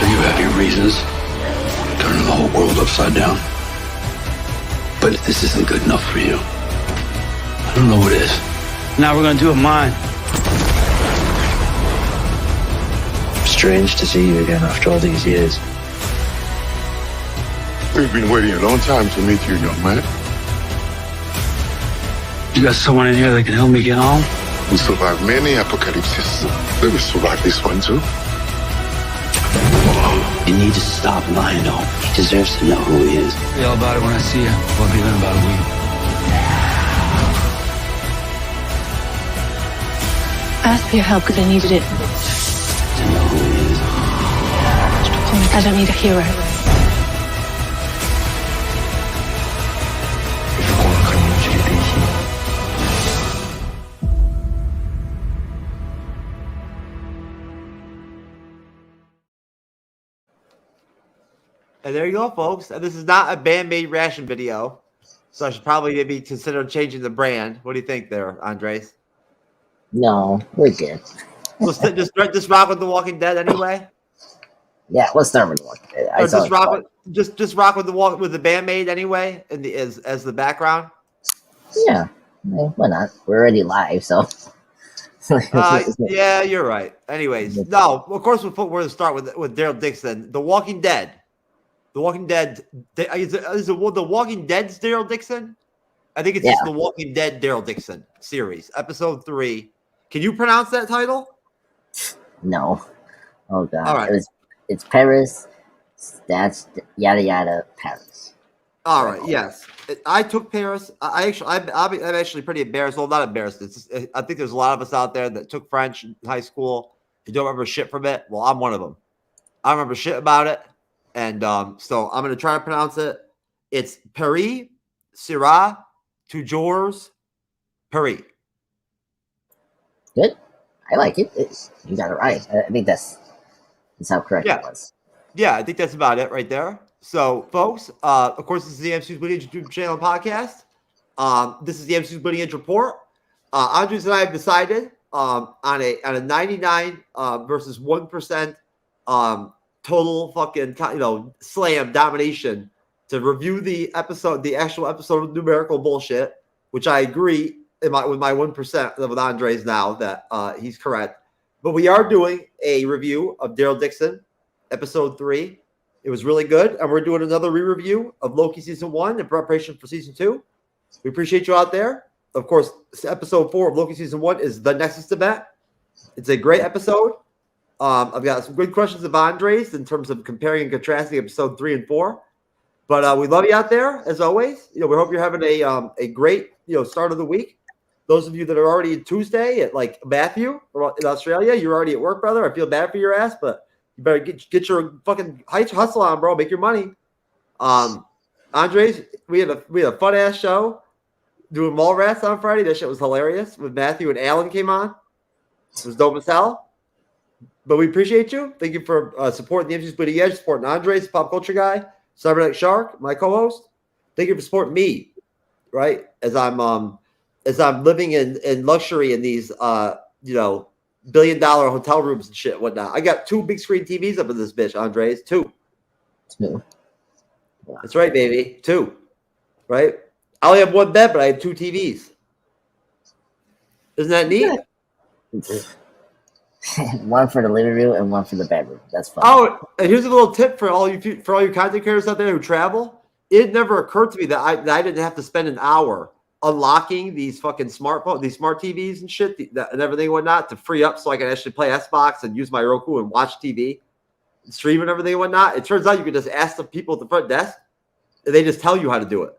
So you have your reasons, turning the whole world upside down. But if this isn't good enough for you, I don't know what is. Now we're gonna do a mine. Strange to see you again after all these years. We've been waiting a long time to meet you, young man. You got someone in here that can help me get home? We survived many apocalypses. We will survive this one too. You need to stop lying to him. He deserves to know who he is. Be all about it when I see you. We'll be in about a week. I asked for your help because I needed it. To know who he is. I don't need a hero. And there you go, folks. And this is not a band-made ration video, so I should probably maybe consider changing the brand. What do you think there, Andres? No, we're good. We'll just rock with The Walking Dead anyway. Yeah, let's start with The Walking Dead. Or just rock with the Band-Maid anyway, and as the background. Yeah, why not? We're already live, so. Yeah, you're right. Anyways, no, of course we're going to start with Daryl Dixon, The Walking Dead. The Walking Dead is it The Walking Dead's Daryl Dixon? I think it's just The Walking Dead Daryl Dixon series, episode 3. Can you pronounce that title? No. Oh god. All right. It's Paris. That's yada yada Paris. All right. Yes, I took Paris. I'm actually pretty embarrassed. Well, not embarrassed. I think there's a lot of us out there that took French in high school. You don't remember shit from it. Well, I'm one of them. I remember shit about it, and so I'm gonna try to pronounce it. It's Paris, sera, toujours, Paris. Good. I like it. You got it right. I think that's how correct it was. Yeah, I think that's about it right there. So, folks, of course, this is the MCU'S Bleeding Edge YouTube channel and podcast. This is the MCU'S Bleeding Edge report. Andres and I have decided on a 99 versus 1% total fucking slam domination to review the actual episode of numerical bullshit, which I agree with my 1% with Andres now that he's correct. But we are doing a review of Daryl Dixon, episode 3. It was really good, and we're doing another re-review of Loki season 1 in preparation for season 2. We appreciate you out there. Of course, episode 4 of Loki season 1 is the Nexus Event. It's a great episode. I've got some good questions of Andres in terms of comparing and contrasting episode 3 and 4. But we love you out there as always. We hope you're having a great start of the week. Those of you that are already Tuesday at like Matthew in Australia, you're already at work, brother. I feel bad for your ass, but you better get your fucking hustle on, bro. Make your money. Andres, we had a fun ass show doing Mallrats on Friday. That shit was hilarious. With Matthew and Alan came on. It was dope as hell. But we appreciate you. Thank you for supporting the MCU'S Bleeding Edge, supporting Andres, pop culture guy, Cybernetic Shark, my co-host. Thank you for supporting me, right? As I'm living in luxury in these $1 billion hotel rooms and shit, whatnot. I got 2 big screen TVs up in this bitch, Andres. 2. Wow. That's right, baby. 2. Right? I only have 1 bed, but I have 2 TVs. Isn't that neat? One for the living room and one for the bedroom. That's fun. Oh, and here's a little tip for all your content creators out there who travel. It never occurred to me that I didn't have to spend an hour unlocking these fucking smart TVs and shit and everything and whatnot to free up so I can actually play Xbox and use my Roku and watch TV, and stream and everything and whatnot. It turns out you can just ask the people at the front desk and they just tell you how to do it.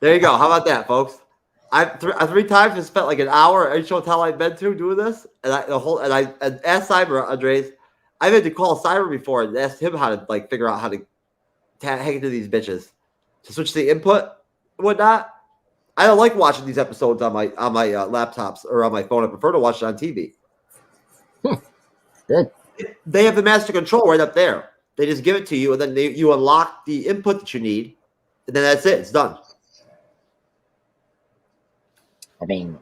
There you go. How about that, folks? I 3 times have spent like an hour at each hotel I've been to doing this, and I asked Cyber Andres. I've had to call Cyber before and asked him how to figure out how to hack into these bitches to switch the input and whatnot. I don't like watching these episodes on my laptops or on my phone. I prefer to watch it on TV. Good. They have the master control right up there. They just give it to you, and then you unlock the input that you need, and then that's it. It's done. I mean,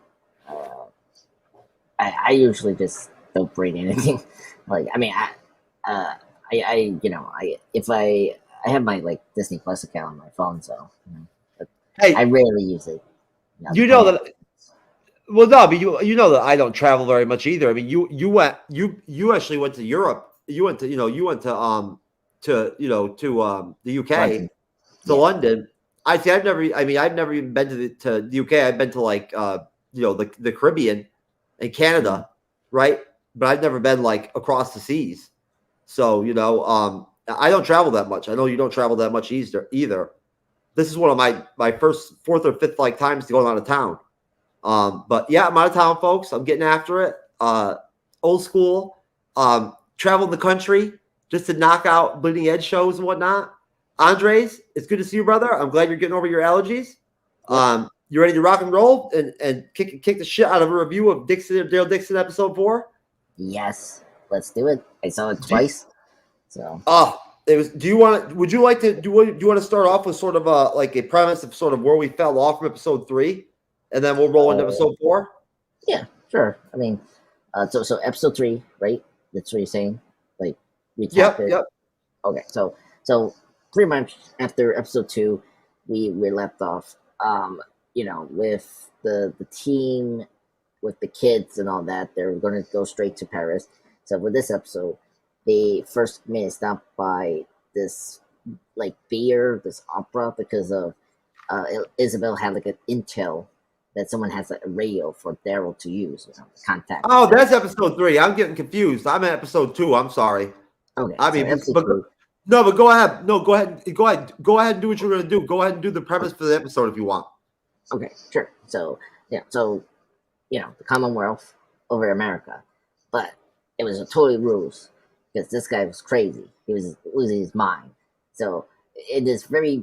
I usually just don't bring anything. I have my like Disney Plus account on my phone, so but Hey, I rarely use it. you know that. Well, no, but you know that I don't travel very much either. I mean, you actually went to Europe. You went to the UK, London. to Yeah. London. I've never even been to the UK. I've been to like the Caribbean and Canada, right? But I've never been like across the seas. So I don't travel that much. I know you don't travel that much either. This is one of my first fourth or fifth like times to go out of town. But yeah, I'm out of town, folks. I'm getting after it. Old school. Traveling the country just to knock out bleeding edge shows and whatnot. Andres, it's good to see you, brother. I'm glad you're getting over your allergies. You ready to rock and roll and kick the shit out of a review of Daryl Dixon episode 4? Yes, let's do it. I saw it twice. So would you want to start off with sort of like a premise of sort of where we fell off from episode 3, and then we'll roll into episode 4? Yeah, sure. I mean, so episode 3, right? That's what you're saying. Like recap it. Yep. Okay, so pretty much after episode 2, we left off. With the team, with the kids and all that, they're going to go straight to Paris. So for this episode, they first made a stop by this like beer, this opera, because of Isabel had like an intel that someone has a radio for Daryl to use, contact. Oh, that's episode 3. I'm getting confused. I'm at episode 2. I'm sorry. Okay, I mean, so but go ahead. No, go ahead. Go ahead and do what you're going to do. Go ahead and do the premise for the episode if you want. Okay, sure. So the Commonwealth over America, but it was a total ruse because this guy was crazy. He was losing his mind. So in this very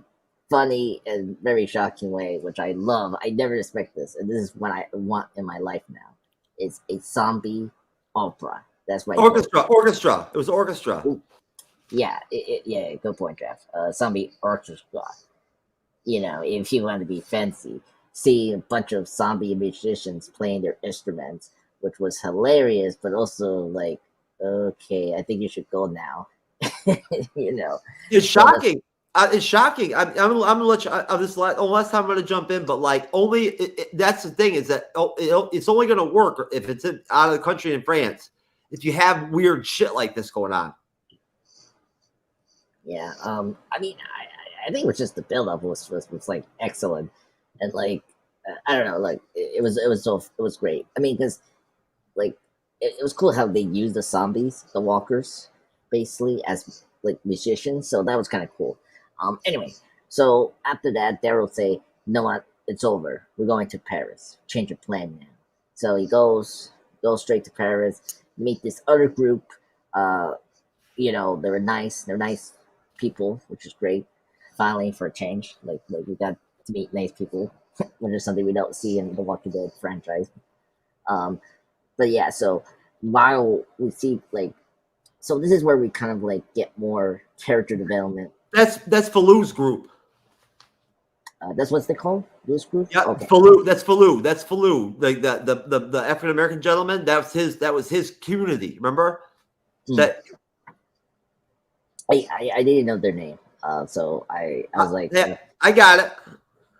funny and very shocking way, which I love, I never expect this, and this is what I want in my life now. It's a zombie opera. That's right. Orchestra. It was orchestra. Yeah, yeah. Good point, Jeff. Zombie orchestra. If you want to be fancy, see a bunch of zombie musicians playing their instruments, which was hilarious, but also like, okay, I think you should go now. It's shocking. It's shocking. I'm gonna let you. Last time I'm gonna jump in, but like that's the thing is that it's only gonna work if it's out of the country in France. If you have weird shit like this going on. Yeah. I mean, I think it was just the build up was like excellent, and like I don't know, like it was great. I mean, because like it was cool how they used the zombies, the walkers, basically as like musicians. So that was kind of cool. Anyway, so after that, Daryl say, "You know what? It's over. We're going to Paris. Change of plan now." So he goes straight to Paris, meet this other group. They're nice people, which is great. Finally, for a change, like we got to meet nice people, which is something we don't see in the Walking Dead franchise. But yeah, so while we see so this is where we kind of like get more character development. That's Falou's group. That's what they call this group. Yeah, okay. Falou. That's Falou. Like the African American gentleman. That was his community. Remember that. I didn't know their name. So I was like, yeah, I got it.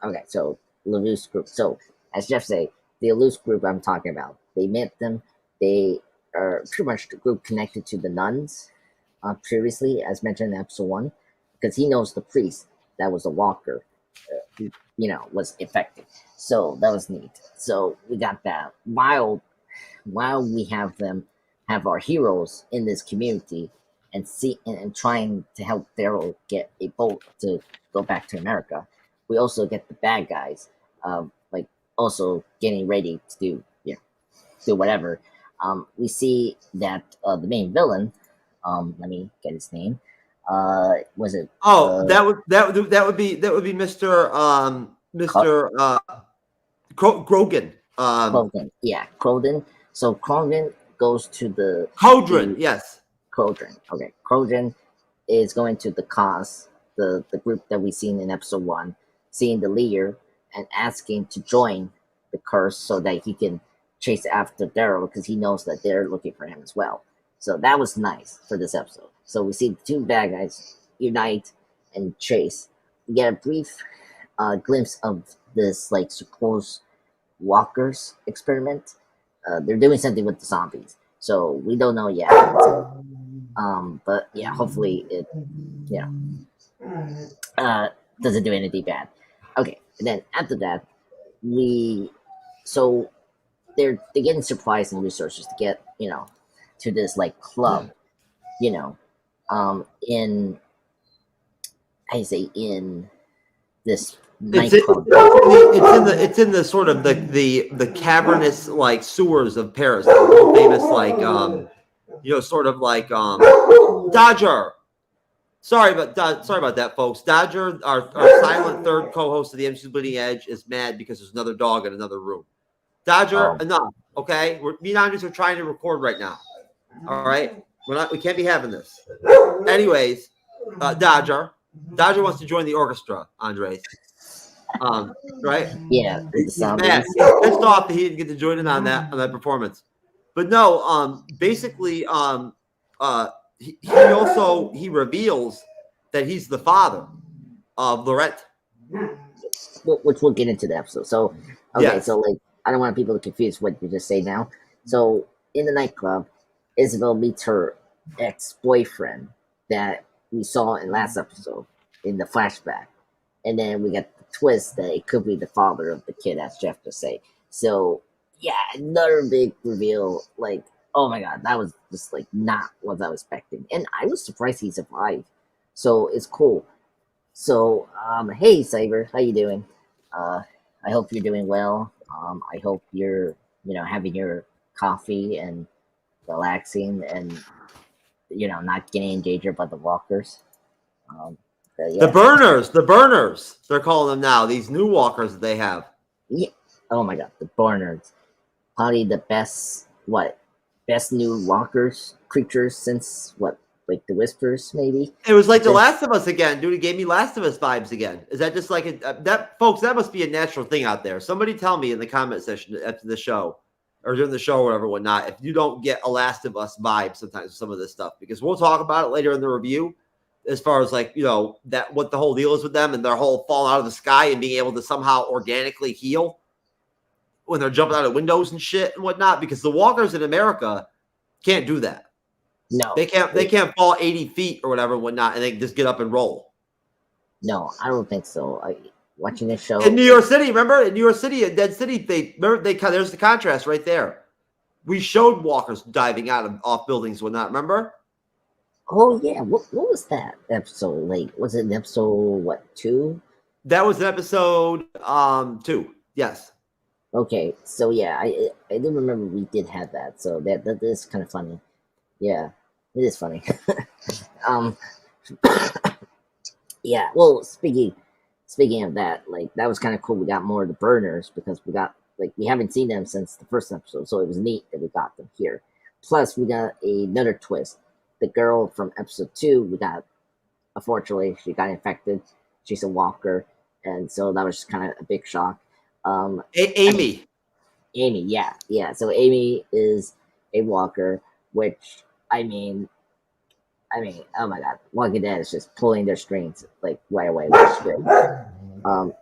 Okay, so Lelou's group. So as Jeff say, the Lelou's group I'm talking about. They met them. They are pretty much the group connected to the nuns previously, as mentioned in episode 1, because he knows the priest that was a walker, was infected. So that was neat. So we got that. While we have our heroes in this community and trying to help Daryl get a boat to go back to America, we also get the bad guys, also getting ready to do whatever. We see that the main villain, let me get his name. Was it? That would be Mr. Grogan. Krogan. Yeah, Krogan. So Krogan goes to the Cauldron. Yes. Cauldron. Okay, Cauldron is going to the cause, the group that we seen in episode 1, seeing the leader and asking to join the curse so that he can chase after Daryl because he knows that they're looking for him as well. So that was nice for this episode. So we see the two bad guys unite and chase. We get a brief glimpse of this like supposed walkers experiment. They're doing something with the zombies, so we don't know yet. But yeah, hopefully it, you know, doesn't do anything bad. Okay, and then after that, so they're getting supplies and resources to get, you know, to this like club, you know, in I say in this nightclub. It's in the sort of the cavernous like sewers of Paris, the world famous like you know, sort of like Dodger. Sorry about that, folks. Dodger, our silent third co-host of the MCU'S Bleeding Edge, is mad because there's another dog in another room. Dodger, enough. Okay, me and Andres are trying to record right now. All right, we can't be having this. Anyways, Dodger wants to join the orchestra. Andres, right? Yeah, he's mad. He's pissed off that he didn't get to join in on that performance. But no, basically, he reveals that he's the father of Laurent, which we'll get into the episode. So okay, yes. So like I don't want people to confuse what you just say now. So in the nightclub, Isabel meets her ex-boyfriend that we saw in last episode in the flashback, and then we got the twist that it could be the father of the kid, as Jeff just say. So yeah, another big reveal. Like, oh my god, that was just like not what I was expecting, and I was surprised he survived. So it's cool. So hey Saber, how you doing? I hope you're doing well. I hope you're, you know, having your coffee and relaxing and, you know, not getting endangered by the walkers. Yeah. The burners, they're calling them now. These new walkers that they have. Yeah. Oh my god, the burners. Probably the best new walkers creatures since what, like the Whispers, maybe. It was like The Last of Us again, dude. It gave me Last of Us vibes again. Is that just like that, folks? That must be a natural thing out there. Somebody tell me in the comment section after the show or during the show or whatever, whatnot, if you don't get a Last of Us vibe sometimes with some of this stuff, because we'll talk about it later in the review. As far as like, you know, that what the whole deal is with them and their whole falling out of the sky and being able to somehow organically heal when they're jumping out of windows and shit and whatnot, because the walkers in America can't do that. No, they can't fall 80 feet or whatever and whatnot, and they just get up and roll. No, I don't think so. Watching this show in New York City, remember in New York City, in Dead City, there's the contrast right there. We showed walkers diving out of off buildings and whatnot. Remember? Oh yeah, what was that episode? Like, was it an episode 2? That was episode 2. Yes. Okay, so yeah, I do remember we did have that. So that is kind of funny. Yeah, it is funny. Yeah. Well, speaking of that, like that was kind of cool. We got more of the burners because we got we haven't seen them since the first episode, so it was neat that we got them here. Plus, we got another twist. The girl from episode 2, unfortunately, she got infected. She's a walker, and so that was just kind of a big shock. Amy, yeah. So Amy is a walker, which I mean, oh my god, Walking Dead is just pulling their strings like right away.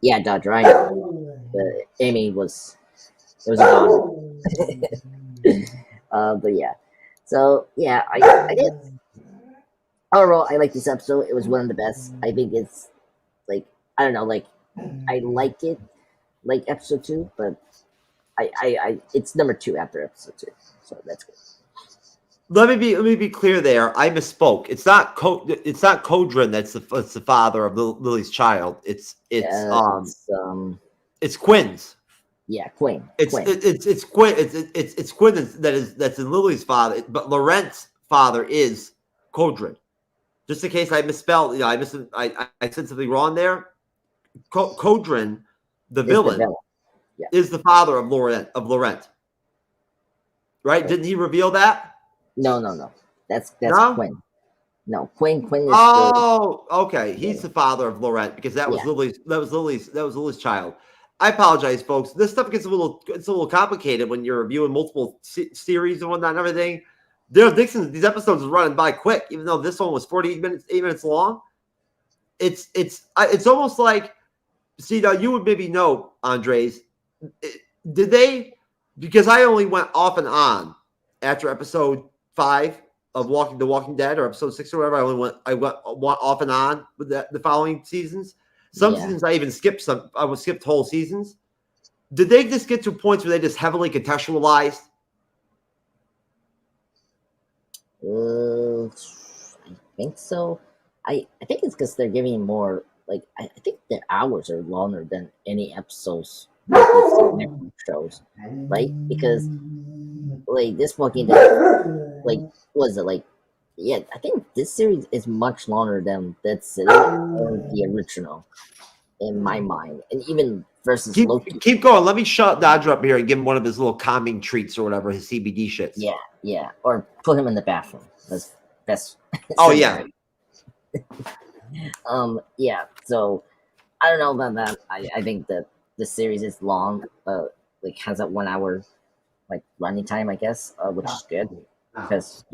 Yeah, Dodger, I know. Amy was a dog. But yeah. So yeah, I did. Overall, I like this episode. It was one of the best. I think it's like, I don't know, like I like it like episode 2, but I it's number 2 after episode 2. So that's good. Let me be clear there. I misspoke. It's not Kodrin that's the father of Lily's child. It's Quinn's. Yeah, Quinn. It's Quinn. It's Quinn that's in Lily's father, but Laurent's father is Kodrin. Just in case I misspelled, you know, I said something wrong there. Kodrin, the villain, is the father of Laurent. Right? Didn't he reveal that? No. That's no? Quinn. No, Quinn is okay. He's the father of Laurent because that was Lily's child. I apologize, folks. This stuff gets a little complicated when you're reviewing multiple series and whatnot and everything. Daryl Dixon, these episodes are running by quick, even though this one was 8 minutes long. It's almost like, see, now you would maybe know, Andres, did they, because I only went off and on after episode 5 of The Walking Dead, or episode 6 or whatever. I went off and on with the following seasons. Some seasons I even skipped I would skip whole seasons. Did they just get to points where they just heavily contextualized? I think so. I think it's because they're giving more, like, I think their hours are longer than any episodes Netflix shows, right? Because like this Walking Dead, like, what is it like? Yeah, I think this series is much longer than Dead City or the original, in my mind, and even versus Loki. Keep going. Let me shut Dodger up here and give him one of his little calming treats or whatever, his CBD shits. Yeah, or put him in the bathroom. That's oh yeah. Yeah. So I don't know about that. I think that the series is long. Like has a 1 hour like running time, I guess, which is good because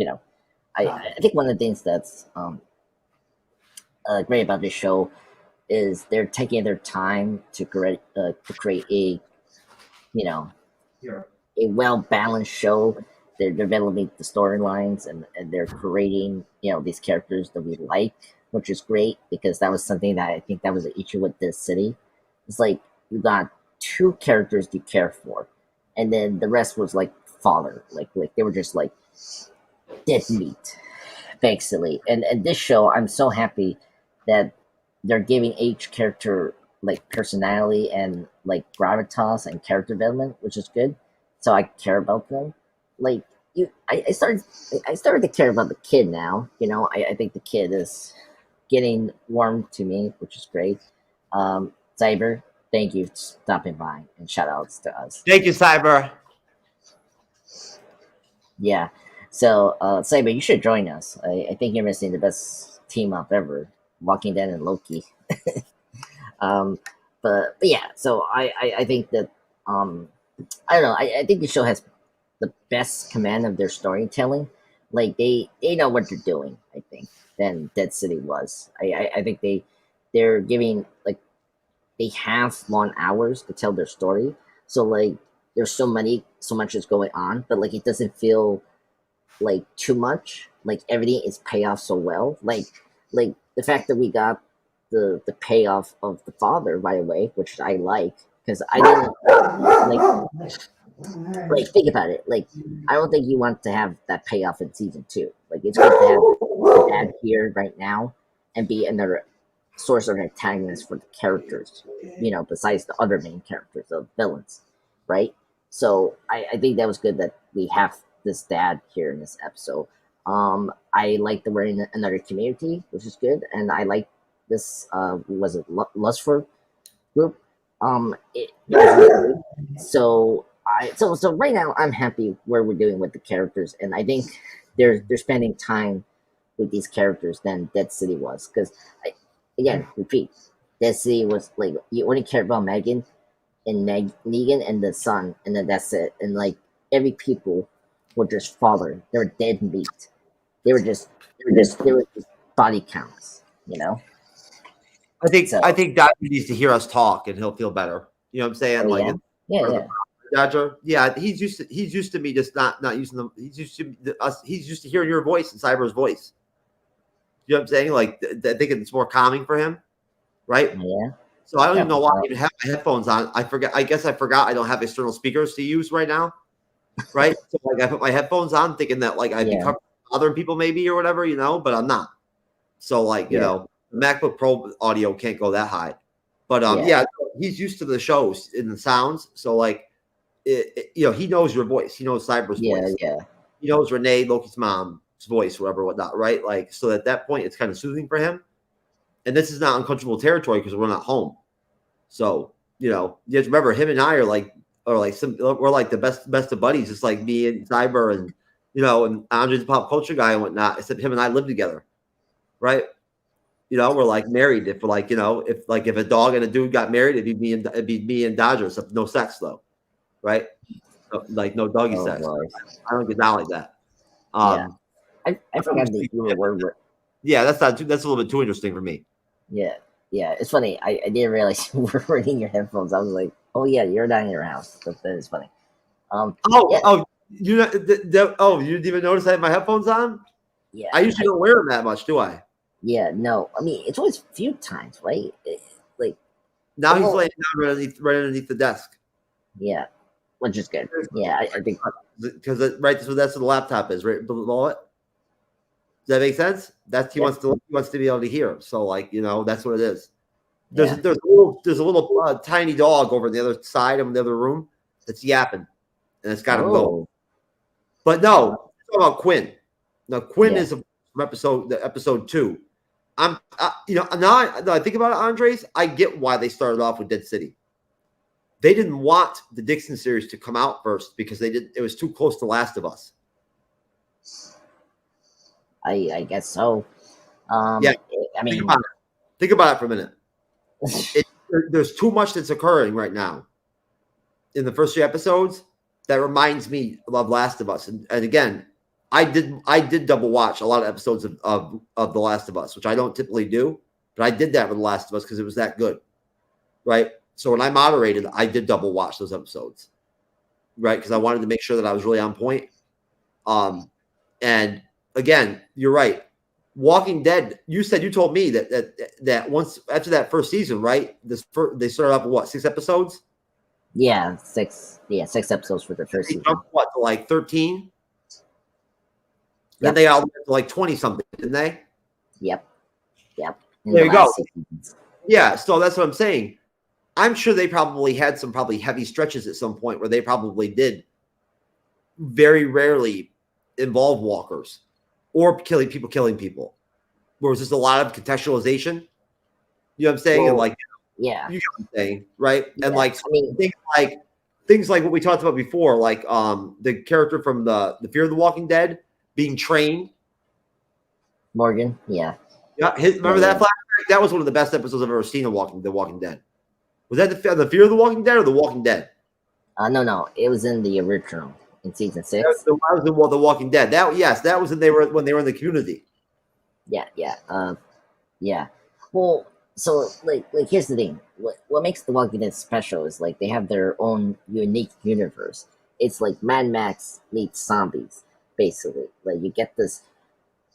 I think one of the things that's great about this show is they're taking their time to create a a well balanced show. They're developing the storylines and they're creating these characters that we like, which is great because that was something that I think that was an issue with this city. It's like you got 2 characters you care for, and then the rest was like fodder, like they were just like dead meat, basically. And this show, I'm so happy that they're giving each character like personality and like gravitas and character development, which is good. So I care about them. Like I started to care about the kid now. I think the kid is getting warm to me, which is great. Cyber, thank you for stopping by and shout outs to us. Thank you, Cyber. Yeah. So Cyber, you should join us. I think you're missing the best team up ever. Walking Dead and Loki. But yeah, so I think that I don't know. I think the show has the best command of their storytelling. Like they know what they're doing, I think, than Dead City was. I think they're giving like they have long hours to tell their story. So like there's so much is going on, but like it doesn't feel like too much. Like everything is paid off so well. Like the fact that we got the payoff of the father right away, which I like, because I didn't like think about it. Like I don't think you want to have that payoff in season 2. Like it's good to have dad here right now and be another source of antagonist for the characters, besides the other main characters, the villains, right? So I think that was good that we have this dad here in this episode. I like that we're in another community, which is good, and I like this was it Lustford group. So right now I'm happy where we're doing with the characters, and I think they're spending time with these characters than Dead City was, because repeat, Dead City was like you only cared about Megan and Negan and the son, and then that's it. And like every people were just father. They were dead meat. They were just body counts, I think Dodger needs to hear us talk and he'll feel better. You know what I'm saying? Oh, like yeah. Dodger, yeah, he's used to me just not using them. He's used to hearing your voice and Cyber's voice. You know what I'm saying? Like I think it's more calming for him, right? Yeah. So I don't even know why I even have my headphones on. I guess I forgot I don't have external speakers to use right now. Right? So like I put my headphones on thinking that like I'd be bothering people maybe or whatever, but I'm not. So like, the MacBook Pro audio can't go that high. But he's used to the shows and the sounds. So like he knows your voice. He knows Cyber's voice. Yeah. He knows Renee, Loki's mom's voice, whatnot, right? Like so at that point it's kind of soothing for him. And this is not uncomfortable territory because we're not home. So, you have to remember him and I are like we're like the best of buddies. It's like me and Cyber and and Andre's the pop culture guy and whatnot. Except him and I live together, right? We're like married. If we're like if a dog and a dude got married, it'd be me and Dodger. Except no sex though, right? So, like no doggy sex. Boy. I don't get down like that. Yeah. Um, I forgot that you were. yeah, that's not too, that's a little bit too interesting for me. Yeah, yeah. It's funny. I didn't realize you were wearing your headphones. I was like, oh yeah, you're down in your house. That is funny. Oh, Yeah, oh, you know, oh, you didn't even notice I had my headphones on? yeah. I usually don't wear them that much, do I? Yeah, no. I mean, it's always a few times, right? Like, Now he's well, laying down right underneath the desk. yeah, which is good. Yeah, I think. Because right, so that's where the laptop is, right below it. Does that make sense? That's he Yeah. wants to be able to hear. So like that's what it is. Yeah. There's a little tiny dog over the other side of the other room that's yapping, and it's got him going. Oh, But no, talk about Quinn. Now Quinn yeah. is from episode 2. Now I think about it, Andres. I get why they started off with Dead City. They didn't want the Dixon series to come out first because it was too close to Last of Us. I guess so. Yeah. I mean, Think about it for a minute. There's too much that's occurring right now in the first 3 episodes that reminds me of Last of Us. And again, I did double watch a lot of episodes of The Last of Us, which I don't typically do, but I did that with The Last of Us because it was that good, right? So when I moderated, I did double watch those episodes, right? Because I wanted to make sure that I was really on point. And again, you're right. Walking Dead. You told me that once after that first season, right? They started off with what, 6 episodes? yeah, 6 episodes for the first season. What, to like 13? Then Yep. they all went to like 20 something, didn't they? Yep. In There the you go. last 6 seasons. Yeah, so that's what I'm saying. I'm sure they probably had some heavy stretches at some point where they probably did very rarely involve walkers or killing people. Where it was just a lot of contextualization. You know what I'm saying? Well, and like, yeah. you know what I'm saying, right? Yeah, And like, I mean, things like what we talked about before, like the character from the Fear of the Walking Dead being trained. Morgan, yeah. Yeah, remember that flashback? That was one of the best episodes I've ever seen of The Walking Dead. Was that the Fear of the Walking Dead or The Walking Dead? No, it was in the original in season 6. That was the Walking Dead. That was when they were in the community. Yeah. Well, so like here's the thing. What makes The Walking Dead special is like they have their own unique universe. It's like Mad Max meets zombies, basically. Like you get this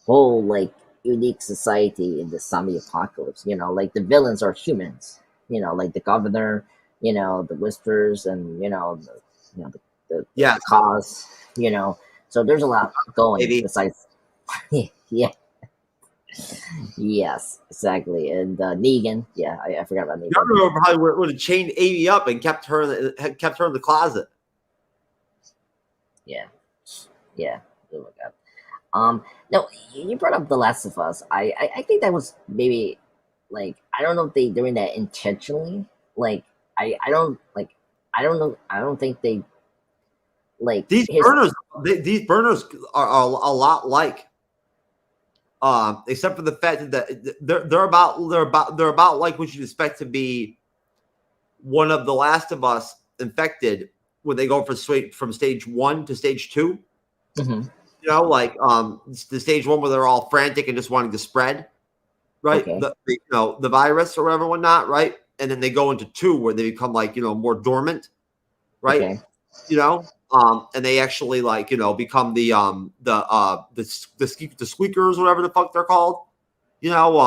whole like unique society in the zombie apocalypse. Like the villains are humans. Like the governor. The Whispers, and the cause. So there's a lot going Maybe. besides. Yeah. Yes, exactly. And Negan, yeah, I forgot about Negan. Governor probably would have chained Amy up and kept her in the closet. Yeah. Oh my god. No, you brought up The Last of Us. I think that was maybe like I don't know if they doing that intentionally. Like I don't know. I don't think they like These burners. These burners are a lot like. Except for the fact that they're about like what you'd expect to be one of The Last of Us infected when they go from stage 1 to stage 2. Mm-hmm. Like the stage 1 where they're all frantic and just wanting to spread, right? Okay. The virus or whatever, whatnot, right? And then they go into 2 where they become like more dormant, right? Okay. And they actually become the squeakers, whatever the fuck they're called, where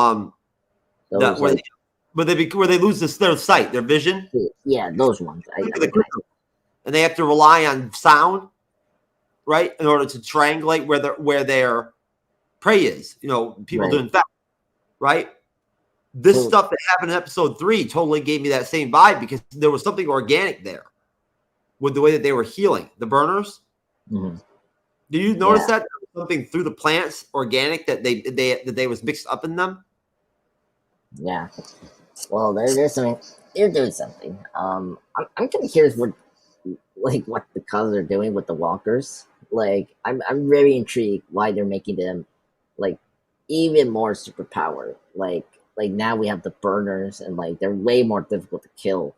they lose their sight, their vision. Yeah, those ones. And they have to rely on sound, right, in order to triangulate where their prey is. People Right. do infect, right? This stuff that happened in episode 3 totally gave me that same vibe because there was something organic there. With the way that they were healing the burners. Mm-hmm. Do you notice that something through the plants organic that they was mixed up in them? Yeah. Well, there's something. They're doing something. I'm kind of curious what the cause are doing with the walkers. Like I'm very intrigued why they're making them like even more superpowered. Like now we have the burners and like they're way more difficult to kill.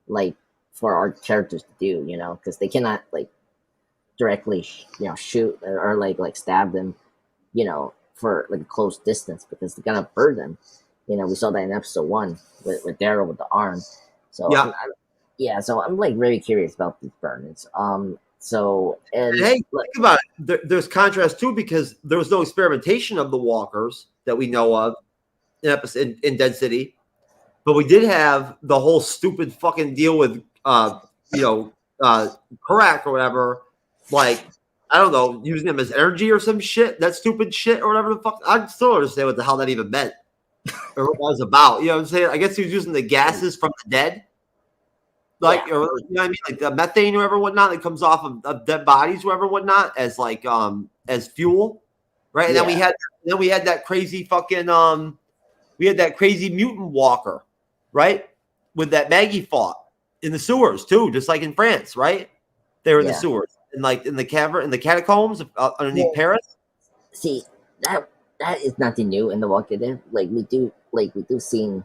Like for our characters to do, because they cannot like directly, shoot or like stab them, for like a close distance because they're gonna burn them. We saw that in episode 1 with Daryl with the arm. So Yeah. yeah, so I'm like very curious about these burns. So and hey, think about it. There's contrast too because there was no experimentation of the walkers that we know of in Dead City, but we did have the whole stupid fucking deal with Karak or whatever. Like, I don't know, using them as energy or some shit. That stupid shit or whatever the fuck. I still don't understand what the hell that even meant or what that was about. You know what I'm saying? I guess he was using the gases from the dead. Like, or you know what I mean, like the methane or whatever, whatnot that comes off of dead bodies, whatever, whatnot, as like as fuel, right? And then we had that crazy fucking we had that crazy mutant walker, right? With that Maggie fought in the sewers too, just like in France, right? They were in the sewers and like in the cavern, in the catacombs underneath Paris. See, that is nothing new in The Walking Dead. Like we do see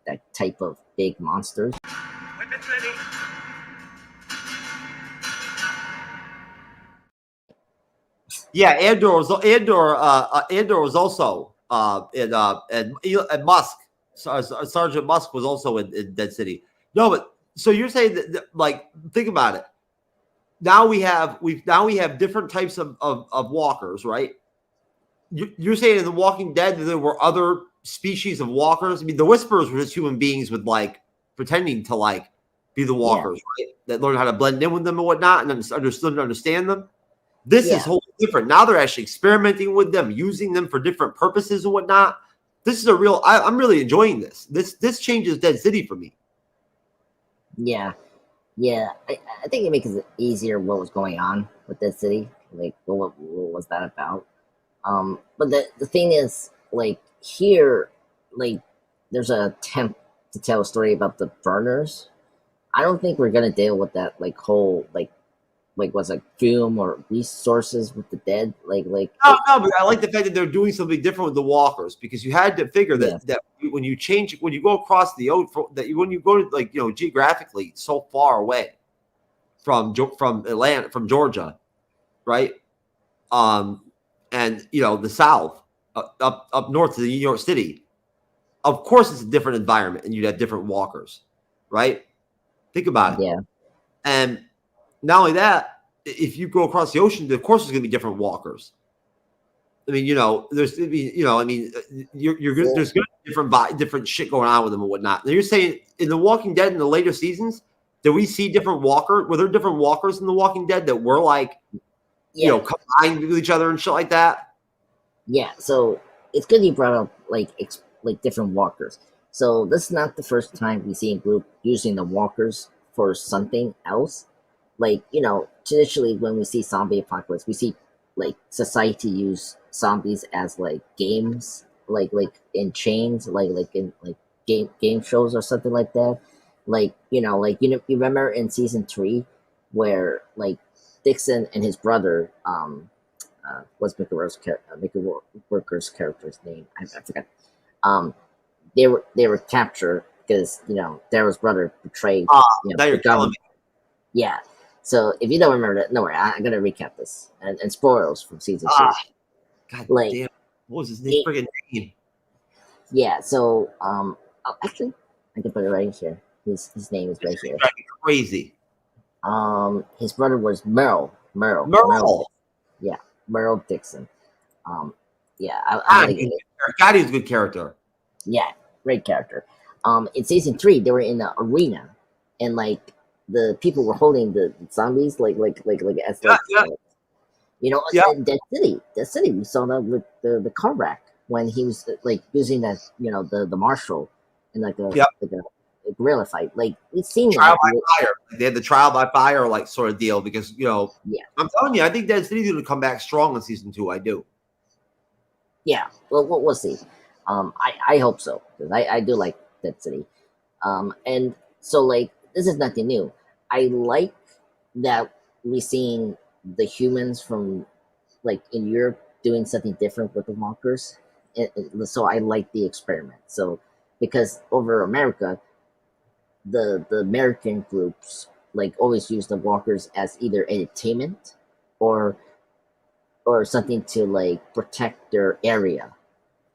that type of big monsters. Yeah, Andor was also in Musk. Sergeant Musk was also in Dead City. No, but so you're saying that like think about it. Now we have different types of walkers, right? You're saying in The Walking Dead that there were other species of walkers. I mean, the Whisperers were just human beings with like pretending to like be the walkers, right? That learned how to blend in with them and whatnot, and understood and understand them. This is wholly different. Now they're actually experimenting with them, using them for different purposes and whatnot. This is a real. I'm really enjoying this. This changes Dead City for me. Yeah. I think it makes it easier what was going on with Dead City. Like, what was that about? But the thing is, like here, like there's an attempt to tell a story about the burners. I don't think we're gonna deal with that like whole like was like film or resources with the dead. Like no, but I like the fact that they're doing something different with the walkers because you had to figure that when you go across the when you go to like geographically so far away from Atlanta, from Georgia, right? And the South up north to the New York City, of course it's a different environment and you'd have different walkers, right? Think about it. Yeah. And not only that, if you go across the ocean, of course there's going to be different walkers. I mean, there's going to be, there's going to be different shit going on with them and whatnot. And you're saying in The Walking Dead in the later seasons, did we see different walkers? Were there different walkers in The Walking Dead that were like, combined with each other and shit like that? Yeah. So it's good you brought up like different walkers. So this is not the first time we see a group using the walkers for something else. Like, traditionally when we see zombie apocalypse, we see like society use zombies as like games, like in chains, like in like game shows or something like that. Like, you remember in season 3 where like Dixon and his brother, what's Mickey Worker's character's name? I forgot. They were captured because Daryl's brother betrayed now you're telling me. Yeah. So if you don't remember that, no worry, I'm gonna recap this and spoilers from season 2. God like, damn, what was his name? Friggin' name? Yeah. So actually, I can put it right here. His name is right here. Crazy. His brother was Merle. Yeah, Merle Dixon. Yeah, God, he was a good character. Yeah, great character. In season 3, they were in the arena, and like the people were holding the zombies, like as like, in Dead City, we saw that with the car wreck when he was like using that, the marshal in like a guerrilla fight. Like we've seen trial by fire. They had the trial by fire like sort of deal because I'm telling you, I think Dead City's going to come back strong in season 2. I do. Yeah, well, we'll see. I hope so because I do like Dead City. And so like this is nothing new. I like that we're seeing the humans from like in Europe doing something different with the walkers. So I like the experiment. So because over America, the American groups like always use the walkers as either entertainment or something to like protect their area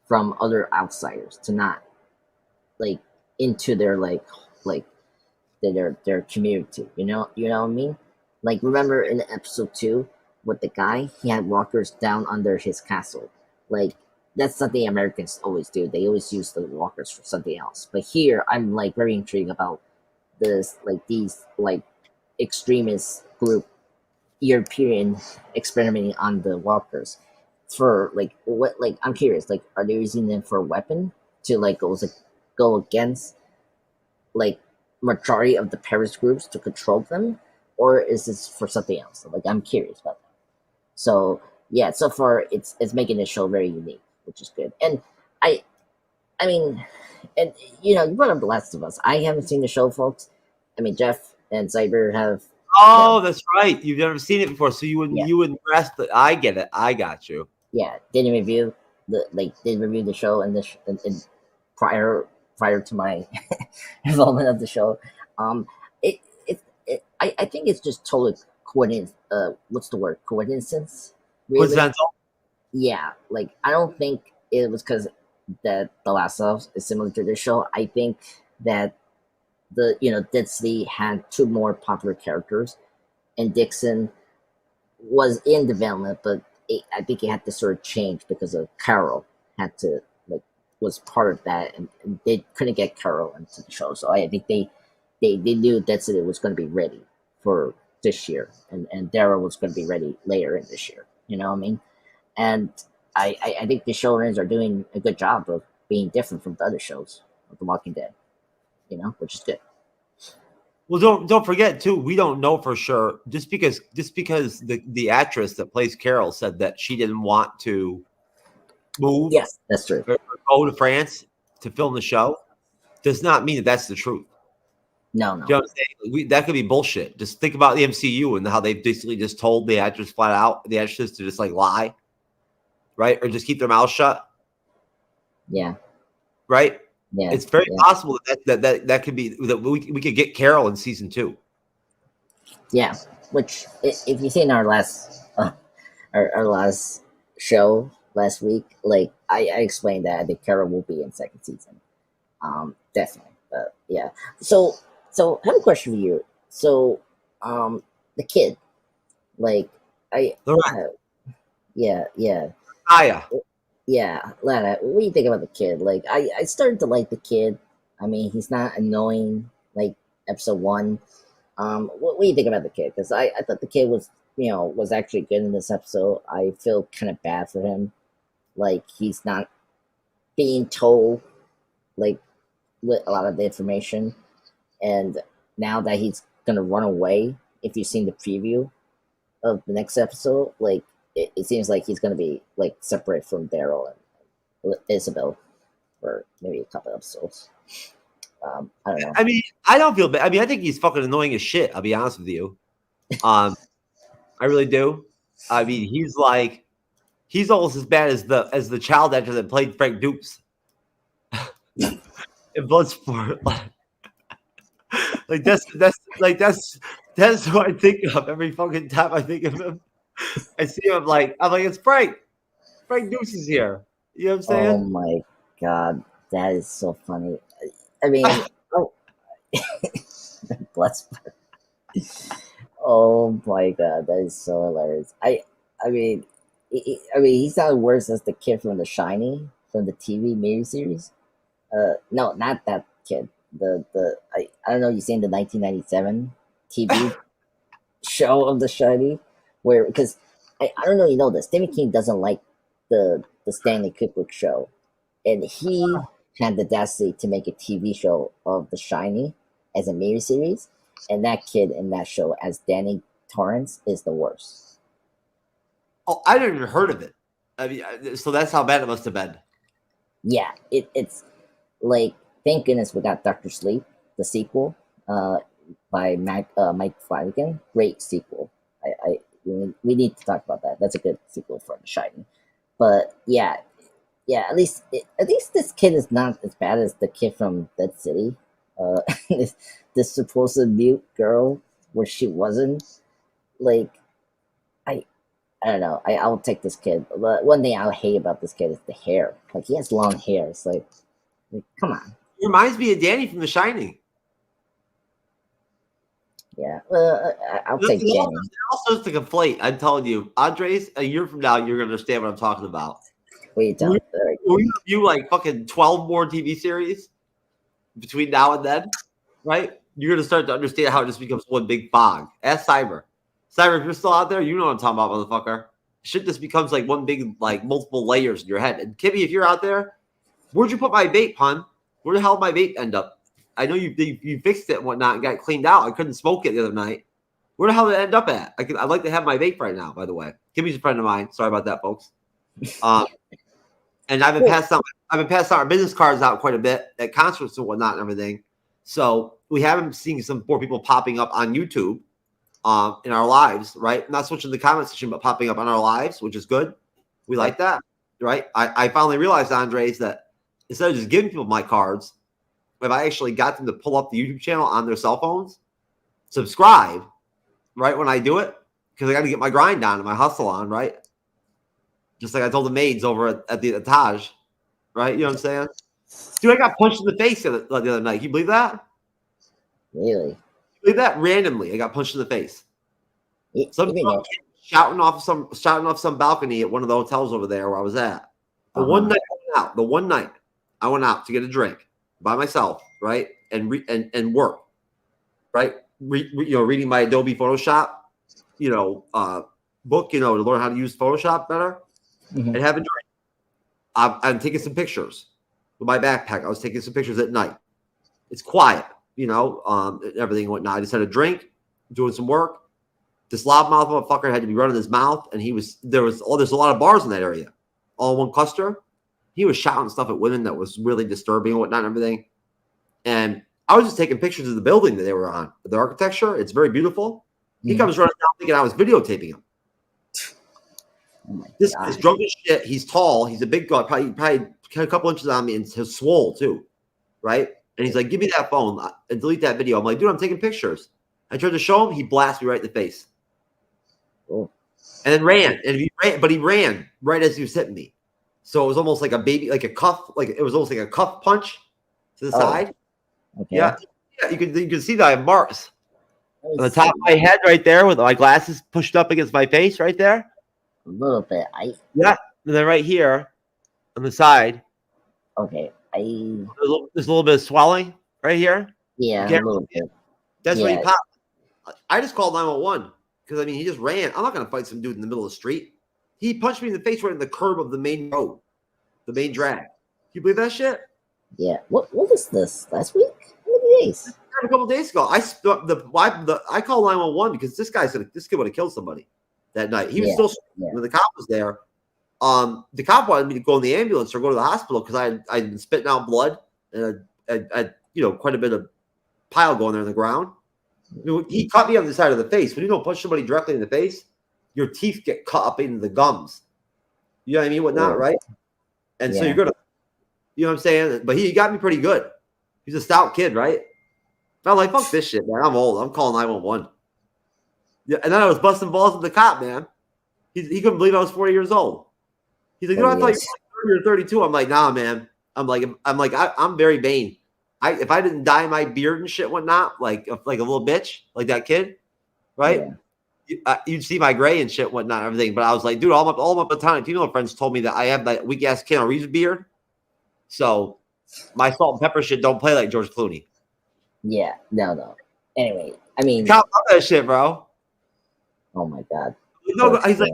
from other outsiders to not like into their like their community. You know what I mean? Like remember in episode 2 with the guy, he had walkers down under his castle. Like that's something Americans always do. They always use the walkers for something else. But here I'm like very intrigued about this like these like extremist group European experimenting on the walkers for like what like I'm curious, like are they using them for a weapon to like go against like majority of the Paris groups to control them, or is this for something else? Like I'm curious about that. So yeah, so far it's making the show very unique, which is good. And I I mean, and you brought up The Last of Us. I haven't seen the show, folks. I mean, Jeff and Cyber have. Oh, that's right. You've never seen it before, so you wouldn't rest. I get it. I got you. Yeah, didn't review the show and prior to my involvement of the show. I think it's just total coincidence. What's the word? Coincidence. Really? Coincidental. Yeah, like I don't think it was because that The Last of Us is similar to the show. I think that Dixie had two more popular characters, and Dixon was in development, but I think it had to sort of change because of Carol had to was part of that, and they couldn't get Carol into the show. So I think they knew Dixie was going to be ready for this year, and Daryl was going to be ready later in this year. You know what I mean? And I think the showrunners are doing a good job of being different from the other shows of The Walking Dead, which is good. Well, don't forget too. We don't know for sure just because the actress that plays Carol said that she didn't want to move. Yes, that's true. Or go to France to film the show does not mean that that's the truth. No. You know what I'm saying? That could be bullshit. Just think about the MCU and how they basically just told the actress flat out, the actress to just lie, right, or just keep their mouth shut. Yeah. Right. Yeah, it's very possible that could be that we could get Carol in season 2. Yeah, which if you seen our last our last show last week, like I explained that I think Carol will be in second season, definitely. But yeah, so I have a question for you. So the kid, like yeah. Aya. Yeah, Lana, what do you think about the kid? Like, I started to like the kid. I mean, he's not annoying like episode 1. What do you think about the kid? Because I thought the kid was actually good in this episode. I feel kind of bad for him. Like, he's not being told like with a lot of the information, and now that he's gonna run away. If you've seen the preview of the next episode, like. It seems like he's going to be like separate from Daryl and Isabel for maybe a couple episodes. I don't know. I mean, I don't feel bad. I mean, I think he's fucking annoying as shit. I'll be honest with you. I really do. I mean, he's almost as bad as the child actor that played Frank Dukes in Bloodsport. That's what I think of every fucking time I think of him. I see him, I'm like, it's Frank. Frank Dukes is here. You know what I'm saying? Oh my god, that is so funny. I mean, Bloodsport. Oh my god, that is so hilarious. I mean, he sounds worse as the kid from The Shining from the TV miniseries. No, not that kid. I don't know. You seen the 1997 TV show of The Shining? Because I don't know, this. Stephen King doesn't like the Stanley Kubrick show, and he had the audacity to make a TV show of The Shining as a miniseries, and that kid in that show as Danny Torrance is the worst. Oh, I never even heard of it. I mean, so that's how bad it must have been. Yeah, it's like, thank goodness we got Dr. Sleep, the sequel, by Mike Flanagan. Great sequel. We need to talk about that. That's a good sequel for The Shining. But yeah. At least this kid is not as bad as the kid from Dead City. This supposed mute girl where she wasn't. Like, I don't know. I'll take this kid. But one thing I hate about this kid is the hair. Like, he has long hair. It's like come on. He reminds me of Danny from The Shining. Yeah. I'll take Jenny. Also, to conflate, I'm telling you, Andres, a year from now, you're gonna understand what I'm talking about. Wait, tell We review like fucking 12 more TV series between now and then, right? You're gonna start to understand how it just becomes one big fog. Ask Cyber. Cyber, if you're still out there, you know what I'm talking about, motherfucker. Shit just becomes like one big, like multiple layers in your head. And Kimmy, if you're out there, where'd you put my vape, hun? Where the hell did my vape end up? I know you fixed it and whatnot and got it cleaned out. I couldn't smoke it the other night. Where the hell did it end up at? I'd like to have my vape right now, by the way. Kimmy's a friend of mine. Sorry about that, folks. And I've been passing out our business cards out quite a bit at concerts and whatnot and everything. So we have been seeing some more people popping up on YouTube in our lives, right? Not switching the comment section, but popping up on our lives, which is good. We like that, right? I finally realized, Andres, that instead of just giving people my cards, if I actually got them to pull up the YouTube channel on their cell phones, subscribe, right, when I do it, because I got to get my grind on and my hustle on, right? Just like I told the maids over at the Taj, right? You know what I'm saying? Dude, I got punched in the face the other night. Can you believe that? Really? You believe that? Randomly, I got punched in the face. Some kid shouting off some balcony at one of the hotels over there where I was at. The one night I went out to get a drink by myself, right? And work, right? Reading my Adobe Photoshop, book, to learn how to use Photoshop better, and have a drink. I'm taking some pictures with my backpack. I was taking some pictures at night. It's quiet, everything and whatnot. I just had a drink, doing some work. This loudmouth motherfucker had to be running his mouth, and there's a lot of bars in that area, all in one cluster. He was shouting stuff at women that was really disturbing and whatnot and everything. And I was just taking pictures of the building that they were on, the architecture. It's very beautiful. He comes running down thinking I was videotaping him. This guy's drunk as shit. He's tall. He's a big guy. Probably a couple inches on me, and he's swole too, right? And he's like, "Give me that phone and delete that video." I'm like, "Dude, I'm taking pictures." I tried to show him. He blasted me right in the face, and then ran. He ran right as he was hitting me. So it was almost like a baby, like a cuff, it was almost like a cuff punch to the side. Okay. Yeah, you can see that I have marks on the top of my head right there with my glasses pushed up against my face right there. A little bit. And then right here on the side. Okay. There's a little bit of swelling right here. Yeah, a little bit. That's what he popped. I just called 911 because he just ran. I'm not gonna fight some dude in the middle of the street. He punched me in the face right in the curb of the main road, the main drag. Can you believe that shit? Yeah. What was this? Last week? How many days? A couple days ago. I called 911 because this kid would have killed somebody that night. He was still when the cop was there. The cop wanted me to go in the ambulance or go to the hospital because I'd been spitting out blood and I quite a bit of pile going there in the ground. He caught me on the side of the face. When you don't punch somebody directly in the face, your teeth get cut up into the gums. You know what I mean? Whatnot, right? And so you're gonna, you know what I'm saying? But he got me pretty good. He's a stout kid, right? And I'm like, fuck this shit, man. I'm old. I'm calling 911. Yeah, and then I was busting balls with the cop, man. He couldn't believe I was 40 years old. He's like, I thought you were 30 or 32. I'm like, nah, man. I'm very vain. If I didn't dye my beard and shit, whatnot, like a little bitch, like that kid, right? Yeah. You'd see my gray and shit, whatnot, and everything. But I was like, dude, all my platonic female friends told me that I have that weak ass Keanu Reeves beard. So my salt and pepper shit don't play like George Clooney. Yeah, no. Anyway, Cop that shit, bro. Oh my god. No, he's like,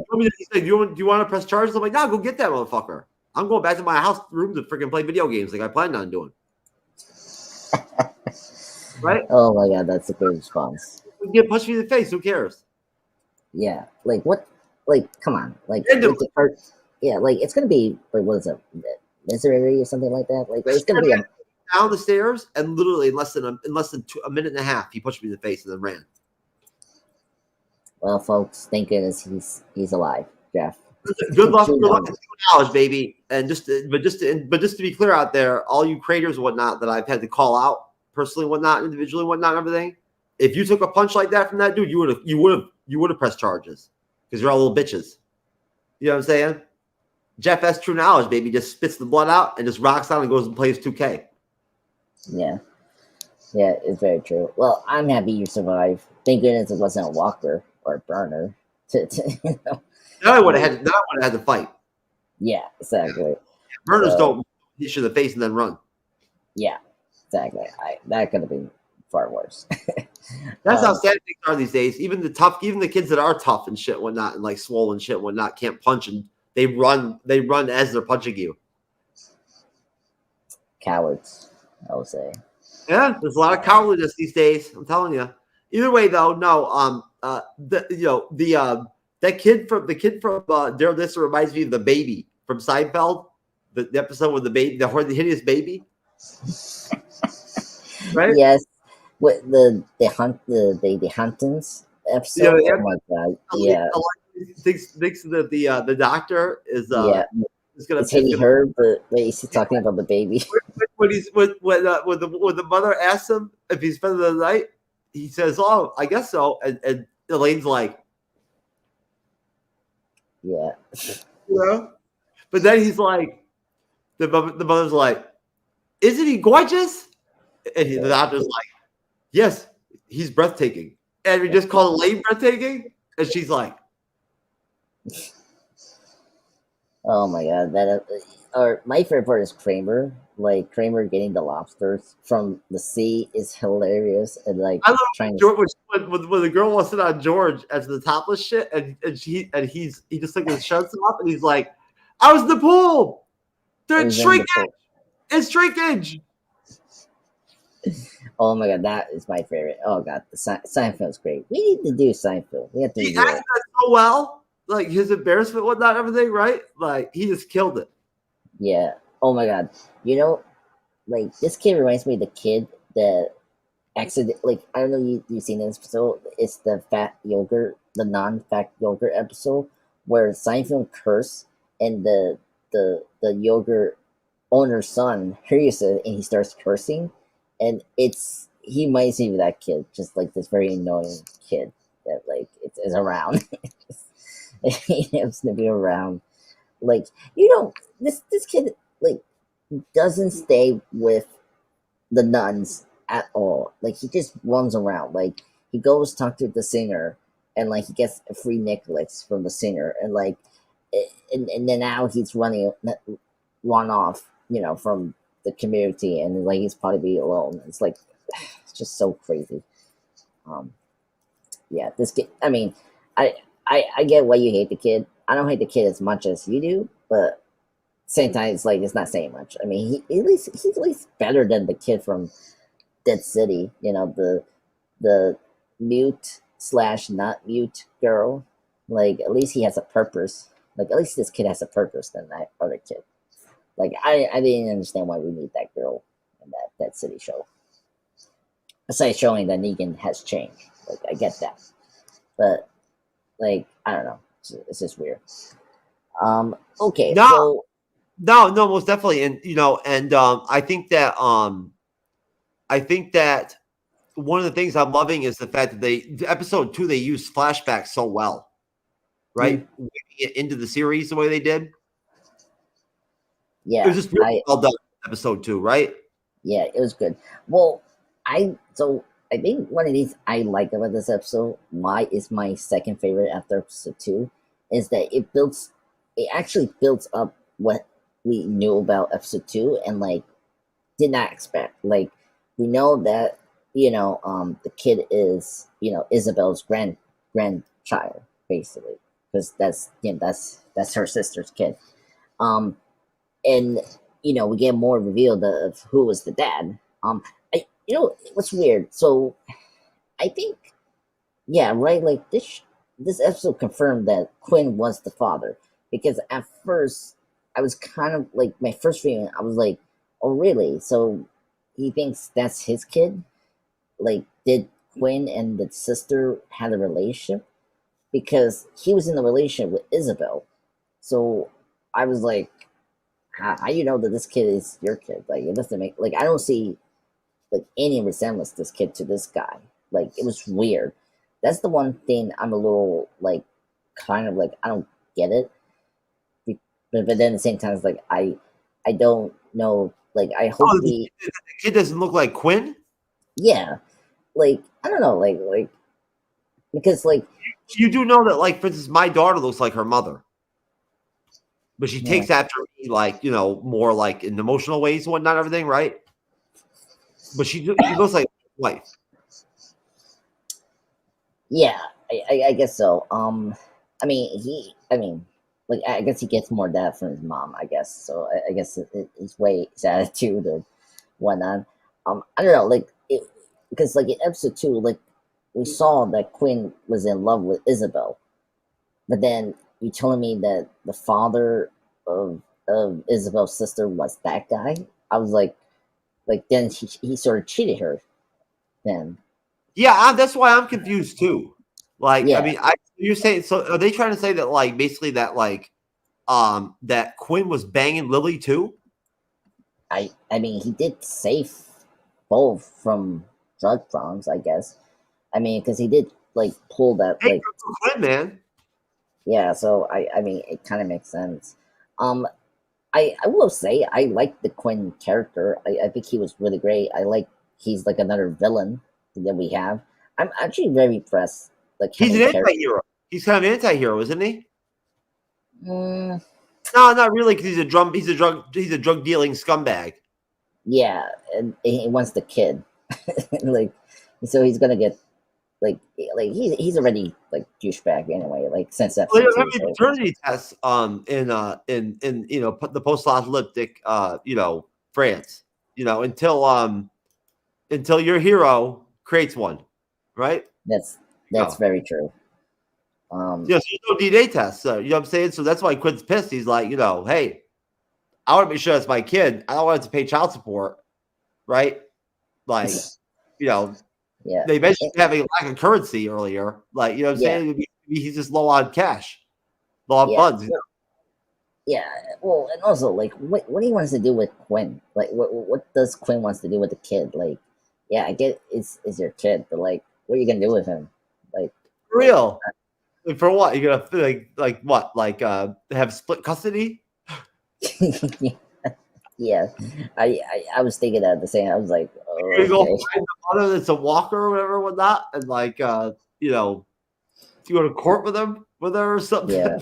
do you want to press charges? I'm like, no, go get that motherfucker. I'm going back to my house room to freaking play video games like I planned on doing. Right? Oh my god, that's a good response. You get punched me in the face. Who cares? Yeah, what? Come on, it's gonna be what is it, misery or something like that? It's gonna be down the stairs and literally in less than a minute and a half, he punched me in the face and then ran. Well, folks, thank goodness he's alive, Jeff. Good luck and TrueKnowledge, baby. And just to be clear out there, all you creators and whatnot that I've had to call out personally, whatnot, individually, whatnot, everything. if you took a punch like that from that dude, you would have pressed charges because you're all little bitches. You know what I'm saying? Jeff S. TrueKnowledge, baby, just spits the blood out and just rocks out and goes and plays 2K. Yeah. Yeah, it's very true. Well, I'm happy you survived. Thank goodness it wasn't a walker or a burner. You know? Now I would have had to fight. Yeah, exactly. Burners don't hit you in the face and then run. Yeah, exactly. That could have been far worse. That's how sad things are these days. Even the kids that are tough and shit, whatnot, and like swollen shit, whatnot, can't punch, and they run as they're punching you. Cowards, I would say. Yeah, there's a lot of cowardliness these days. I'm telling you. Either way, though, no. That kid from Daryl Dixon reminds me of the baby from Seinfeld, the episode with the baby, the hideous baby. Right? Yes. What the Huntons episode? Yeah, oh my god! Yeah. Thinks that the doctor is is gonna. It's hitting her, but wait, is he talking about the baby? When the mother asks him if he's spending the night, he says, "Oh, I guess so," and Elaine's like, Yeah. you know. But then he's like, the mother's like, "Isn't he gorgeous?" And the doctor's like, "Yes, he's breathtaking." And we just call Elaine breathtaking, and she's like, Oh my god, or my favorite part is Kramer. Like Kramer getting the lobsters from the sea is hilarious, and like I love trying George, when the girl wants to sit on George as the topless shit, and he just took his shirts off, and he's like, "I was in the pool. There's shrinkage. It's shrinkage." Oh my god, that is my favorite. Oh god, the Seinfeld's great. We need to do Seinfeld. We have to He do acted it. that so well, like his embarrassment, whatnot, everything, right? Like he just killed it. Yeah. Oh my god. You know, like this kid reminds me of the kid that like I don't know you've seen this episode. It's the the non-fat yogurt episode where Seinfeld curse and the yogurt owner's son hears it and he starts cursing, and he reminds me of that kid, just like this very annoying kid that like is around. He happens to be around. Like this kid like doesn't stay with the nuns at all. Like he just runs around. Like he goes talk to the singer, and like he gets a free necklace from the singer, and like and then now he's run off, from the community, and like he's probably be alone. It's like it's just so crazy. Yeah, this kid. I mean, I get why you hate the kid. I don't hate the kid as much as you do, but same time, it's like it's not saying much. I mean, he's at least better than the kid from Dead City. The mute / not mute girl. Like at least he has a purpose. Like at least this kid has a purpose than that other kid. Like I didn't understand why we need that girl in that City show. Besides showing that Negan has changed. Like I get that, but like I don't know. It's just weird. Okay. No, most definitely, and I think that one of the things I'm loving is the fact that episode 2 they used flashbacks so well, right? Weaving it into the series the way they did. Yeah, it was just really well done. Episode 2, right? Yeah, it was good. Well, I think one of these I like about this episode, why is my second favorite after episode 2, is that it actually builds up what we knew about episode 2 and like did not expect. Like we know that the kid is Isabel's grandchild basically, because that's her sister's kid. And we get more revealed of who was the dad. What's weird. So I think, yeah, right. Like this episode confirmed that Quinn was the father, because at first I was kind of like my first feeling. I was like, oh really? So he thinks that's his kid. Like, did Quinn and the sister had a relationship? Because he was in a relationship with Isabel. So I was like, how you know that this kid is your kid? Like it doesn't make, like I don't see like any resemblance this kid to this guy. Like it was weird. That's the one thing I'm a little like kind of like I don't get it. But then at the same time, it's like I don't know. Like I hope Oh, we the kid doesn't look like Quinn. yeah. Like I don't know. Like because like You do know that, like, for instance, my daughter looks like her mother, but she yeah. takes after me, like, you know, more like in emotional ways and whatnot, everything, right? But she looks like wife. Yeah, I guess so. I mean, like I guess he gets more dad from his mom. I guess so. I guess his way, his attitude, or whatnot. I don't know, like it because like in episode 2, like we saw that Quinn was in love with Isabel, but then you telling me that the father of Isabel's sister was that guy. I was like then he sort of cheated her. Then Yeah, that's why I'm confused too. Like, I yeah. mean, you're saying, so are they trying to say that, like, basically that, like, that Quinn was banging Lily too? I mean, he did save both from drug problems, I guess. I mean, because he did like pull that Hey, like good for Quinn, man. yeah. So I mean, it kind of makes sense. Um, I will say I like the Quinn character. I think he was really great. I like he's like another villain that we have. I'm actually very impressed. Like how He's an many characters. anti-hero. He's kind of an anti-hero, isn't he? Mm, No, not really, because he's a drug dealing scumbag. yeah, and he wants the kid. Like, so he's gonna get like he's already like douchebag anyway. Like since Well, episode they don't two. have any paternity tests in you know, the post-apocalyptic you know, France, you know, until your hero creates one, right? That's No. very true. Yeah, so there's no DNA test. So, you know what I'm saying? So that's why Quinn's pissed. He's like, you know, hey, I want to make sure that's my kid. I don't want to pay child support, right? Like, you know, yeah, they mentioned having a lack of currency earlier. Like, you know what I'm yeah, saying? Maybe he's just low on cash, low on yeah, funds. You know? yeah. Well, and also like what he wants to do with Quinn? Like, what does Quinn wants to do with the kid? Like, yeah, I get it's your kid, but like, what are you gonna do with him? Like, For real. Like, for what? You're gonna like what? Like have split custody? yeah, I was thinking that at the same. I was like, oh, You're gonna go okay, find the mother that's a walker or whatever, whatnot, and like you know, you go to court with her or something. yeah,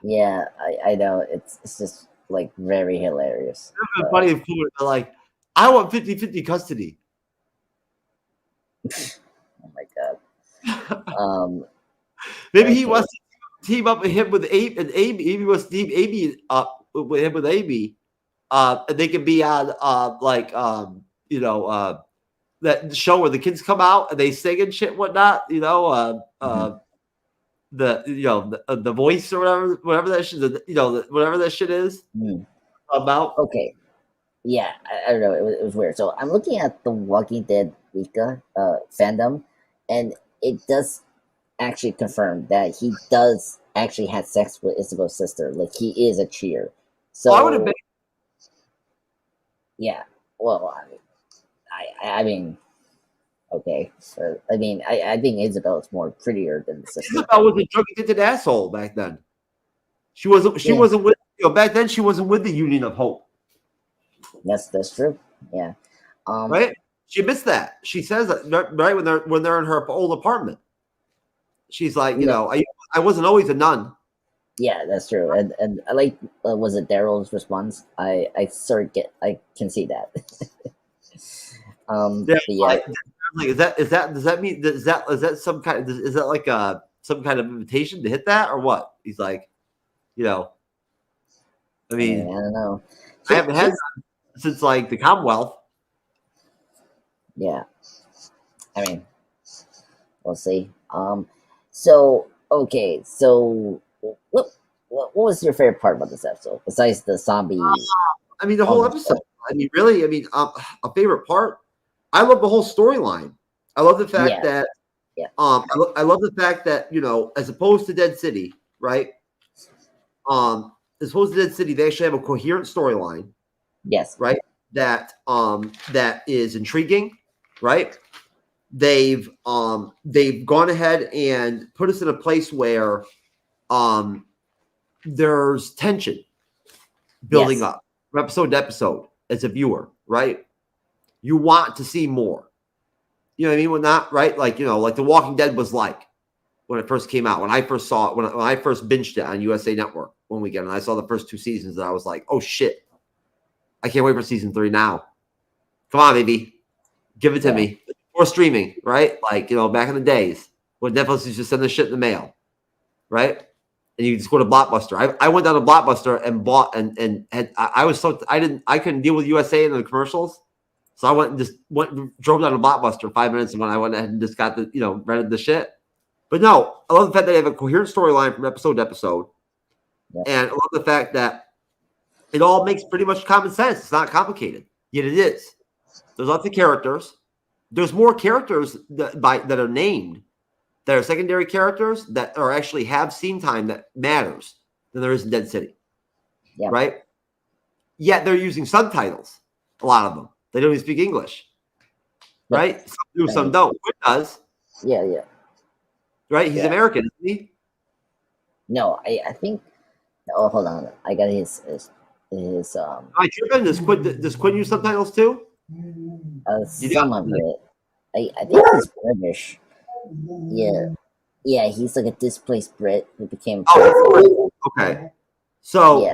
yeah. I know it's just like very hilarious. It's funny if people are like, I want 50-50 custody. Oh my god. Maybe he Okay. wants to team up with him with Abe and Amy. Amy wants to team Amy up with him with Amy. And they can be on like you know, that show where the kids come out and they sing and shit, whatnot, you know, the you know the voice or whatever that shit, you know, whatever that shit is Mm. about. Okay. Yeah, I don't know. It was weird. So I'm looking at the Walking Dead Wika fandom, and it does actually confirm that he does actually have sex with Isabel's sister. Like he is a cheer. So I would have been. yeah. Well, I mean, okay. So, I mean, I think Isabel is more prettier than the sister. Isabel was a drug addicted asshole back then. She wasn't. She Yeah. wasn't with. You know, back then she wasn't with the Union of Hope. That's true. Yeah. Right? She missed that. She says that right when they're in her old apartment. She's like, you No. know, I wasn't always a nun. Yeah, that's true. And I like was it Daryl's response? I I can see that. Yeah, but yeah, like does that mean is that some kind is that like some kind of invitation to hit that or what? He's like, you know, I mean, I don't know. I haven't had that since like the Commonwealth. Yeah, I mean, we'll see. So okay, so what was your favorite part about this episode besides the zombie? I mean, the whole almost episode. I mean, really. I mean, a favorite part. I love the whole storyline. I love the fact Yeah. that. Yeah. I love the fact that, you know, as opposed to Dead City, right? As opposed to Dead City, they actually have a coherent storyline, Yes. right? That that is intriguing, right? they've gone ahead and put us in a place where there's tension building up from episode to episode as a viewer, right? You want to see more. You know what I mean? When not right, like like The Walking Dead was like when it first came out. When I first saw it, when I first binged it on USA Network one weekend, and I saw the first 2 seasons, and I was like, "Oh shit, I can't wait for season 3 now! Come on, baby, give it to me." Or streaming, right? Like back in the days when Netflix used to send the shit in the mail, right? And you just go to Blockbuster. I went down to Blockbuster and bought and had I couldn't deal with USA and the commercials. So I drove down to Blockbuster 5 minutes, and when I went ahead and just got the, rented the shit. But no, I love the fact that they have a coherent storyline from episode to episode. Yeah. And I love the fact that it all makes pretty much common sense. It's not complicated, yet it is. There's lots of characters. There's more characters that are named, that are secondary characters that are actually have scene time that matters than there is in Dead City. Yeah. Right? Yet they're using subtitles, a lot of them. They don't even speak English, right? Some do, some don't. Quinn does. Yeah. Right? He's American, isn't he? No, I think. Oh, hold on. I got his. I tripping. Does Quinn use subtitles too? Some of it. I think he's British. Yeah. He's like a displaced Brit who became. Oh, okay. So,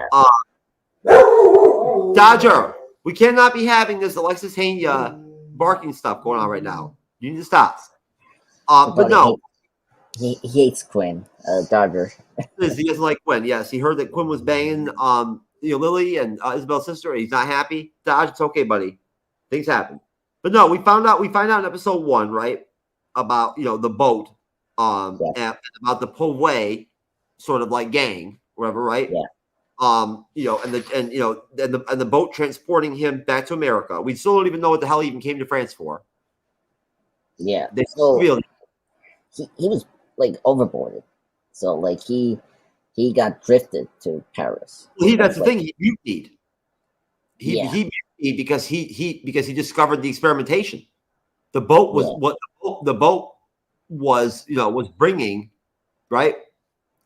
Dodger. We cannot be having this Alexis Hania barking stuff going on right now. You need to stop. But no. He hates Quinn, Dodger. He doesn't like Quinn. Yes, he heard that Quinn was banging Lily and Isabel's sister. He's not happy. Dodge, it's okay, buddy. Things happen. But no, we find out in episode 1, right? About the boat, and about the Poway sort of like gang, whatever, right? Yeah. And the boat transporting him back to America. We still don't even know what the hell he even came to France for. Yeah. So he was like overboarded. So like he got drifted to Paris. Well, that's the thing. He mutinied. He mutinied because he discovered the experimentation. The boat was what the boat was bringing, right?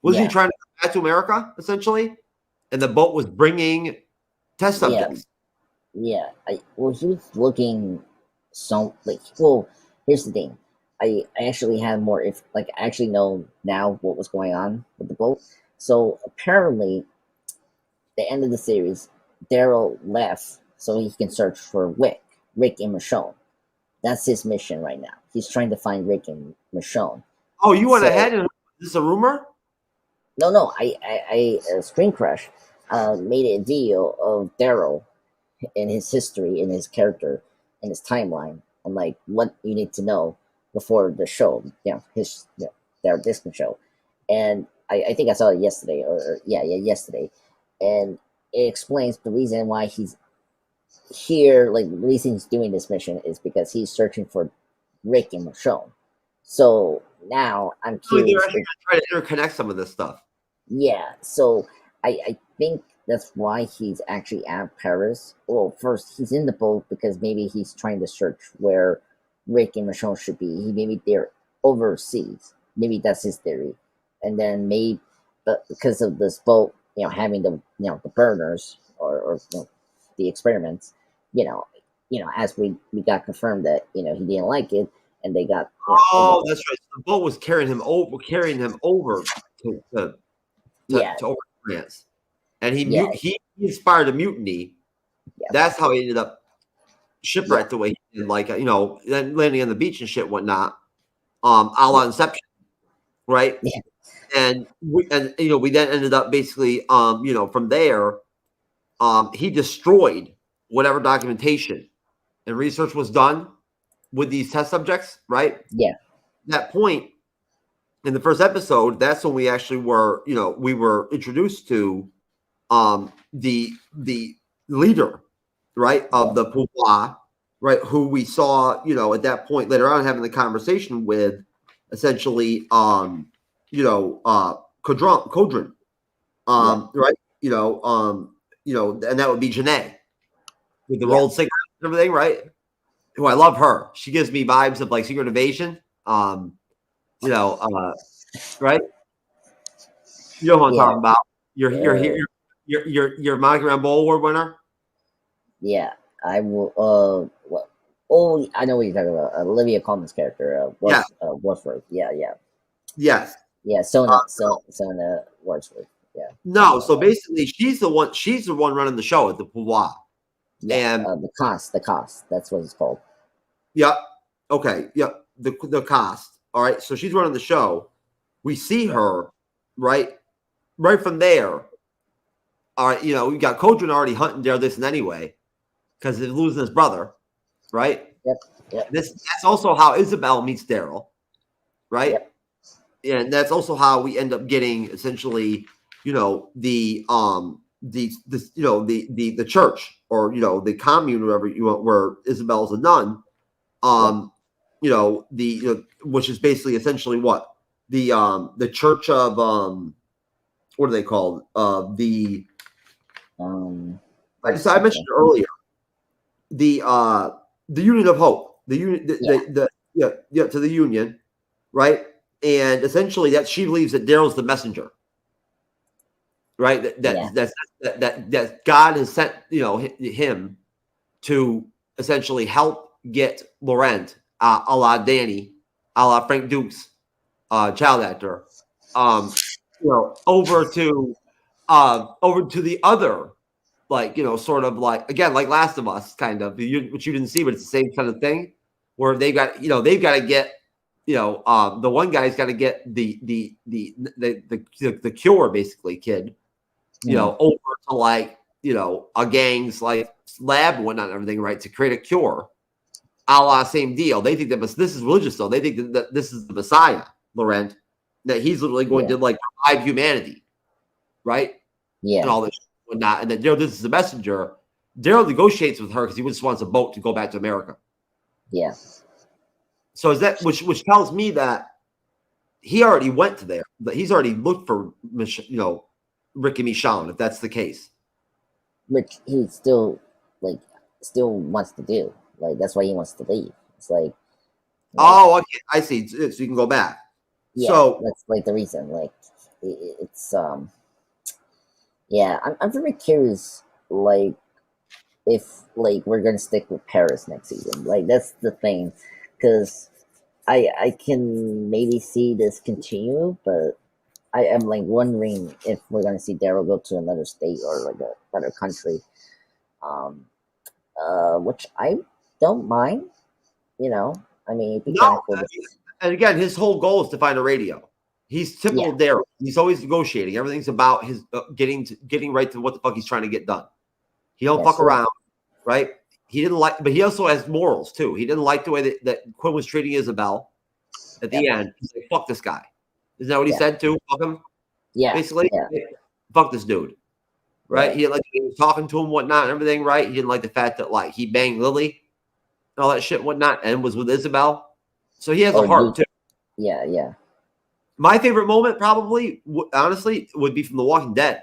Was he trying to come back to America essentially? And the boat was bringing test subjects. Yeah. He was looking here's the thing. I actually have more I actually know now what was going on with the boat. So apparently the end of the series, Daryl left so he can search for Rick and Michonne. That's his mission right now. He's trying to find Rick and Michonne. Oh, you went ahead and is this a rumor? No. I Screen Crush made a video of Daryl and his history and his character and his timeline and like what you need to know before the show. His Daryl Dixon show, and I think I saw it yesterday yesterday, and it explains the reason why he's here. Like the reason he's doing this mission is because he's searching for Rick and Michonne. So now I'm curious. They're actually going to try to interconnect some of this stuff. Yeah, so I think that's why he's actually at Paris. Well, first he's in the boat because maybe he's trying to search where Rick and Michonne should be. Maybe they're overseas. Maybe that's his theory. And then but because of this boat, having the the burners or the experiments, as we got confirmed that he didn't like it, and they got. That's right. The boat was carrying him over to over France, and he inspired a mutiny. Yeah. That's how he ended up shipwrecked the way he did, like then landing on the beach and shit, whatnot, a la Inception, right? Yeah. And we then ended up basically, from there, he destroyed whatever documentation and research was done with these test subjects, right? Yeah. At that point in the first episode, that's when we actually were, we were introduced to the leader, right, of the pouvoir, right, who we saw, at that point later on having the conversation with, essentially, Codron, right, and that would be Janae with the rolled cigarettes and everything, right? who I love her. She gives me vibes of like Secret Invasion. Right? You know what I'm talking about. You're here. You're Monica Rambeau Award winner. Yeah, I will. What? Oh, I know what you're talking about. Olivia Colman's character, Wordsworth. Yeah. Yes. Yeah, Sona Wordsworth. Yeah. No, so basically, she's the one running the show at the pouvoir. Yeah, And the cost. That's what it's called. Yeah. Okay. Yeah. The cost. All right. So she's running the show. We see her right from there. All right. We've got Kodran already hunting Daryl Dixon anyway because he's losing his brother. Right. Yep. That's also how Isabel meets Daryl. Right. Yep. And that's also how we end up getting essentially, the church or the commune, wherever you want, where Isabel's a nun. Which is basically essentially what the church of what are they called? I mentioned earlier the Union of Hope, the union, right? And essentially that she believes that Daryl's the messenger, right? That God has sent him to essentially help get Laurent, a la Danny, a la Frank Dukes, child actor, over to the other, sort of like, again, like Last of Us, kind of, which you didn't see, but it's the same kind of thing, where they've got to get, the one guy's got to get the cure, basically, kid, over to like, a gang's like lab and whatnot and everything, right, to create a cure. A la same deal. They think that this is religious, though. They think that this is the Messiah, Laurent, that he's literally going to like revive humanity, right? Yeah, and all this and whatnot. And then Daryl, this is the messenger. Daryl negotiates with her because he just wants a boat to go back to America. Yeah. So is that which tells me that he already went to there, but he's already looked for Rick and Michonne, if that's the case. Which he still wants to do. Like, that's why he wants to leave. It's like, oh, okay, I see. So you can go back. Yeah, so that's like the reason. Like, it's yeah. I'm very curious. Like, if like we're gonna stick with Paris next season. Like, that's the thing, because I can maybe see this continue, but I am like wondering if we're gonna see Daryl go to another state or like another country. Which I don't mind. I mean, no, and again, his whole goal is to find a radio. He's typical Daryl. He's always negotiating. Everything's about his getting right to what the fuck he's trying to get done. He don't fuck around, right? He didn't like, but he also has morals too. He didn't like the way that Quinn was treating Isabel at the end. He's like, fuck this guy. Isn't that what he said too? Fuck him. Yeah. Basically, fuck this dude. Right? He didn't like he was talking to him, whatnot, and everything, right? He didn't like the fact that like he banged Lily and all that shit, whatnot, and was with Isabel. So he has a heart too. Yeah. My favorite moment, probably, honestly, would be from The Walking Dead.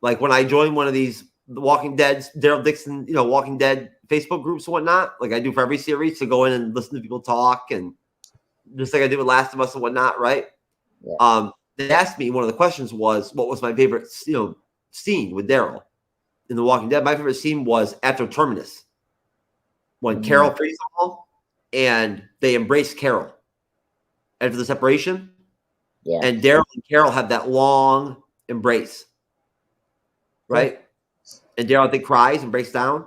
Like when I joined one of these The Walking Dead, Daryl Dixon, Walking Dead Facebook groups and whatnot, like I do for every series, to go in and listen to people talk, and just like I did with Last of Us and whatnot, right? Yeah. They asked me, one of the questions was, what was my favorite, scene with Daryl in The Walking Dead? My favorite scene was after Terminus, when Carol frees them all, and they embrace Carol after the separation. Yeah. And Daryl and Carol have that long embrace, right? And Daryl, I think, cries and breaks down,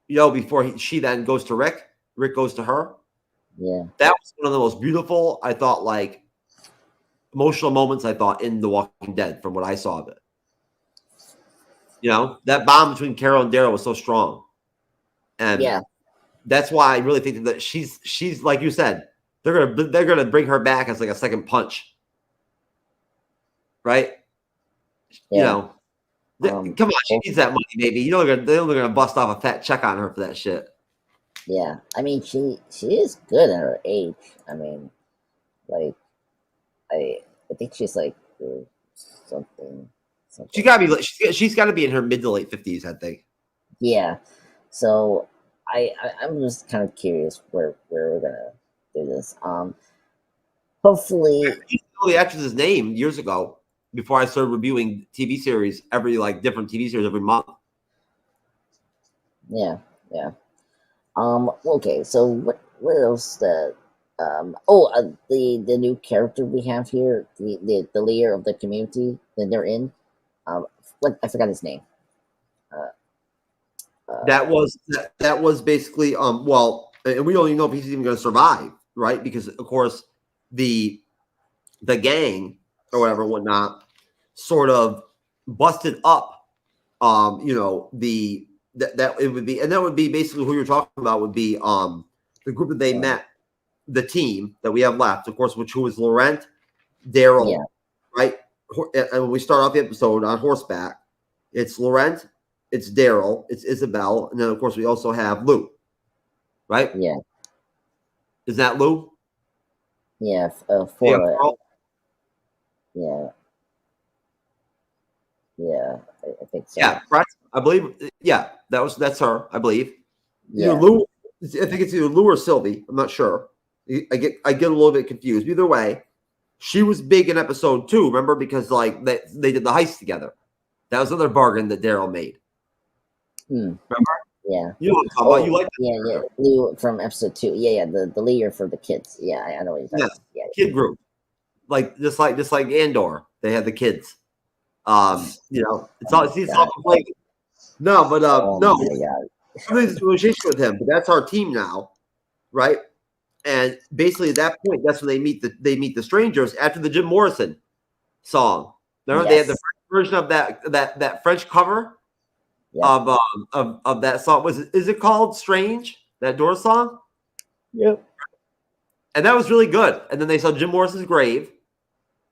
before she then goes to Rick. Rick goes to her. Yeah. That was one of the most beautiful, I thought, like, emotional moments, I thought, in The Walking Dead from what I saw of it. That bond between Carol and Daryl was so strong. And that's why I really think that she's like you said, they're gonna bring her back as like a second punch. Right? Yeah. Come on, she needs that money, baby. They're gonna bust off a fat check on her for that shit. Yeah. I mean, she is good at her age. I mean, like, I think she's like something. She's gotta be in her mid to late 50s, I think. Yeah. So I'm just kind of curious where we're gonna do this. Hopefully, I used to know the actress's name years ago before I started reviewing TV series different TV series every month. yeah. Okay, so what else that the new character we have here, the leader of the community that they're in, what I forgot his name. That was basically well, and we don't even know if he's even going to survive, right? Because of course the gang or whatever whatnot sort of busted up that it would be, and that would be basically who you're talking about would be the group that they met, the team that we have left, of course, who is Laurent, Daryl, right? And when we start off the episode on horseback, it's Laurent, it's Daryl, it's Isabel, and then of course we also have Lou, right? Yeah. Is that Lou? Yeah. Yeah, I think so. Yeah, right. I believe. Yeah, that's her. I believe. Yeah. Lou. I think it's either Lou or Sylvie. I'm not sure. I get a little bit confused. Either way, she was big in episode 2. Remember, because like they did the heist together. That was another bargain that Daryl made. Remember? Yeah. You know what I'm talking about. You like that? Yeah. Lou from episode 2. Yeah. The leader for the kids. Yeah, I know what you're talking about. Yeah. Kid group. Like just like Andor, they had the kids. It's all complete. No, but no. Something's association with him, but that's our team now, right? And basically at that point, that's when they meet the strangers after the Jim Morrison song. Remember they had the French version of that French cover of that song. Is it called Strange? That Doors song? Yep. And that was really good. And then they saw Jim Morrison's grave,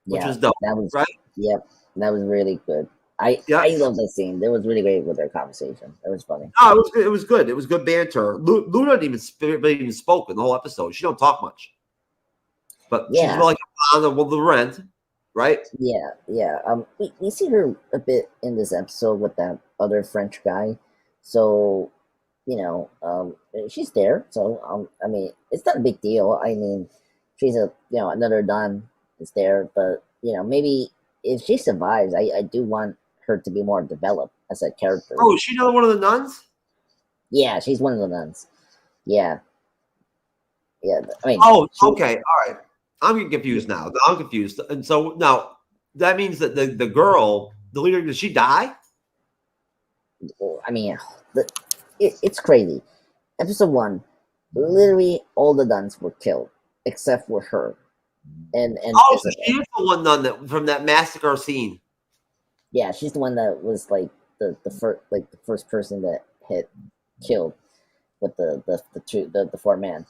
which was dope. That was right. Yep, that was really good. I love that scene. That was really great with their conversation. That was funny. Oh, it was good. It was good. It was good banter. Luna didn't even spoke in the whole episode. She don't talk much, but she's more like on the rent, right? Yeah. We see her a bit in this episode with that other French guy. So, she's there. So, I mean, it's not a big deal. I mean, she's another Don is there, but maybe if she survives, I do want her to be more developed as a character. Oh, is she another one of the nuns? Yeah, she's one of the nuns. Yeah. I mean. Oh, okay, all right. I'm getting confused now. I'm confused, and so now that means that the girl, the leader, did she die? I mean, it's crazy. Episode 1, literally all the nuns were killed except for her. And so she is the one nun that from that massacre scene. Yeah, she's the one that was like the first person that hit killed with the 4-man.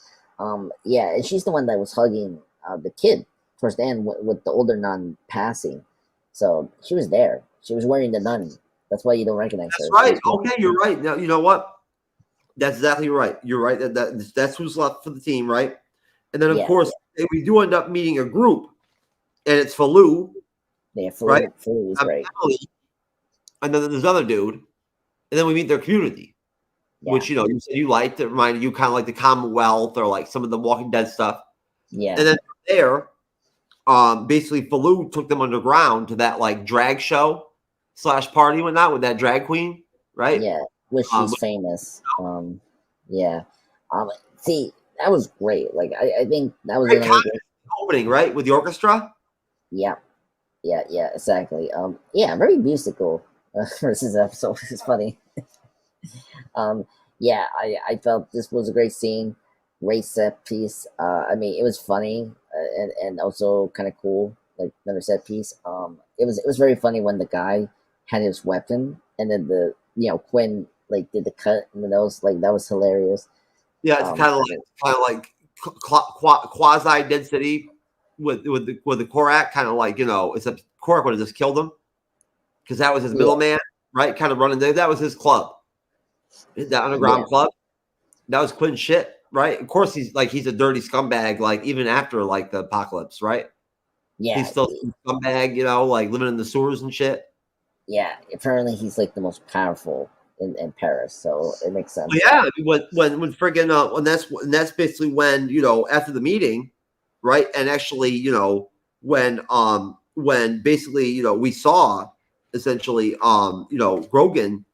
Yeah, and she's the one that was hugging the kid towards the end with the older nun passing. So she was there. She was wearing the nun. That's why you don't recognize her. That's right. Okay, you're right. Now you know what? That's exactly right. You're right. That's who's left for the team, right? And then of course we do end up meeting a group, and it's Falou. Yeah, Falou, right? Falou is great. And then there's another dude, and then we meet their community, which you said you liked. It reminded you kind of like the Commonwealth or like some of the Walking Dead stuff. Yeah. And then there, basically Falou took them underground to that like drag show / party and whatnot with that drag queen, right? Yeah, which she's famous. See, that was great. Like I think that was an opening, right, with the orchestra. Yeah, exactly. Very musical versus episode, which is funny. I felt this was a great scene, great set piece. I mean, it was funny and also kind of cool, like another set piece. It was very funny when the guy had his weapon and then the Quinn like did the cut in the nose, like that was hilarious. Yeah, it's kind of like quasi Dead City with the Korak, kind of like except Korak would have just killed him because that was his middleman, right? Kind of running there. That was his club, that underground club. That was Quinn's shit, right? Of course, he's a dirty scumbag, like even after like the apocalypse, right? Yeah, he's still a scumbag, like living in the sewers and shit. Yeah, apparently he's like the most powerful in Paris, so it makes sense. Well, yeah, I mean, when friggin' when that's basically when, you know, after the meeting, right? And actually, you know, when basically, you know, we saw essentially you know, Grogan,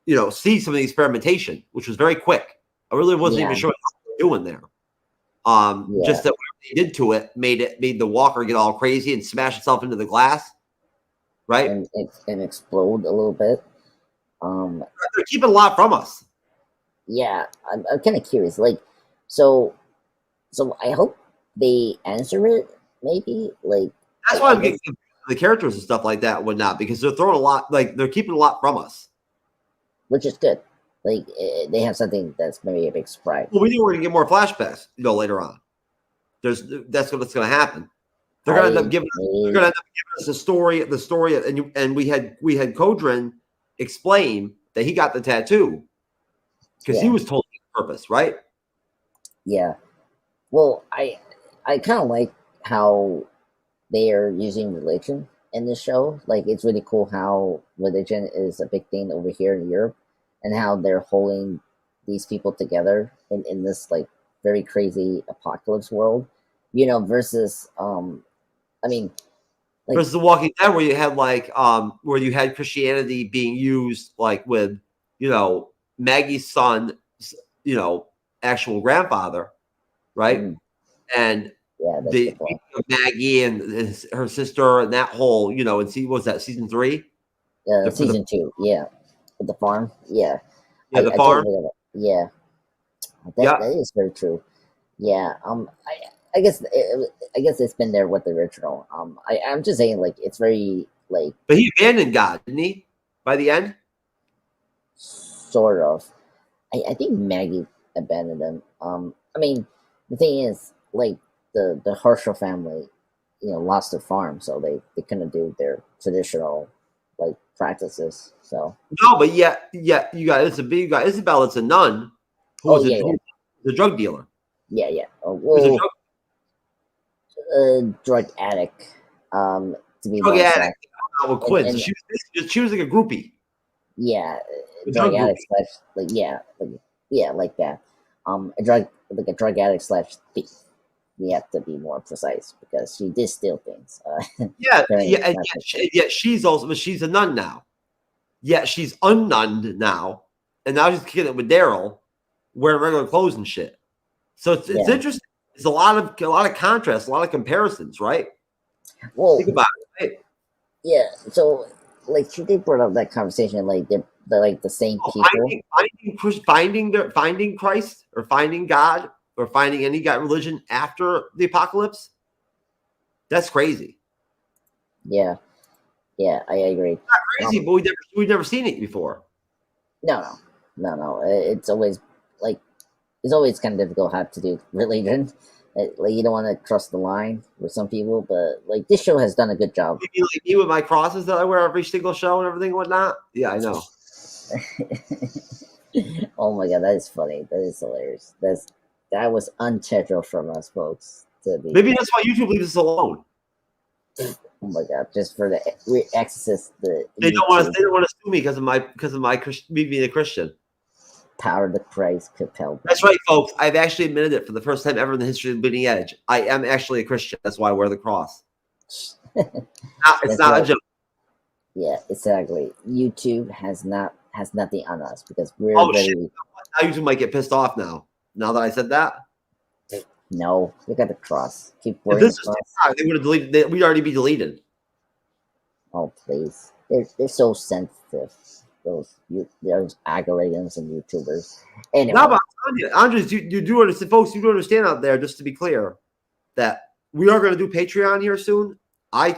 you know, see some of the experimentation, which was very quick. I really wasn't even sure what they were doing there. Just that what they did to it made the walker get all crazy and smash itself into the glass, right? And explode a little bit. They're keeping a lot from us. Yeah, I'm kind of curious. Like, so I hope they answer it. Maybe like that's why I'm getting the characters and stuff like that and whatnot, because they're throwing a lot, like they're keeping a lot from us, which is good. Like they have something that's maybe a big surprise. Well, we knew we were gonna get more flashbacks, you know, later on. That's what's gonna happen. They're gonna end up giving us the story, and we had Kodrin explain that he got the tattoo because he was told the purpose, right? Yeah. Well, I kind of like how they are using religion in this show. Like, it's really cool how religion is a big thing over here in Europe, and how they're holding these people together in this like very crazy apocalypse world, you know, versus I mean, like, versus The Walking Dead, where you had like where you had Christianity being used like with, you know, Maggie's son, you know, actual grandfather, right? And the Maggie and her sister and that whole, you know, and see, what was that, season 3? Yeah, season 2, yeah. With the farm, yeah. The farm. Yeah, that is very true. Yeah, I guess it's been there with the original. I'm just saying, like, it's very like. But he abandoned God, didn't he? By the end, sort of. I think Maggie abandoned him. I mean, the thing is, like, the Herschel family, you know, lost their farm, so they couldn't do their traditional like practices. So no, but you got Isabel. It's a nun who's a drug dealer. Yeah. Oh, well, drug addict. To be drug addict. With Quinn. So she was like a groupie. Yeah, drug addict / like like that. A drug addict / thief. We have to be more precise because she did steal things. She's also, but she's a nun now. Yeah, she's unnunned now, and now she's kicking it with Daryl, wearing regular clothes and shit. So it's interesting. It's a lot of contrast, a lot of comparisons, right? Well, think about it, right? Yeah. So, like, she did bring up that conversation, like they're like the same people. Finding Christ or finding God or finding any God religion after the apocalypse. That's crazy. Yeah, I agree. It's not crazy, but we've never seen it before. No. It's always like it's always kind of difficult how to do religion. Like, you don't want to cross the line with some people, but like this show has done a good job. Maybe like me with my crosses that I wear every single show and everything and whatnot. Yeah, I know. Oh my god, that is funny. That is hilarious. That was unscheduled from us, folks. Maybe that's why YouTube leaves us alone. Oh my god, just for we access the. They don't want to sue me because of my me being a Christian. Power to Christ compelled. That's right, folks. I've actually admitted it for the first time ever in the history of the Bleeding Edge. I am actually a Christian. That's why I wear the cross. It's not a joke. Yeah, exactly. YouTube has nothing on us because we're very. Shit. Now YouTube might get pissed off now. Now that I said that. No, look at the cross. Keep wearing the cross. They would have deleted. We'd already be deleted. Oh please, they're so sensitive. Those algorithms and YouTubers. Anyway. No, but Andres, you do understand, folks. You do understand out there. Just to be clear, that we are going to do Patreon here soon. I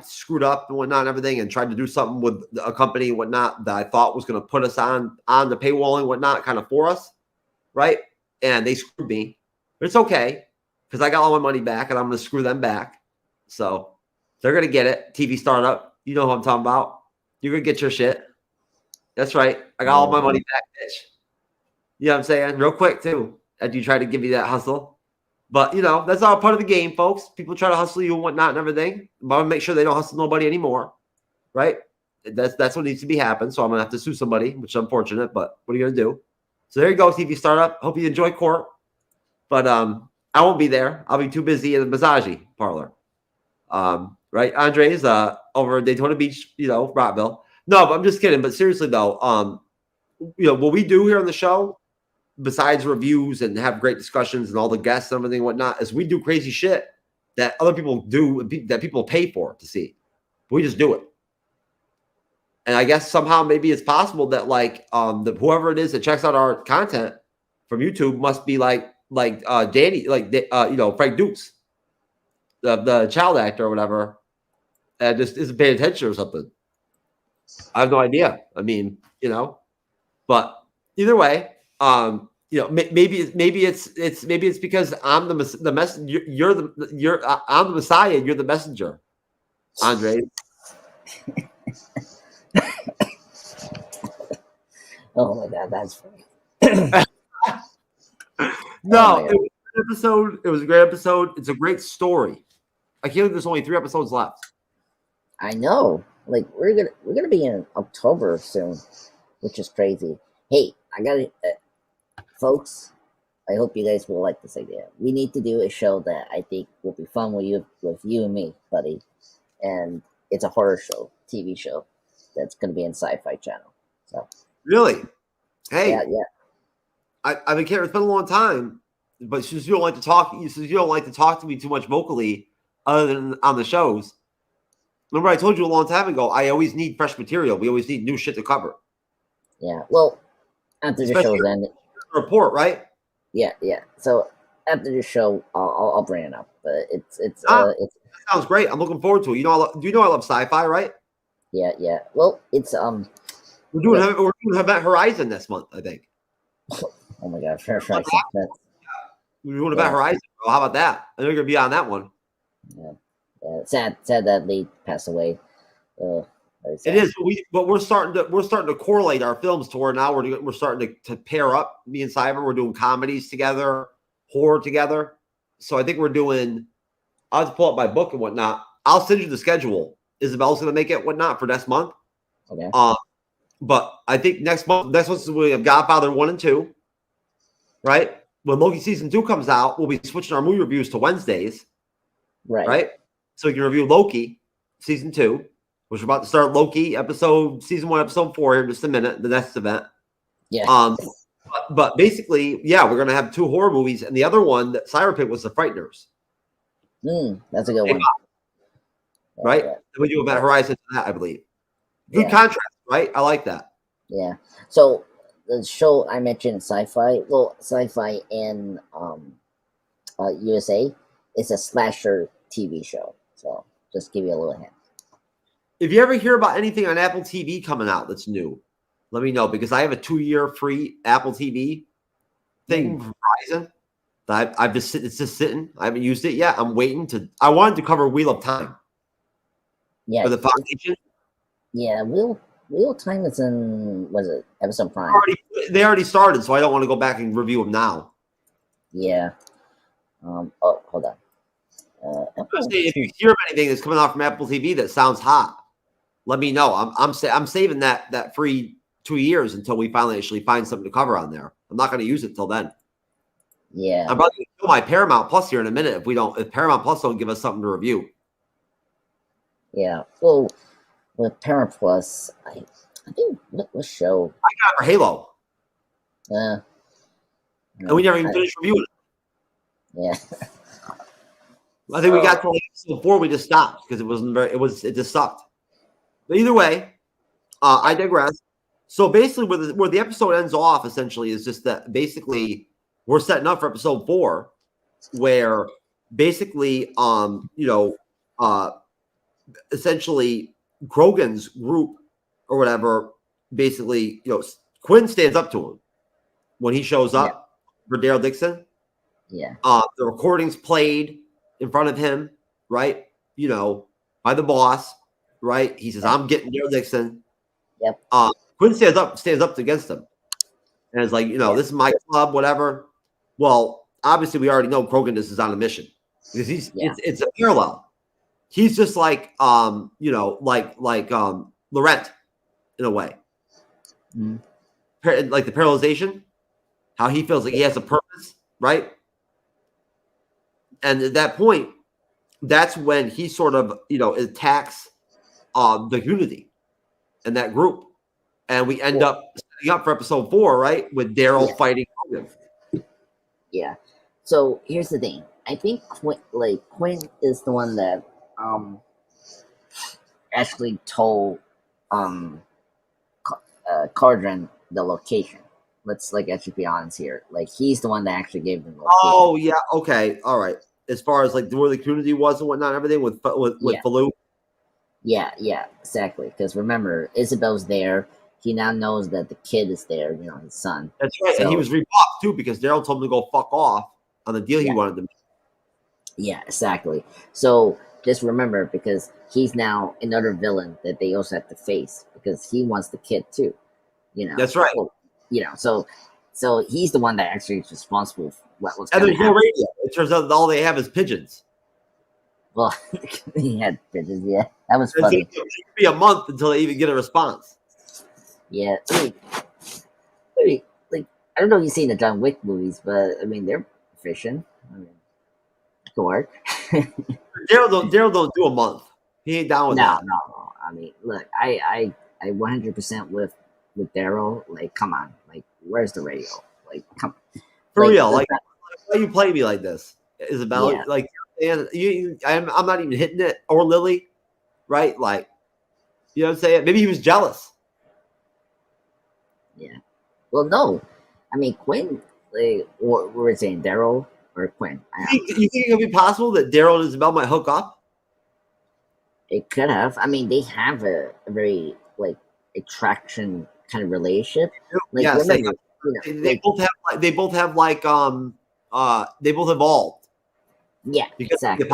screwed up and whatnot and everything, and tried to do something with a company and whatnot that I thought was going to put us on the paywall and whatnot, kind of for us, right? And they screwed me, but it's okay because I got all my money back, and I'm going to screw them back. So they're going to get it. TV startup, you know who I'm talking about. You're going to get your shit. That's right. I got all my money back, bitch. You know what I'm saying? Real quick, too. As you try to give me that hustle. But, you know, that's all part of the game, folks. People try to hustle you and whatnot and everything. But I want to make sure they don't hustle nobody anymore. Right? That's what needs to be happened. So I'm gonna have to sue somebody, which is unfortunate, but what are you gonna do? So there you go, TV startup. Hope you enjoy court. But I won't be there. I'll be too busy in the massage parlor. Right? Andre's over at Daytona Beach, Rockville. No, but I'm just kidding. But seriously though, what we do here on the show, besides reviews and have great discussions and all the guests and everything and whatnot, is we do crazy shit that other people do, that people pay for to see. We just do it. And I guess somehow maybe it's possible that whoever it is that checks out our content from YouTube must be like Danny, Frank Dukes, the child actor or whatever, and just isn't paying attention or something. I have no idea. I mean, but either way, maybe it's because I'm the messenger. I'm the Messiah. You're the messenger, Andre. Oh my God, that's funny. No, it was a good episode. It was a great episode. It's a great story. I can't believe there's only 3 episodes left. I know. Like we're gonna be in October soon, which is crazy. Hey, I got it, folks. I hope you guys will like this idea. We need to do a show that I think will be fun with you and me, buddy. And it's a horror show, TV show that's gonna be in Sci-Fi Channel. So Really? Hey, yeah. I've been caring. It's been a long time, but since you don't like to talk, to me too much vocally, other than on the shows. Remember, I told you a long time ago. I always need fresh material. We always need new shit to cover. Yeah. Well, after the show's ended, report, right? Yeah. So after the show, I'll bring it up. But it's that sounds great. I'm looking forward to it. Do you know I love sci-fi, right? Yeah. Well, it's We're doing Event Horizon this month, I think. Oh my God, Fair Horizon. We're doing Event Horizon. Bro. How about that? I know you're gonna be on that one. Yeah. Sad that Lee passed away. It is, but we're starting to correlate our films to where now we're starting to pair up. Me and Simon, we're doing comedies together, horror together. So I think we're doing. I'll have to pull up my book and whatnot. I'll send you the schedule. Isabel's gonna make it whatnot for next month. Okay. But I think next month we have Godfather 1 and 2. Right? When Loki season 2 comes out, we'll be switching our movie reviews to Wednesdays. Right? So you can review Loki season 2, which we're about to start Loki season 1, episode 4 here in just a minute, the Nexus Event. Yeah. But basically, yeah, we're gonna have 2 horror movies, and the other one that Syra picked was The Frighteners. That's a good one. Right? Yeah. And we do Event Horizon to that, I believe. Good contrast, right? I like that. Yeah. So the show I mentioned, Sci-Fi in USA, is a slasher TV show. So just give you a little hint. If you ever hear about anything on Apple TV coming out that's new, let me know, because I have a 2-year free Apple TV thing from Verizon. It's just sitting. I haven't used it yet. I'm waiting I wanted to cover Wheel of Time. Yeah. For the foundation. Yeah, Wheel of Time is in, was it Amazon Prime? They already started, so I don't want to go back and review them now. Yeah. Oh, hold on. If you hear of anything that's coming out from Apple TV that sounds hot, let me know. I'm saving that free 2 years until we finally actually find something to cover on there. I'm not going to use it till then. Yeah. I'm probably going to kill my Paramount Plus here in a minute if Paramount Plus don't give us something to review. Yeah. Well, with Paramount Plus, I think what show? I got it for Halo. No, and we never even finished reviewing it. Yeah. I think we got to episode 4. We just stopped because it just sucked. But either way, I digress. So basically, where the episode ends off essentially is just that basically we're setting up for episode 4, where basically essentially Krogan's group or whatever, basically Quinn stands up to him when he shows up for Daryl Dixon. Yeah. The recordings played in front of him, right? By the boss, right? He says, "I'm getting Daryl Dixon." Yep. Quinn stands up against him, and it's like, this is my club, whatever. Well, obviously, we already know Krogan is on a mission because it's a parallel. He's just like Laurent in a way. Mhm. Like the paralyzation, how he feels like he has a purpose, right? And at that point, that's when he sort of, attacks the unity and that group. And we end up setting up for episode 4, right? With Daryl fighting Logan. Yeah. So here's the thing. I think Quinn is the one that actually told Cardron the location. Let's actually be honest here. Like, he's the one that actually gave them the location. Oh yeah, okay, all right. As far as like where the community was and whatnot, everything with Falou. Yeah, exactly. Because remember, Isabel's there. He now knows that the kid is there. His son. That's right, and he was rebuffed too because Daryl told him to go fuck off on the deal he wanted to make. Yeah, exactly. So just remember, because he's now another villain that they also have to face because he wants the kid too. That's right. So he's the one that actually is responsible for what was. And there's no radio. It turns out that all they have is pigeons. Well, he had pigeons. Yeah, that was funny. It'll be a month until they even get a response. Yeah, I mean, like, I don't know if you've seen the John Wick movies, but I mean, they're efficient. I mean, it can work. Daryl don't do a month. He ain't down with that. No. I mean, look, I 100% with Daryl. Like, come on, like, where's the radio? Like, come on. For real, like, why you play me like this, Isabel? Yeah. Like, and I'm not even hitting it, or Lily, right? Like, you know what I'm saying? Maybe he was jealous. Yeah. Well, no. I mean, Quinn, like, what we're saying, Daryl or Quinn. You think it could be possible that Daryl and Isabel might hook up? It could have. I mean, they have a very, like, attraction kind of relationship. Like, yes, remember, they both evolved. Yeah, exactly.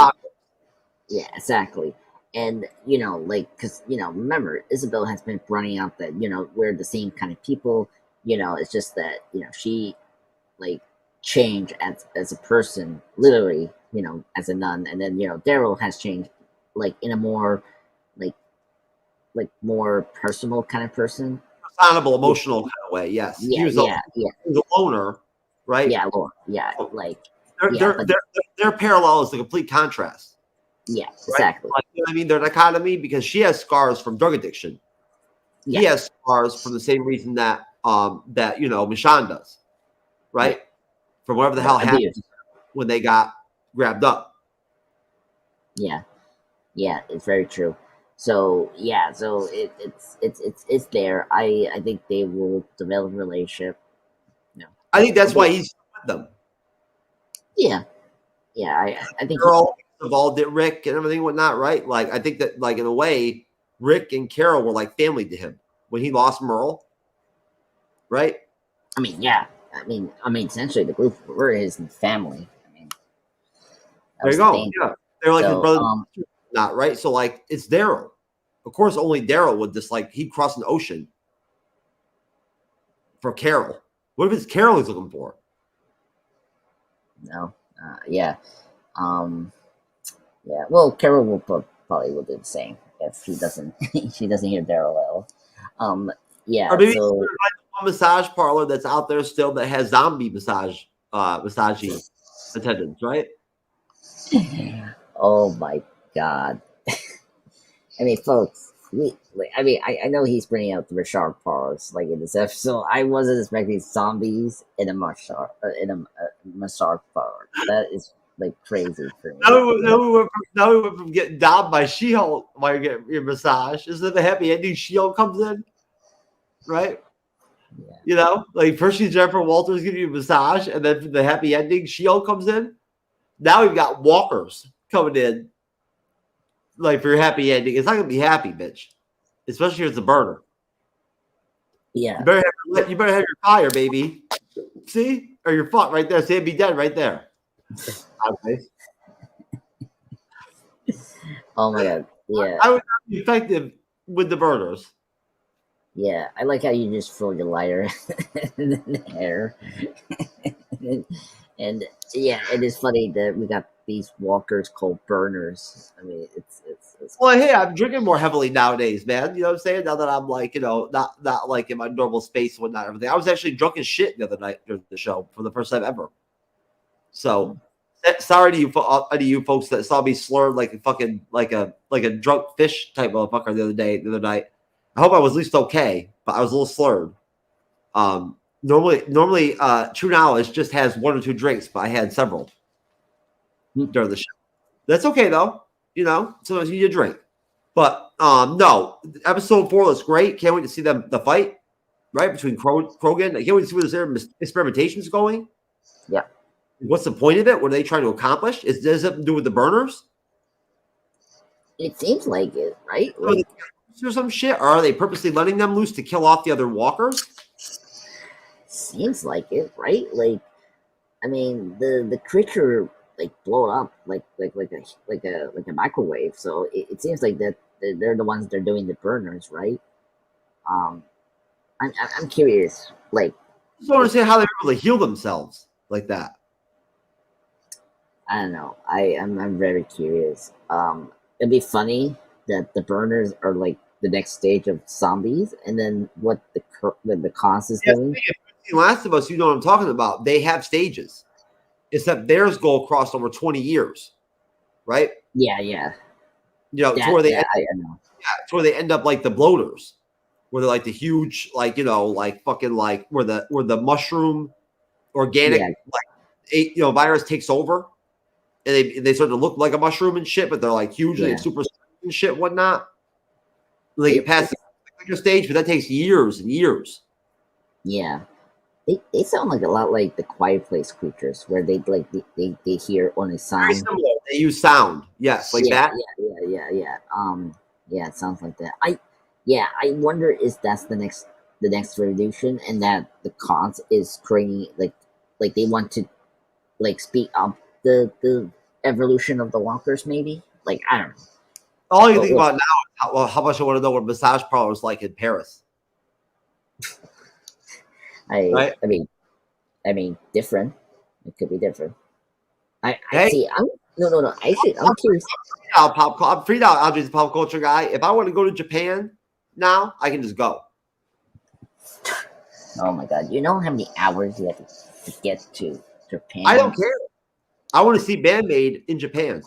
Yeah, exactly. And, because, remember, Isabel has been running out that, we're the same kind of people. It's just that, she, like, changed as a person, literally, as a nun. And then, Daryl has changed, like, in a more, like more personal kind of person. Personable, emotional kind of way, yes. Yeah, he was a loner, right? Yeah, yeah, like... Their parallel is the complete contrast. Yeah, right? exactly. Like, you know what I mean? Their dichotomy, because she has scars from drug addiction. Yeah. He has scars from the same reason that Michonne does, right? From whatever the hell happened when they got grabbed up. Yeah, it's very true. So it's there. I think they will develop a relationship. I think that's why he's with them. Yeah, I think Carol involved at Rick and everything and whatnot, right? Like, I think that, like, in a way, Rick and Carol were like family to him when he lost Merle, right? I mean, yeah. I mean, essentially, the group were his family. I mean, there you go. Yeah, they're like his brother, not right. So, like, it's Daryl. Of course, only Daryl would just, like, he'd cross an ocean for Carol. What if it's Carol he's looking for? No. Yeah. Yeah. Well, Carol will probably will do the same if she doesn't hear Daryl at all. Yeah. Or maybe so, like a massage parlor that's out there still that has zombie massage attendants, right? Oh my God. I mean, folks, I know he's bringing out the Richard parlors like in this episode. I wasn't expecting zombies in a massage parlor. That is like crazy for me. Now we went from getting dobbed by She-Hulk while you're getting your massage. Isn't it the happy ending? She-Hulk comes in, right? Yeah. Like first she's Jennifer Walters giving you a massage, and then for the happy ending, She-Hulk comes in. Now we've got walkers coming in, like for your happy ending. It's not gonna be happy, bitch. Especially if it's a burner. Yeah. You better have your fire, baby. See? Or your fuck right there. See it be dead right there. Okay. Oh my God. Yeah. I would not be effective with the burners. Yeah. I like how you just throw your lighter in the air. and yeah, it is funny that we got these walkers called burners. I mean, it's Well, hey, I'm drinking more heavily nowadays, man. You know what I'm saying? Now that I'm like, not like in my normal space and whatnot, everything. I was actually drunk as shit the other night during the show for the first time ever. So sorry to you folks that saw me slurred like a fucking like a drunk fish type motherfucker the other night. I hope I was at least okay, but I was a little slurred. Normally, True Knowledge just has 1 or 2 drinks, but I had several during the show. That's okay though. You know, sometimes you need a drink. But no, episode 4 looks great. Can't wait to see the fight, right, between Krogan. I can't wait to see where this experimentation is going. Yeah. What's the point of it? What are they trying to accomplish? Does it have to do with the burners? It seems like it, right? Like, or some shit? Or are they purposely letting them loose to kill off the other walkers? seems like it, right? Like, I mean, the creature like blow up like a microwave. So it seems like that they're the ones that are doing the burners, right? I'm curious. Like, I just don't understand how they're able to heal themselves like that. I don't know. I'm very curious. It'd be funny that the burners are like the next stage of zombies, and then what the cons is doing. Last of Us, you know what I'm talking about. They have stages, except theirs go across over 20 years, right? Yeah. You know, to where they end up like the bloaters, where they're like the huge, like, you know, like fucking like where the mushroom organic virus takes over, and they start to look like a mushroom and shit, but they're like huge and super and shit and whatnot. They get past the stage, but that takes years and years. Yeah. They sound like a lot like the Quiet Place creatures, where they hear only sound. Very similar. They use sound, yes, like that. Yeah, it sounds like that. I wonder if that's the next revolution, and that the cons is creating like they want to like speed up the evolution of the walkers, maybe. Like, I don't know. All you think about now is how much I want to know what massage parlor is like in Paris. I mean, different. It could be different. I'm curious. I'm free now. I'm just a pop culture guy. If I want to go to Japan now, I can just go. Oh my god! You know how many hours you have to get to Japan? I don't care. I want to see Bandmaid in Japan.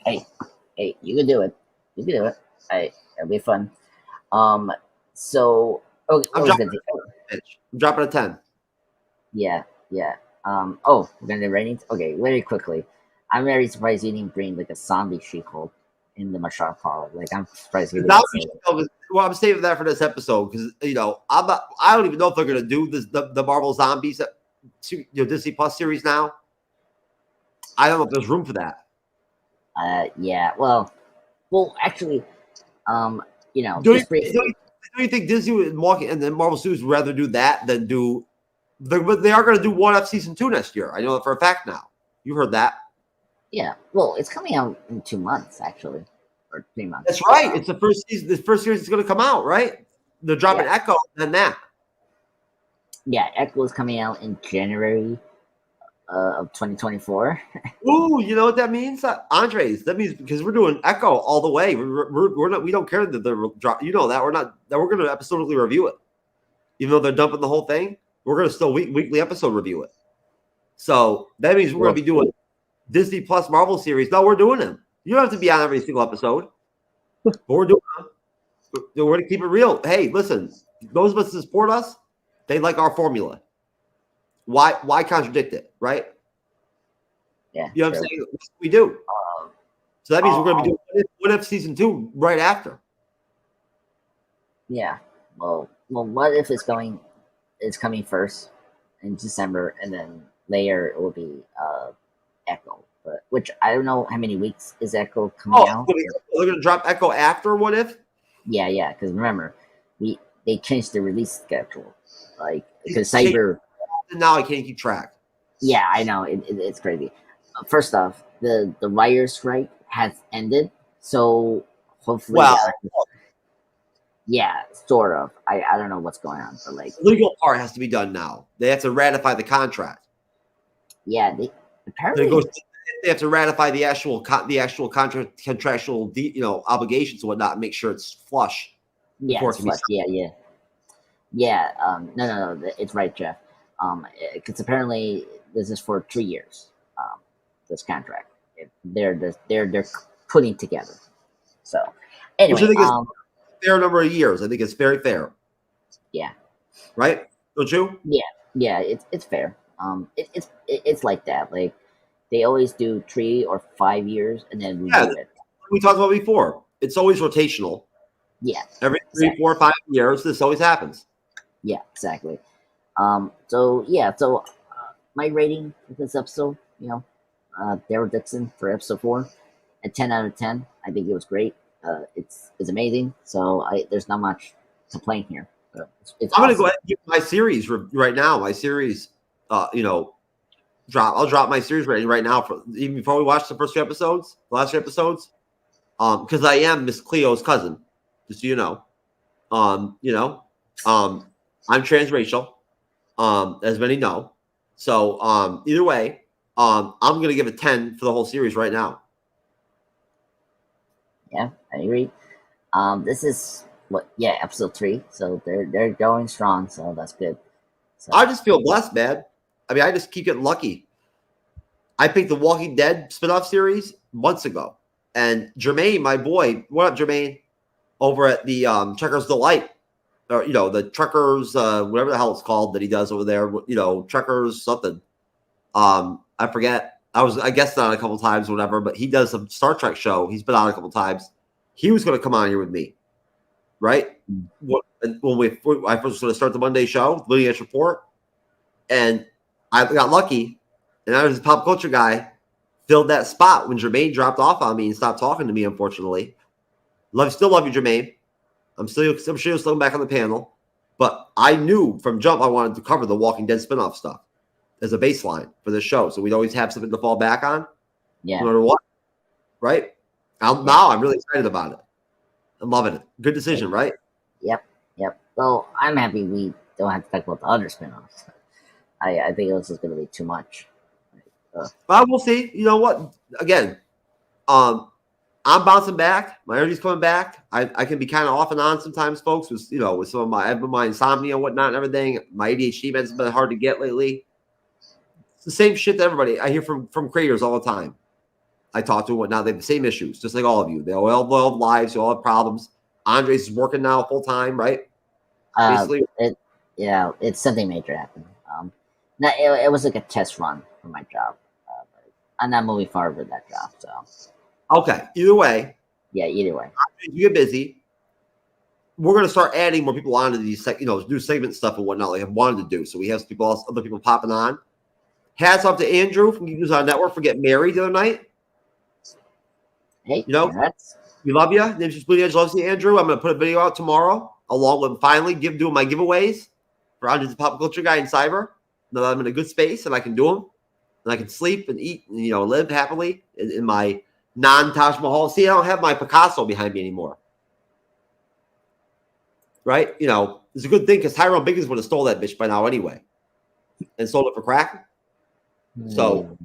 Hey, you can do it. You can do it. It'll be fun. So, I'm dropping a 10. Yeah. We're gonna do ratings. Okay, very quickly. I'm very surprised you didn't bring like a zombie She-Hulk in the massage parlor. Like, I'm surprised you didn't. Well, I'm saving that for this episode because I don't even know if they're gonna do this the Marvel Zombies, Disney Plus series now. I don't know if there's room for that. Yeah. Well, actually, Do you think Disney and then Marvel Studios would rather do that than do? But they are going to do What If season 2 next year. I know that for a fact now. You heard that? Yeah. Well, it's coming out in 2 months, actually, or 3 months. That's right. It's the first season. The first series is going to come out, right? They're dropping Echo and that. Yeah, Echo is coming out in January of 2024. Ooh, you know what that means, Andres? That means because we're doing Echo all the way. We're not. We don't care that they're drop. You know that we're not. That we're going to episodically review it, even though they're dumping the whole thing. We're going to still weekly episode review it. So that means we're going to be doing Disney Plus Marvel series. No, we're doing them. You don't have to be on every single episode, but we're doing them. We're going to keep it real. Hey, listen, those of us that support us, they like our formula. Why contradict it, right? Yeah. You know what I'm saying? We do. So that means we're going to be doing What If season 2 right after. Yeah. Well, What If is coming first in December, and then later it will be Echo. But which I don't know how many weeks is Echo coming out. They're going to drop Echo after What If? Yeah. Because remember, they changed the release schedule, like because Cyber. Now I can't keep track. Yeah, I know it's crazy. First off, the writer's strike has ended, so hopefully, sort of. I don't know what's going on, but like the legal part has to be done now. They have to ratify the contract. Yeah, they Then apparently it goes. They have to ratify the actual contractual obligations and whatnot, and make sure it's flush. yeah, before it it's can be flush. Yeah. No, it's right, Jeff. Because apparently this is for 3 years. This contract they're putting together. So Which I anyway, think is a fair number of years. I think it's very fair. yeah, Right? Don't you? yeah, it's fair. It's like that. Like they always do 3 or 5 years and then Yeah. renew it. We talked about before. It's always rotational. Yeah, Every 3, exactly. 4, 5 years, this always happens. Yeah, exactly. So my rating for this episode, Daryl Dixon for episode 4, a 10 out of 10. I think it was great. It's amazing. So there's not much complaint here. It's I'm awesome. gonna go ahead and give my series right now. My series, I'll drop my series rating right now for even before we watch the last 2 episodes, because I am Miss Cleo's cousin, just so you know. I'm transracial, as many know. So either way, I'm gonna give it 10 for the whole series right now. Yeah, I agree. This is episode 3. So they're going strong. So that's good. So I just feel blessed, man. I mean, I just keep getting lucky. I picked the Walking Dead spinoff series months ago, and Jermaine, my boy, what up, Jermaine, over at the Truckers Delight, or the Truckers, whatever the hell it's called that he does over there, Truckers something. I forget. I guessed on a couple times, or whatever, but he does some Star Trek show. He's been on a couple times. He was going to come on here with me, right? When I first was going to start the Monday show, Bleeding Edge Report, and I got lucky, and I was a pop culture guy, filled that spot when Jermaine dropped off on me and stopped talking to me, unfortunately. Still love you, Jermaine. I'm sure you'll still back on the panel, but I knew from jump I wanted to cover the Walking Dead spinoff stuff as a baseline for this show, so we'd always have something to fall back on, yeah, no matter what, right? Now I'm really excited about it. I'm loving it. Good decision, right? Yep. Well, I'm happy we don't have to talk about the other spinoffs. I think this is going to be too much. Well, we'll see. You know what? Again, I'm bouncing back. My energy's coming back. I can be kind of off and on sometimes, folks, with some of my insomnia and whatnot and everything. My ADHD meds have been hard to get lately. It's the same shit that everybody I hear from creators all the time. I talk to them whatnot. They have the same issues, just like all of you. They all have lives. They all have problems. Andres is working now full time, right? Basically, it's something major happened. No, it was like a test run for my job. But I'm not moving forward with that job. So okay. Either way, either way, you get busy. We're going to start adding more people onto these, do segment stuff and whatnot, like I've wanted to do. So we have other people popping on. Hats off to Andrew from Geek News on Network for getting married the other night. Hey, we love you. Name's just Bleeding Edge loves you, Andrew. I'm going to put a video out tomorrow, along with finally doing my giveaways for Andrew's the Pop Culture Guy in Cyber. Now that I'm in a good space and I can do them, and I can sleep and eat and live happily in my non-Taj Mahal. See, I don't have my Picasso behind me anymore. Right? It's a good thing because Tyrone Biggins would have stole that bitch by now anyway, and sold it for crack. So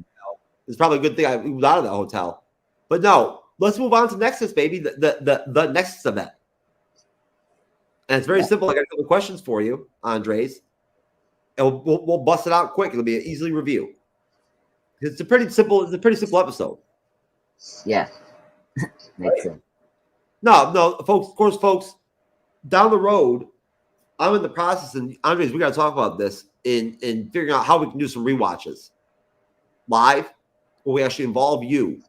it's probably a good thing I moved out of that hotel. But no, let's move on to Nexus, baby. The Nexus event. And it's very simple. I got a couple questions for you, Andres. And we'll bust it out quick. It'll be an easy review. It's a pretty simple episode. Yeah. Makes sense. No, folks, down the road, I'm in the process, and Andres, we got to talk about this in figuring out how we can do some rewatches live, where we actually involve you,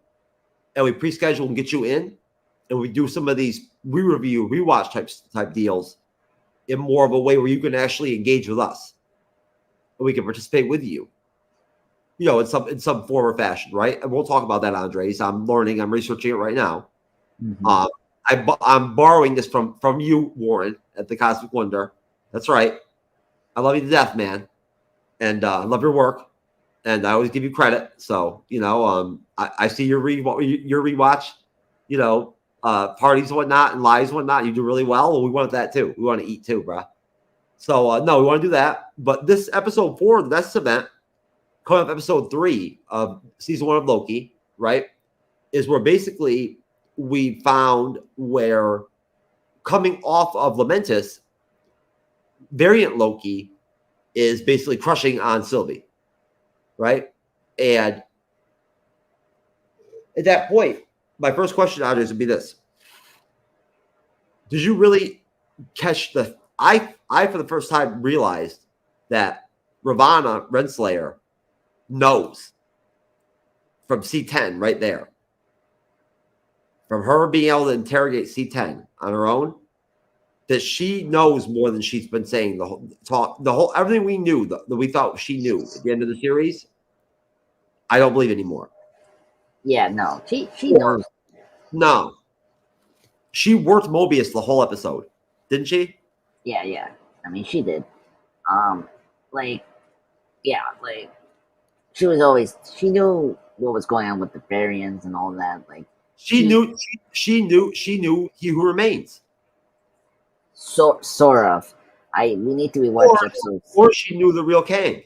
and we pre-schedule and get you in, and we do some of these rewatch type deals in more of a way where you can actually engage with us, and we can participate with you, in some form or fashion, right? And we'll talk about that, Andres. I'm researching it right now. Mm-hmm. I'm borrowing this from you, Warren, at the Cosmic Wonder. That's right. I love you to death, man, and I love your work, and I always give you credit. So I see your rewatch, parties and whatnot and lives and whatnot. You do really well, and we want that too. We want to eat too, bro. So no, we want to do that. But this episode 4 of the Nexus event coming up episode 3 of season 1 of Loki, right, is where basically we found where coming off of Lamentus, variant Loki is basically crushing on Sylvie, right? And at that point, my first question, Andres, would be this. Did you really catch the... I for the first time realized that Ravonna Renslayer knows from C10 right there. From her being able to interrogate C10 on her own, that she knows more than she's been saying the whole everything we knew that we thought she knew at the end of the series. I don't believe anymore. Yeah, no, she knows. No, she worked Mobius the whole episode, didn't she? Yeah. I mean, she did. Like, yeah, like she knew what was going on with the variants and all that. Like, she knew He Who Remains. Sort of. We need to rewatch episodes. Or she knew the real Kang.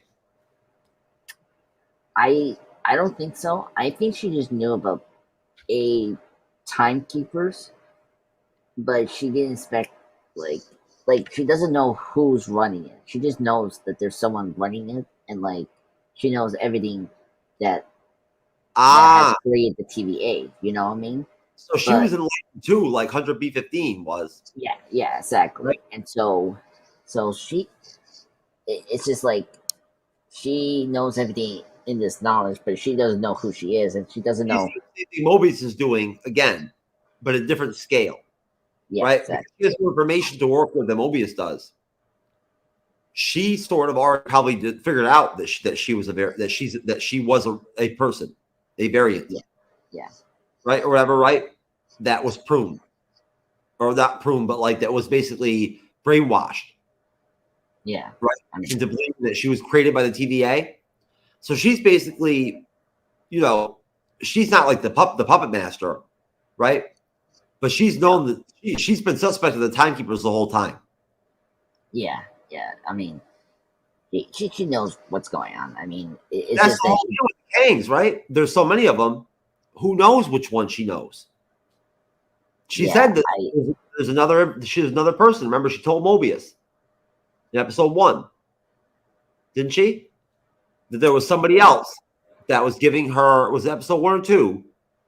I don't think so. I think she just knew about timekeepers, but she didn't expect like she doesn't know who's running it. She just knows that there's someone running it, and like she knows everything that has created the TVA. You know what I mean? So she was in line too, like 100B15 was. Yeah, exactly. Right. And so she, it's just like she knows everything in this knowledge, but she doesn't know who she is, and she doesn't know. Mobius is doing again, but a different scale. Yeah, right? Exactly. She has more information to work with than Mobius does. She sort of already probably figured out that she was a person, a variant. Yeah. Right or whatever. Right. That was pruned, or not pruned, but like that was basically brainwashed. Yeah. Right. Into believing that she was created by the TVA. So she's basically, she's not like the puppet master, right? But she's known that she's been suspect of the timekeepers the whole time. Yeah. I mean, she knows what's going on. I mean, it's that's just the whole deal with the Kangs, right? There's so many of them. Who knows which one she knows? She said that there's another person. Remember, she told Mobius in episode 1, didn't she? That there was somebody else that was giving her. Was it episode 1 or 2?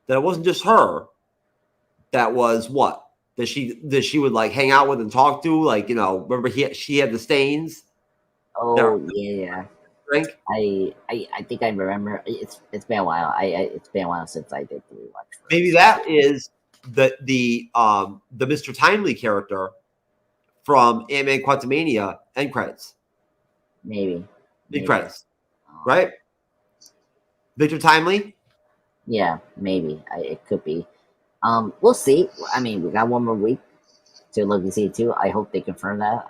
That it wasn't just her. That was what? That she would like hang out with and talk to, like, remember she had the stains. Oh yeah. Drink. I think I remember. It's been a while. It's been a while since I did the rewatch. Maybe that is the Mr. Timely character from Ant-Man Quantumania end credits. Maybe. Mid credits, right? Victor Timely. Yeah, maybe it could be. We'll see. I mean, we got one more week to look and see too. I hope they confirm that.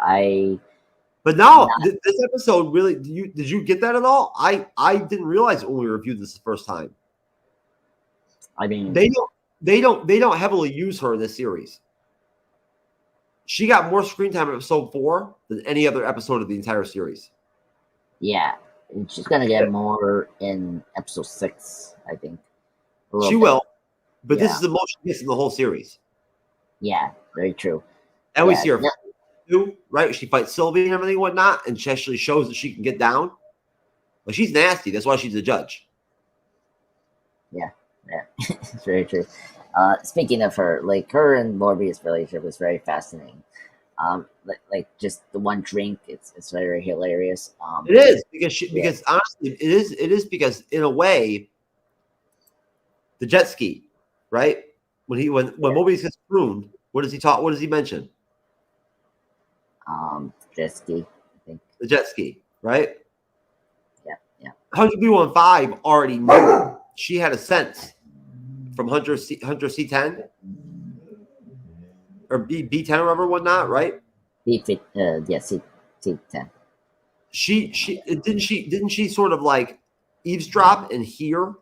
But no, this episode really. Did you get that at all? I didn't realize it when we reviewed this the first time. I mean, they don't heavily use her in this series. She got more screen time in episode 4 than any other episode of the entire series. Yeah, and she's gonna get more in episode 6, I think. She will, but this is the most she gets in the whole series. Yeah, very true. And we see her too, right? She fights Sylvie and everything and whatnot, and she actually shows that she can get down. But she's nasty. That's why she's a judge. Yeah, it's very true. Speaking of her, like her and Morbius' relationship was very fascinating. Like just the one drink, it's very hilarious. It is because honestly, it is because in a way, the jet ski, right? When Mobius gets pruned, what does he talk? What does he mention? Jet ski, I think. The jet ski, right? Yeah. 100B15 already knew. She had a sense from Hunter C10 or B10 or whatever, whatnot, right? C10. Didn't she sort of like eavesdrop and hear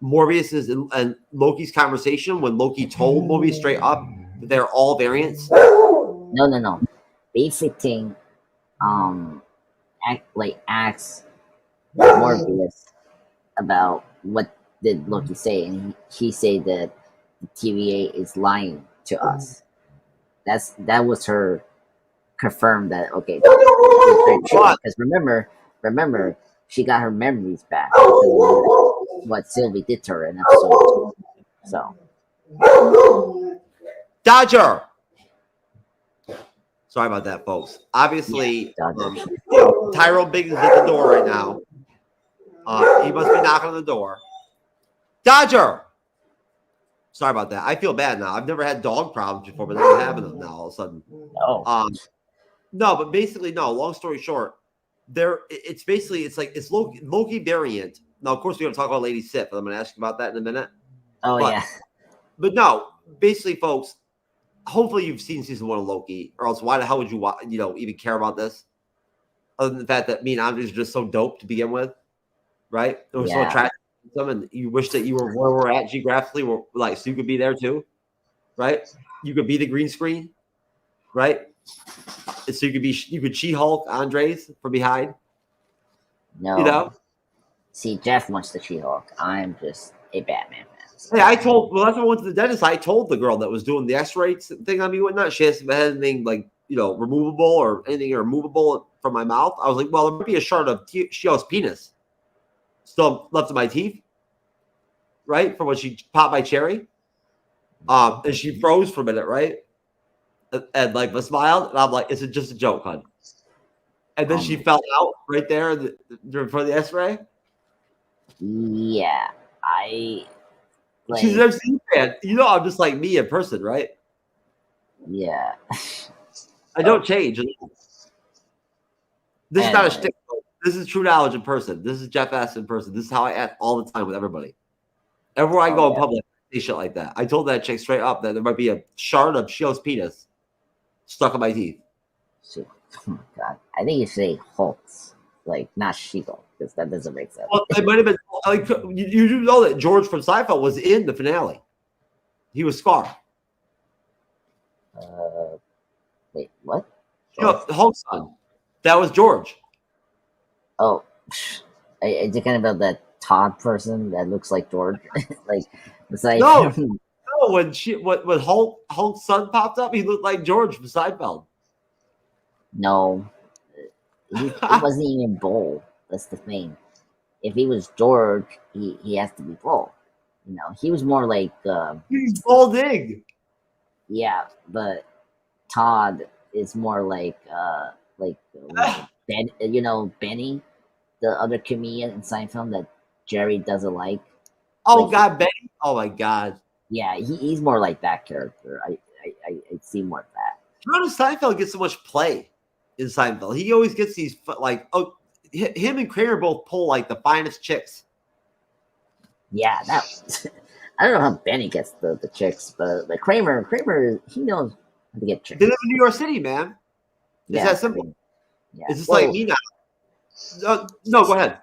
Morbius's and Loki's conversation when Loki told Mobius straight up that they're all variants? No. B15 asks Morbius about what did Loki say, and he said that the TVA is lying to us. That was her confirmed that okay, because remember, she got her memories back because of what Sylvie did to her in episode 2. So Dodger. Sorry about that, folks. Obviously, Dodger. Tyrone Biggs is at the door right now. He must be knocking on the door. Dodger. Sorry about that. I feel bad now. I've never had dog problems before, but I'm having them now all of a sudden. No. No, but basically, no. Long story short, it's Loki variant. Now, of course, we're gonna talk about Lady Sif, and I'm gonna ask you about that in a minute. But no, basically, folks. Hopefully, you've seen season 1 of Loki, or else why the hell would you even care about this? Other than the fact that me and Andres are just so dope to begin with, right? And we're so attracted to them, and you wish that you were where we're at geographically, so you could be there too, right? You could be the green screen, right? And so you could She-Hulk Andres from behind. No. See, Jeff wants the She-Hulk. I'm just a Batman fan. Hey, that's why I went to the dentist. I told the girl that was doing the X-ray thing on me, whatnot. She hasn't had anything removable or anything removable from my mouth. I was like, well, there might be a shard of She-Hulk's penis still left in my teeth, right? From when she popped my cherry. And she froze for a minute, right? And smiled, and I'm like, "Is it just a joke, hon?" And then she fell out right there for the X-ray. Yeah, she's an MC fan. I'm just like me in person, right? Yeah. I don't change. This is not a shtick. This is TrueKnowledge in person. This is Jeff S in person. This is how I act all the time with everybody. Everywhere I go in public, I say shit like that. I told that chick straight up that there might be a shard of She-Hulk's penis stuck in my teeth. Oh my God. I think you say Hulk's, not She-Hulk, because that doesn't make sense. Well, it might have been you do know that George from Seinfeld was in the finale. He was Scar. Wait, what? Hulk's son. That was George. Oh, is it kind of about that Todd person that looks like George? No, when Hulk's son popped up, he looked like George from Seinfeld. No, it wasn't even Bull. That's the thing. If he was George, he has to be Bull. He was more like he's balding. Yeah, but Todd is more like Ben. Benny, the other comedian in Seinfeld that Jerry doesn't like. Oh God, Benny! Oh my God. Yeah, he's more like that character. I see more of that. How does Seinfeld get so much play in Seinfeld? He always gets these him and Kramer both pull the finest chicks. Yeah, I don't know how Benny gets the chicks, but Kramer, he knows how to get chicks. They live in New York City, man. It's that simple. Yeah. It's just like me now. No, go ahead.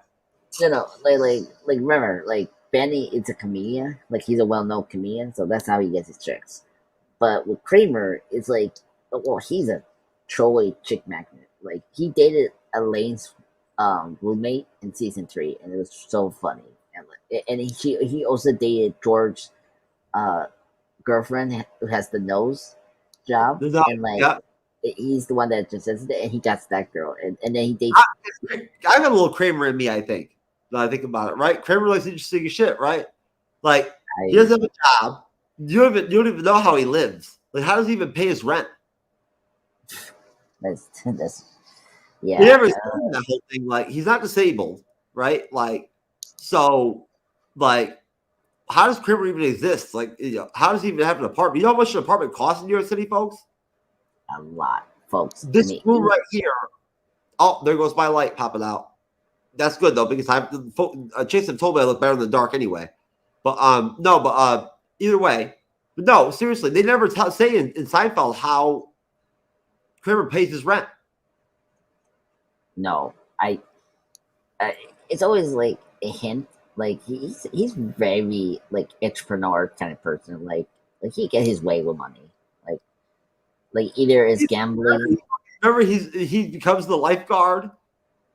Remember, Benny is a comedian. He's a well-known comedian, so that's how he gets his chicks. But with Kramer, it's he's a trolley chick magnet. He dated Elaine's roommate in season 3, and it was so funny. And he also dated George's girlfriend who has the nose job. He's the one that just says it, and he got that girl, and then he dates. I got a little Kramer in me, I think. Now I think about it, right? Kramer likes interesting shit, right? He doesn't have a job. You don't even know how he lives. How does he even pay his rent? That's You never seen that whole thing. He's not disabled, right? How does Kramer even exist? How does he even have an apartment? You know how much an apartment costs in New York City, folks? A lot, folks. This room right here. Oh, there goes my light popping out. That's good though, because Jason told me I look better in the dark anyway. But either way, but no, seriously, they never say in Seinfeld how Kramer pays his rent. No, it's always a hint. He's very entrepreneur kind of person. He get his way with money. Either is gambling. Remember, he becomes the lifeguard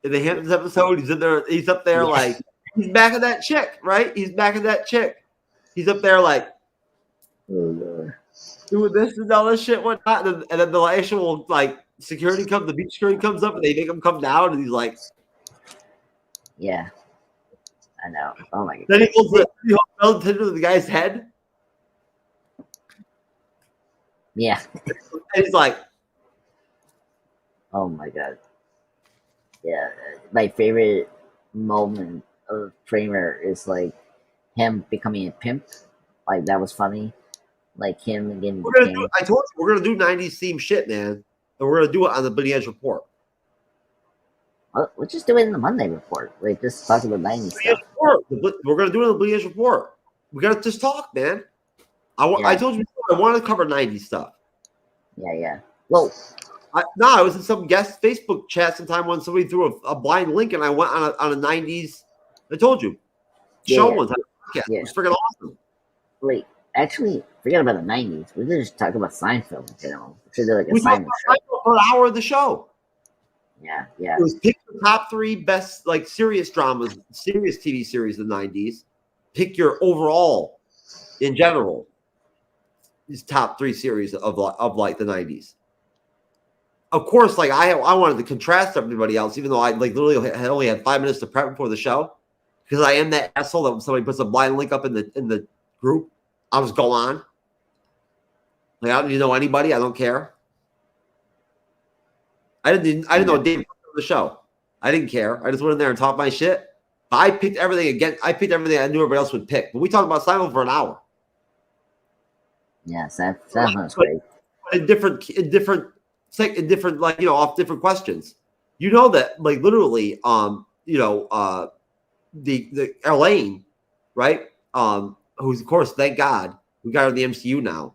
in the Hamptons episode. He's in there. He's up there like he's back of that chick, right? He's back of that chick. He's up there like doing this and all this shit, whatnot. And then the actual like security comes, the beach security comes up, and they make him come down, and he's like, yeah, I know. Oh my god. Then he holds the guy's head. Yeah. And he's like, oh my god. Yeah, my favorite moment of Kramer is like him becoming a pimp. Like that was funny. Like him getting. I told you we're gonna do '90s theme shit, man, and we're gonna do it on the Billy Edge Report. Let's just do it in the Monday Report. Like just talk about '90s stuff. We're gonna do it in the Billy Edge Report. We gotta just talk, man. I told you before, I wanted to cover '90s stuff. Yeah. Well, I was in some guest Facebook chat sometime when somebody threw a blind link, and I went on a '90s. I told you, show one time. Yeah, it was freaking awesome. Wait, actually, forget about the '90s. We could just talk about Seinfeld. You know, we should do like a we Seinfeld show for an hour of the show. Yeah. It was pick the top 3 best like serious dramas, serious TV series of the '90s. Pick your overall, in general, these top 3 series of like the '90s. Of course, like I wanted to contrast everybody else, even though I like literally had only had 5 minutes to prep before the show, because I am that asshole that when somebody puts a blind link up in the group, I'll just go on. Like I don't need to know anybody. I don't care. I didn't know Dave on the show. I didn't care. I just went in there and talked my shit. I picked everything again. I picked everything I knew everybody else would pick. But we talked about Simon for an hour. Yes, that was great. In different like off different questions. You know that like literally the Elaine, right? Who's of course, thank God, we got her in the MCU now.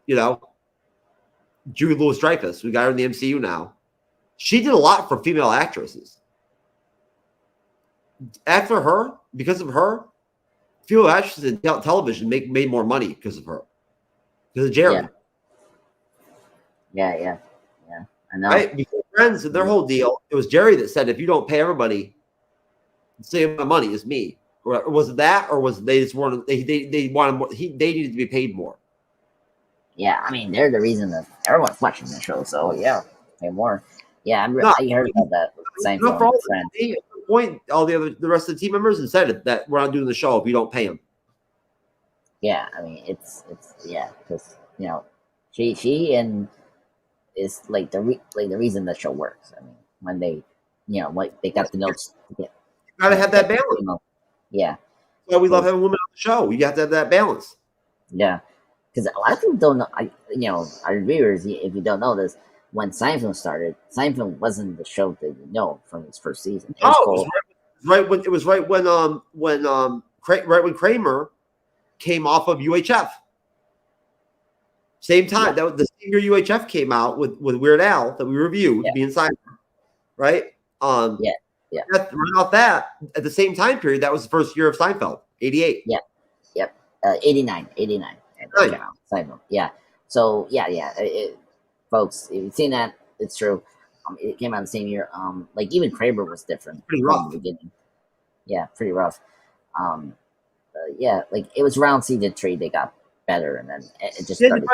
You know, Julie Louis-Dreyfus, we got her in the MCU now. She did a lot for female actresses. After her, because of her, female actresses in television made more money because of her. Because of Jerry. Yeah. I know. Right? Because Friends, their whole deal, it was Jerry that said, if you don't pay everybody the same amount of money as me, or was it that, or was they just wanted they wanted more? They needed to be paid more. Yeah, I mean they're the reason that everyone's watching the show. So yeah, pay more. Yeah, I heard about that. Same thing. For all the point, the rest of the team members and said it, that we're not doing the show if you don't pay them. Yeah, I mean it's because she and is like the reason the show works. I mean when they they got the notes. You gotta have that balance. Yeah. That's why we love having women on the show. You have to have that balance. Yeah. Because a lot of people don't know. Our viewers, if you don't know this, when Seinfeld started, Seinfeld wasn't the show that you know from its first season. It was right when Kramer came off of UHF. Same time that was the same year UHF came out with Weird Al that we reviewed being Seinfeld, right? Right off that at the same time period, that was the first year of Seinfeld, 88. Yeah, yep, 89. Seinfeld. Yeah. So folks, if you've seen that, it's true. It came out the same year. Like even Kramer was different. Pretty rough. From the beginning. Yeah, pretty rough. Like it was around season 3 they got better, and then it just started.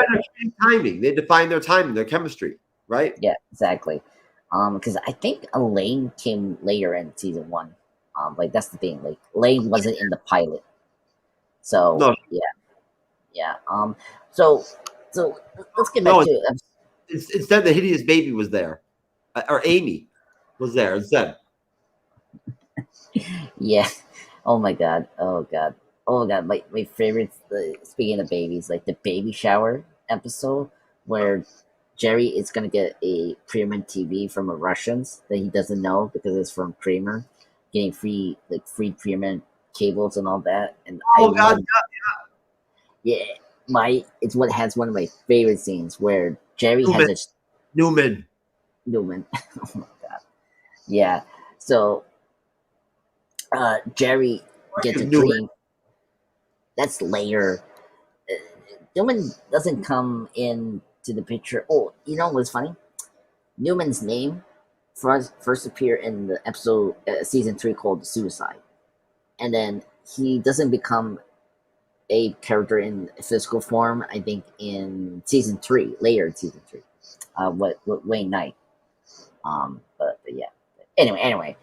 They defined their timing, their chemistry, right? Yeah, exactly. Because I think Elaine came later in season 1. Like that's the thing. Like Elaine wasn't in the pilot. So yeah. So let's get back to it. Instead, the hideous baby was there, or Amy was there instead. Yeah. Oh my god. My favorite. Speaking of babies, like the baby shower episode where Jerry is gonna get a Premium TV from a Russians that he doesn't know because it's from Kramer, getting free Premium cables and all that. And it's what has one of my favorite scenes where Jerry has a Newman. Oh my god. Yeah. So Jerry gets a dream. That's later. Newman doesn't come in to the picture. Oh, you know what's funny? Newman's name first appear in the episode season 3 called Suicide, and then he doesn't become a character in physical form. I think in season 3, later in season 3, what Wayne Knight. But yeah. Anyway.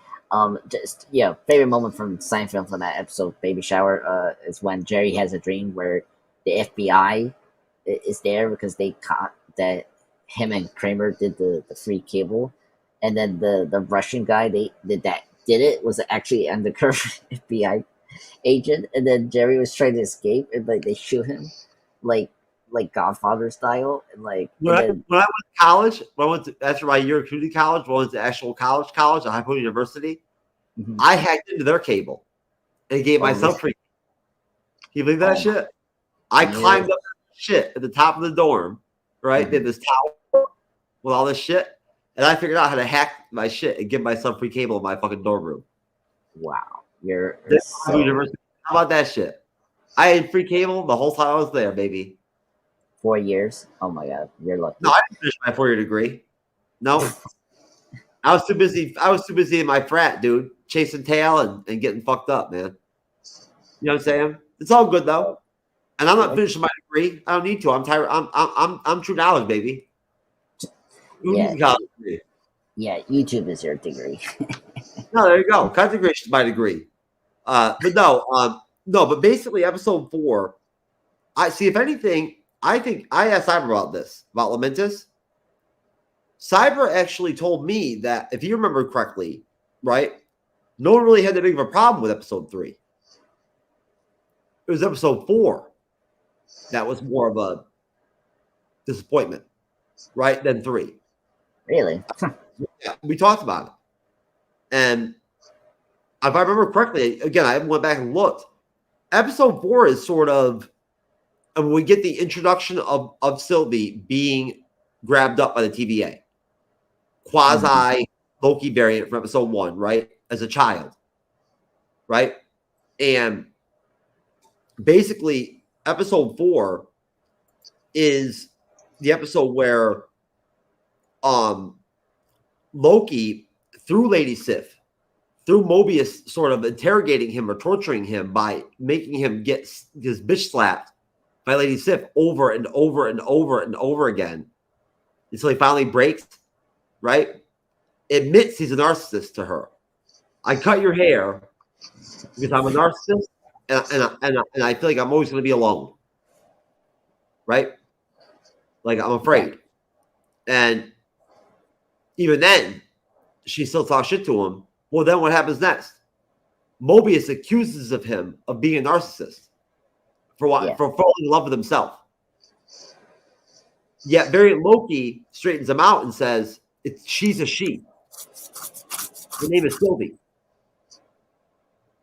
Just favorite moment from Seinfeld from that episode, Baby Shower, is when Jerry has a dream where the FBI is there because they caught that him and Kramer did the free cable, and then the Russian guy did it was actually undercover FBI agent, and then Jerry was trying to escape, and like they shoot him, like Godfather style, and like when I went to college, when I went to after my year of community college, when I went to actual college, at High Point University, I hacked into their cable and gave myself free. Can you believe that shit? I climbed up shit at the top of the dorm, right? Did this tower with all this shit, and I figured out how to hack my shit and give myself free cable in my fucking dorm room. Wow, you're University. How about that shit? I had free cable the whole time I was there, baby. 4 years. Oh my god, you're lucky. No, I didn't finish my 4-year degree. No. I was too busy in my frat, dude, chasing tail and getting fucked up, man. You know what I'm saying? It's all good though. And I'm not finishing my degree. I don't need to. I'm tired. I'm true knowledge, baby. Yeah. Yeah, YouTube is your degree. No, there you go. Content creation is my degree. But but basically episode 4, I see, if anything, I think I asked Cyber about this, about Lamentus. Cyber actually told me that, if you remember correctly, right, no one really had that big of a problem with episode 3. It was episode 4 that was more of a disappointment, right, than 3. Really? Yeah, we talked about it. And if I remember correctly, again, I went back and looked. Episode 4 is sort of, and when we get the introduction of Sylvie being grabbed up by the TVA, quasi Loki variant from episode 1, right? As a child, right? And basically, episode 4 is the episode where Loki, through Lady Sif, through Mobius sort of interrogating him or torturing him by making him get his bitch slapped by Lady Sif over and over and over and over again until he finally breaks, right? Admits he's a narcissist to her. I cut your hair because I'm a narcissist and I feel like I'm always going to be alone, right? Like I'm afraid. And even then, she still talks shit to him. Well, then what happens next? Mobius accuses of him of being a narcissist for falling in love with himself. Yet Variant Loki straightens him out and says, she's a she. Her name is Sylvie.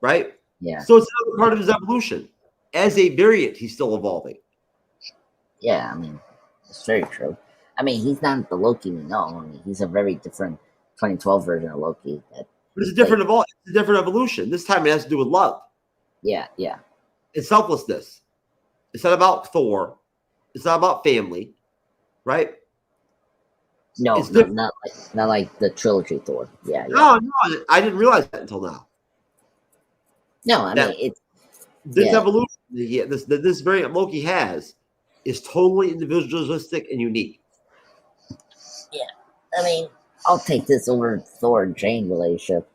Right? Yeah. So it's another part of his evolution. As a variant, he's still evolving. Yeah, I mean, it's very true. I mean, he's not the Loki we know. I mean, he's a very different 2012 version of Loki. But it's a different evolution. This time it has to do with love. Yeah, yeah. It's selflessness. It's not about Thor. It's not about family. Right? No, not like the trilogy Thor. Yeah. No, I didn't realize that until now. No, I mean it's this evolution. This variant Loki has is totally individualistic and unique. Yeah, I mean, I'll take this over Thor and Jane relationship.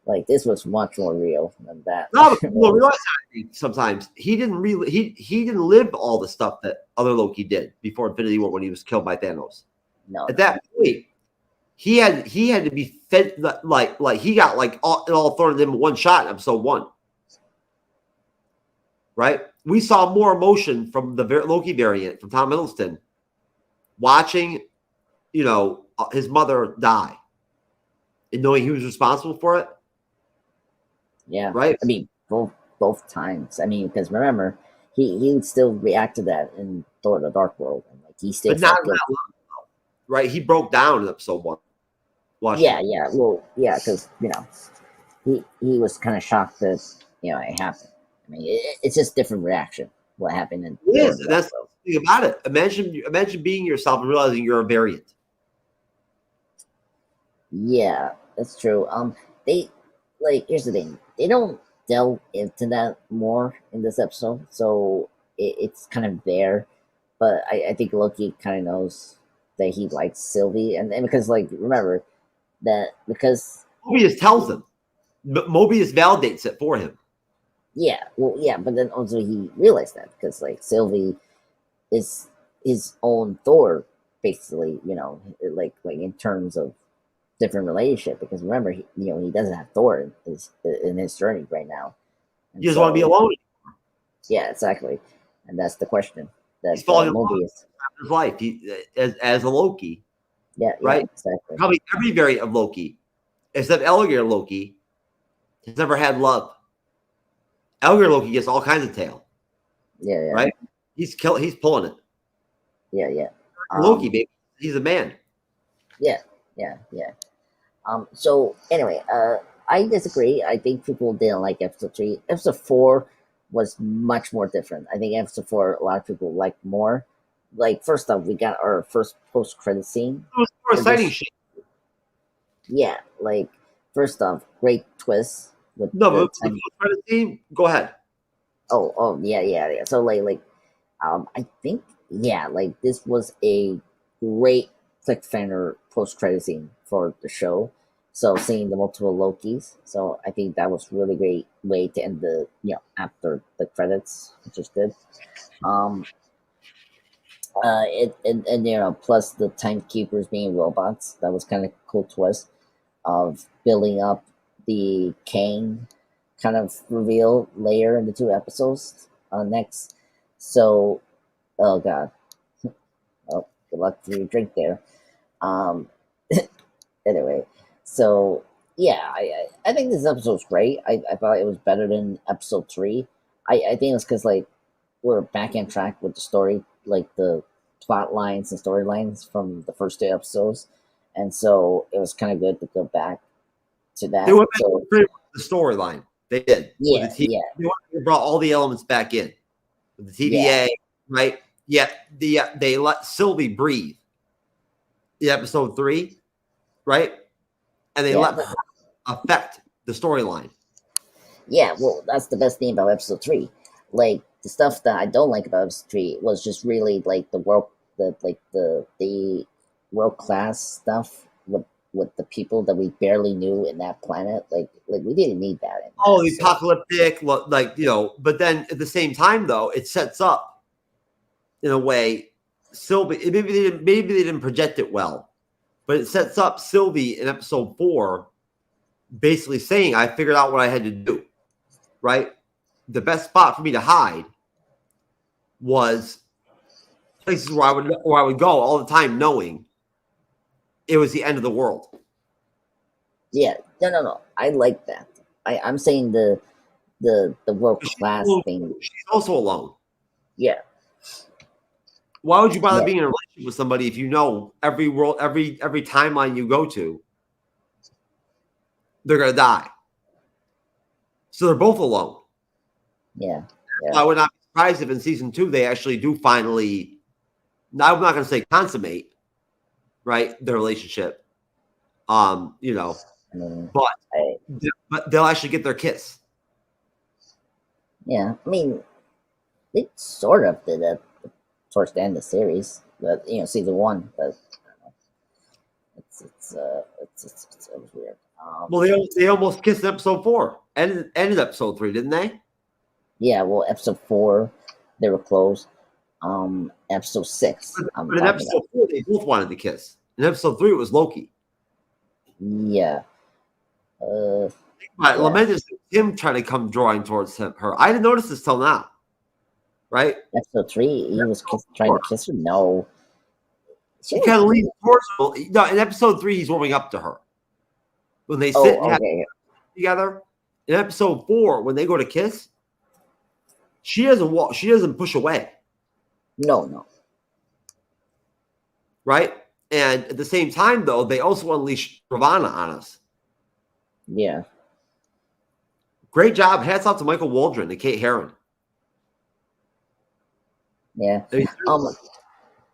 Like this was much more real than that. No, but people realize that sometimes he didn't live all the stuff that other Loki did before Infinity War when he was killed by Thanos. No, at that point, he had to be fed like he got like it all thrown at him in one shot in episode 1. Right? We saw more emotion from the Loki variant from Tom Hiddleston watching, his mother die and knowing he was responsible for it. Yeah. Right? I mean, both times. I mean, because remember, he would still react to that in Thor: The Dark World. And like he still, but not that long, right? He broke down in episode 1. Yeah. Well, yeah, because he was kind of shocked that it happened. I mean, it's just different reaction. What happened in that's the thing about it. Imagine being yourself and realizing you're a variant. Yeah, that's true. They like here's the thing. They don't delve into that more in this episode, so it's kind of there. But I think Loki kind of knows that he likes Sylvie, and because like remember that because Mobius tells him, but Mobius validates it for him. yeah, well yeah, but then also he realized that because like Sylvie is his own Thor, basically. You know, like in terms of different relationship because remember he doesn't have Thor in his journey right now. And He doesn't want to be alone. Yeah, exactly, and that's the question that He's falling in love Mobius. with his life. He as a Loki, Yeah, right? exactly. Probably every variant of Loki, except alligator Loki, has never had love. Alligator Loki gets all kinds of tail, Yeah, right? He's pulling it. yeah. Loki, baby, he's a man. Yeah. So anyway, I disagree. I think people didn't like episode 3. Episode 4 was much more different. I think episode 4 a lot of people liked more. Like first off, we got our first post credit scene. It was more exciting shit. Yeah, like first off, great twist with No, the but the credit scene. Go ahead. Oh, yeah. So I think like this was a great cliffhanger post credit scene for the show. So seeing the multiple Lokis, so I think that was really great way to end the after the credits, which is good. Um, and plus the timekeepers being robots, that was kind of cool twist of building up the Kang kind of reveal layer in the 2 episodes next. So, oh god, oh good luck to your drink there. Um, anyway, so yeah, I think this episode was great. I thought it was better than episode 3. I think it's because like we're back on track with the story, like the plot lines and storylines from the first 2 episodes, and so it was kind of good to go back to that. They went back So to the storyline. They did. yeah, With the They brought all the elements back in. With the TVA, right? Yeah, they let Sylvie breathe. The episode 3, right? And they let her affect the storyline. Yeah, well, that's the best thing about episode 3. Like the stuff that I don't like about episode 3 was just really like the world class stuff with the people that we barely knew in that planet. Like we didn't need that. The apocalyptic, but then at the same time though, it sets up in a way Sylvie. Maybe they didn't project it well, but it sets up Sylvie in episode 4, basically saying, "I figured out what I had to do." Right, the best spot for me to hide was places where I would go all the time, knowing it was the end of the world. Yeah, no. I like that. I'm saying the world class thing. She's also alone. Yeah. Why would you bother being in a relationship with somebody if you know every timeline you go to, they're gonna die? So they're both alone. Yeah. I would not be surprised if in season 2 they actually do finally. I'm not going to say consummate, right, their relationship. But they'll actually get their kiss. Yeah, I mean, they sort of did it towards the end of the series, but season 1. But it was weird. Well, they almost kissed in episode 4. Ended episode 3, didn't they? Yeah, well, episode 4 they were close. Episode 6. But in episode 4 they both wanted to kiss. In episode 3 it was Loki. Yeah. Lament is him trying to come drawing towards her. I didn't notice this till now. Right? Episode 3, he was trying to kiss her. No. He kind of leans towards her. No, in episode 3 he's warming up to her. When they sit and have together. In episode 4, when they go to kiss, she doesn't walk. She doesn't push away. No. Right? And at the same time, though, they also unleash Ravana on us. Yeah. Great job. Hats off to Michael Waldron and Kate Herron. Yeah.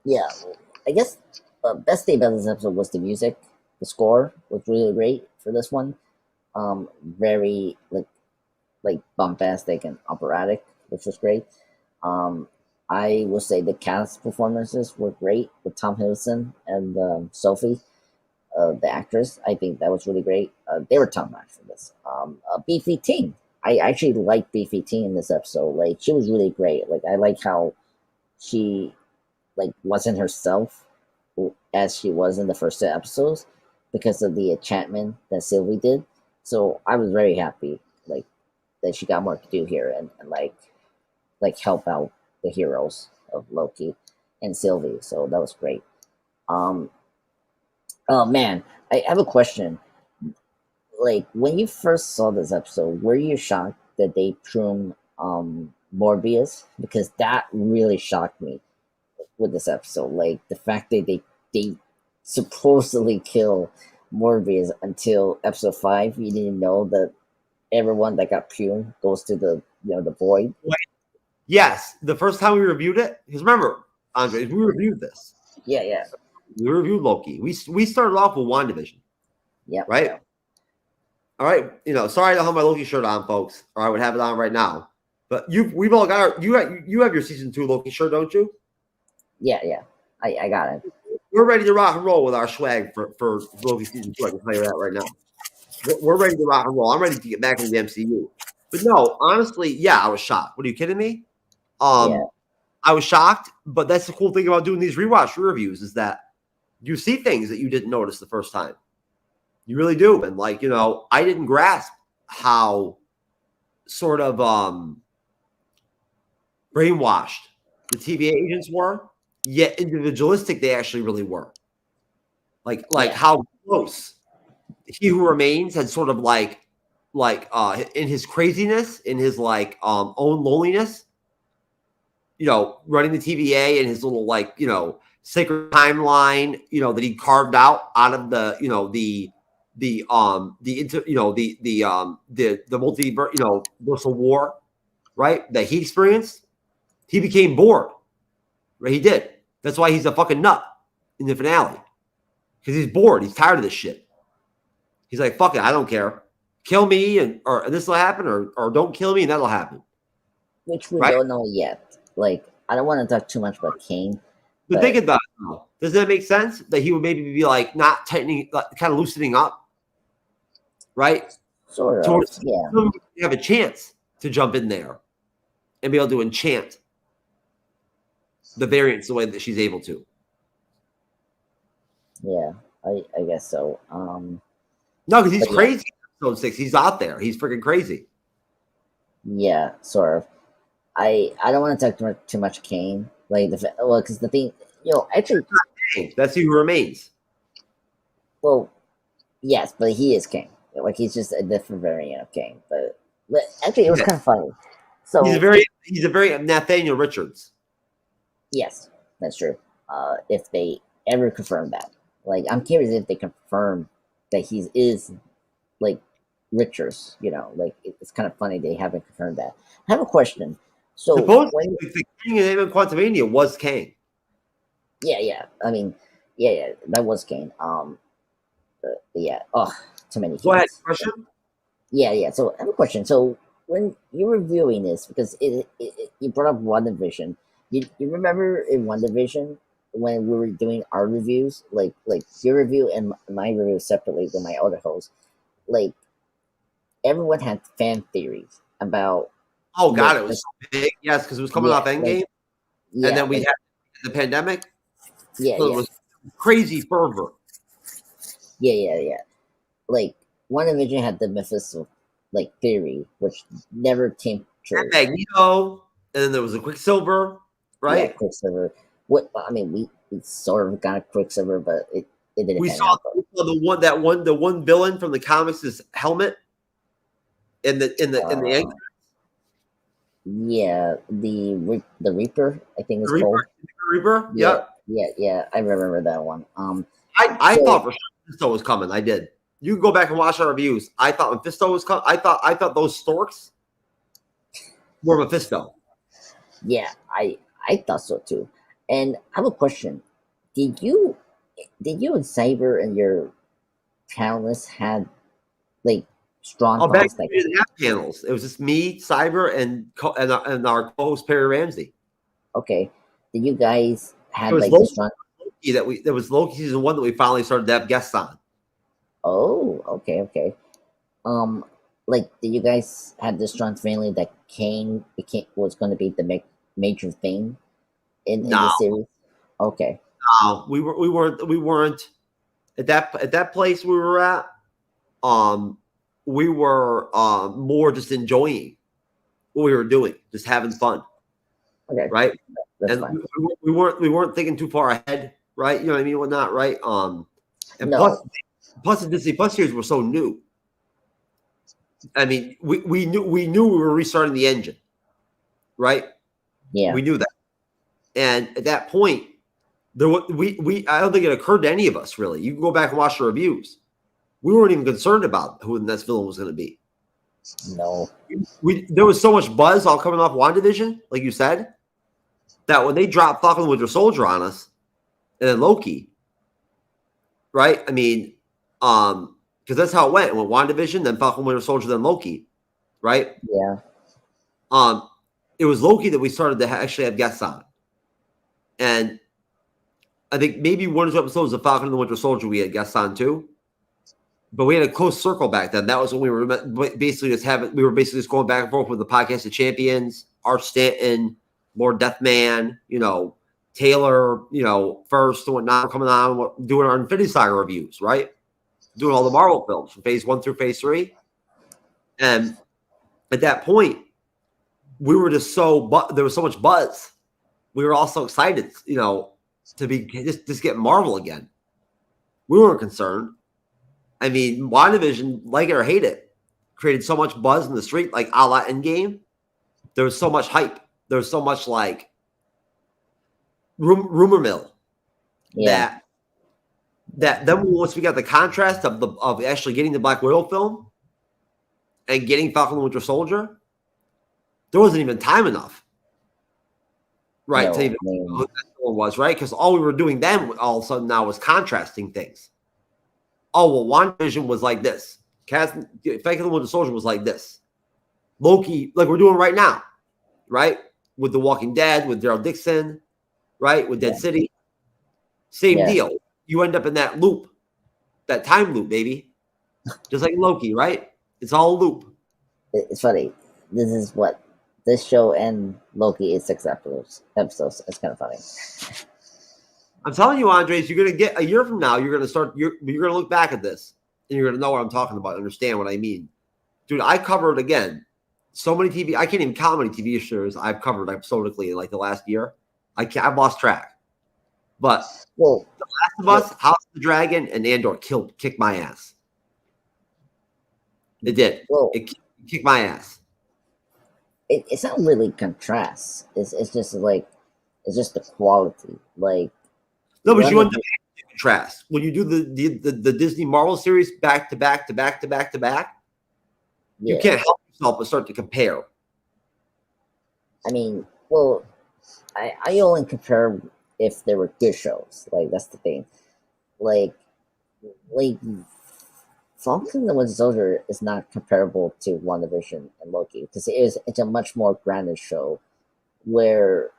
Yeah. I guess the best thing about this episode was the music. the score was really great for this one. Very like bombastic and operatic, which was great. I will say the cast performances were great with Tom Hiddleston and Sophie, the actress. I think that was really great. They were top notch for this. Beefy Ting. I actually liked Beefy Ting in this episode. Like she was really great. Like I like how she like wasn't herself as she was in the first two episodes because of the enchantment that Sylvie did. So I was very happy like that she got more to do here and like help out the heroes of Loki and Sylvie. So that was great. Oh man, I have a question. Like when you first saw this episode, were you shocked that they pruned Morbius? Because that really shocked me with this episode. Like the fact that they supposedly kill Morbius until episode 5. You didn't know that everyone that got pruned goes to the the void. Yes, the first time we reviewed it, because remember, Andre, we reviewed this. Yeah. We reviewed Loki. We started off with WandaVision. Yeah. Right? Yeah. All right. Sorry I don't have my Loki shirt on, folks. Or I would have it on right now. But we've all got you have your season 2 Loki shirt, don't you? Yeah. I got it. We're ready to rock and roll with our swag for Loki season 2. I can tell you that right now. We're ready to rock and roll. I'm ready to get back into the MCU. But no, honestly, yeah, I was shocked. What are you kidding me? Yeah. I was shocked, but that's the cool thing about doing these rewatch reviews is that you see things that you didn't notice the first time. You really do. And like, I didn't grasp how sort of brainwashed the TVA agents were, yet individualistic they actually really were. Like how close He Who Remains had sort of like in his craziness, in his own loneliness, running the TVA and his little sacred timeline, that he carved out of the multiversal war, right? That he experienced, he became bored, right? He did. That's why he's a fucking nut in the finale, because he's bored. He's tired of this shit. He's like, fuck it, I don't care. Kill me and this will happen, or don't kill me and that'll happen. Which we don't know yet. Like, I don't want to talk too much about Kane. But think about it though. Does that make sense? That he would maybe be like not tightening, kind of loosening up, right? Sort of, yeah. You have a chance to jump in there and be able to enchant the variants the way that she's able to. Yeah, I guess so. No, because he's crazy. Episode 6, he's out there. He's freaking crazy. Yeah, sort of. I don't want to talk too much Kane. Like because the thing, actually, that's He Who Remains. Well, yes, but he is Kane. Like he's just a different variant of Kane. But actually, it was kind of funny. So he's a very Nathaniel Richards. Yes, that's true. If they ever confirm that, like, I'm curious if they confirm that he is like Richards. Like it's kind of funny they haven't confirmed that. I have a question. So supposedly the King in Quantumania was Kane. Yeah. I mean, yeah, that was Kane. But yeah. Oh, too many. Go ahead. Question. Yeah. So I have a question. So when you're reviewing this, because you brought up WandaVision, you remember in WandaVision when we were doing our reviews, like your review and my review separately with my other host, like everyone had fan theories about. Oh God, it was so big. Yes, because it was coming off Endgame, and then we had the pandemic. Yeah, so it was crazy fervor. Yeah. Like WandaVision had the Mephisto theory, which never came true. And Magneto, and then there was a Quicksilver, right? Yeah, Quicksilver. We sort of got a Quicksilver, but it didn't. We saw the one villain from the comics' helmet in the end. Yeah, the Reaper, I think it's called. Reaper? Yeah, I remember that one. I thought for sure Mephisto was coming. I did. You can go back and watch our reviews. I thought Mephisto was coming. I thought those storks were Mephisto. Yeah, I thought so too. And I have a question. Did you and Cyber and your panelists had like strong Oh, back thoughts. then Like, we didn't have panels. It was just me, Cyber, and our co-host Perry Ramsey. okay, did you guys have It was like the Loki strong? there was Loki season 1 that we finally started to have guests on. Oh, okay. Like, did you guys have the strong feeling that Kang was going to be the major thing in the No. series? Okay. We weren't at that place we were at. We were more just enjoying what we were doing, just having fun. Okay. Right. That's And fine. we weren't thinking too far ahead, right? You know what I mean? Whatnot, right? And No. plus the Disney Plus series were so new. I mean, we knew we were restarting the engine, right? Yeah. We knew that, and at that point, we I don't think it occurred to any of us really. You can go back and watch the reviews. We weren't even concerned about who the next villain was going to be. No. There was so much buzz all coming off WandaVision, like you said, that when they dropped Falcon and Winter Soldier on us, and then Loki, right? I mean, because that's how it went. It went WandaVision, then Falcon Winter Soldier, then Loki, right? Yeah. It was Loki that we started to actually have guests on. And I think maybe one or two episodes of Falcon and the Winter Soldier we had guests on too. But we had a close circle back then. That was when we were basically just going back and forth with the Podcast of Champions, Art Stanton, Lord Deathman, Taylor, first and whatnot, coming on, doing our Infinity Saga reviews, right? Doing all the Marvel films from phase 1 through phase 3. And at that point, we were just there was so much buzz. We were all so excited, to be just get Marvel again. We weren't concerned. I mean, WandaVision, like it or hate it, created so much buzz in the street, like a la Endgame. There was so much hype. There was so much like rumor mill. Yeah. That then once we got the contrast of actually getting the Black Widow film and getting Falcon and Winter Soldier, there wasn't even time enough, right? To even know who that villain was, right? Because all we were doing then all of a sudden now was contrasting things. Oh, well, WandaVision was like this. Falcon and Winter Soldier was like this. Loki, like we're doing right now, right? With The Walking Dead, with Daryl Dixon, right? With Dead City. Same deal. You end up in that loop, that time loop, baby. Just like Loki, right? It's all a loop. It's funny. This is what this show and Loki is 6 episodes. It's kind of funny. I'm telling you, Andres, you're gonna get a year from now. You're gonna look back at this and you're gonna know what I'm talking about. Understand what I mean, dude? I covered again so many TV. I can't even count how many TV shows I've covered episodically in like the last year. I've lost track. But The Last of Us, House of the Dragon, and Andor kicked my ass. It did. It kicked my ass. It's not really contrast. It's just the quality. Like, no, but you end up contrast when you do the Disney Marvel series back to back to back to back to back. Yeah. You can't help yourself but start to compare. I mean, I only compare if they were good shows. Like, that's the thing. Like Falcon and the Winter Soldier is not comparable to WandaVision and Loki because it's a much more grounded show where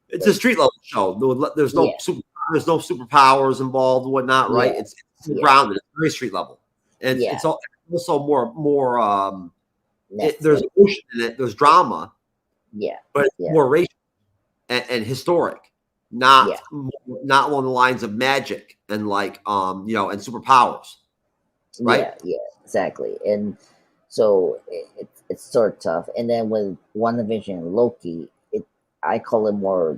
it's a street level show. There's no superpowers involved and whatnot, right? It's grounded. It's very street level, and it's also more. There's emotion in it. There's drama. Yeah, but it's more racial and historic, not along the lines of magic and like and superpowers. Right? Yeah, exactly. And so it's sort of tough. And then with WandaVision and Loki, I call it more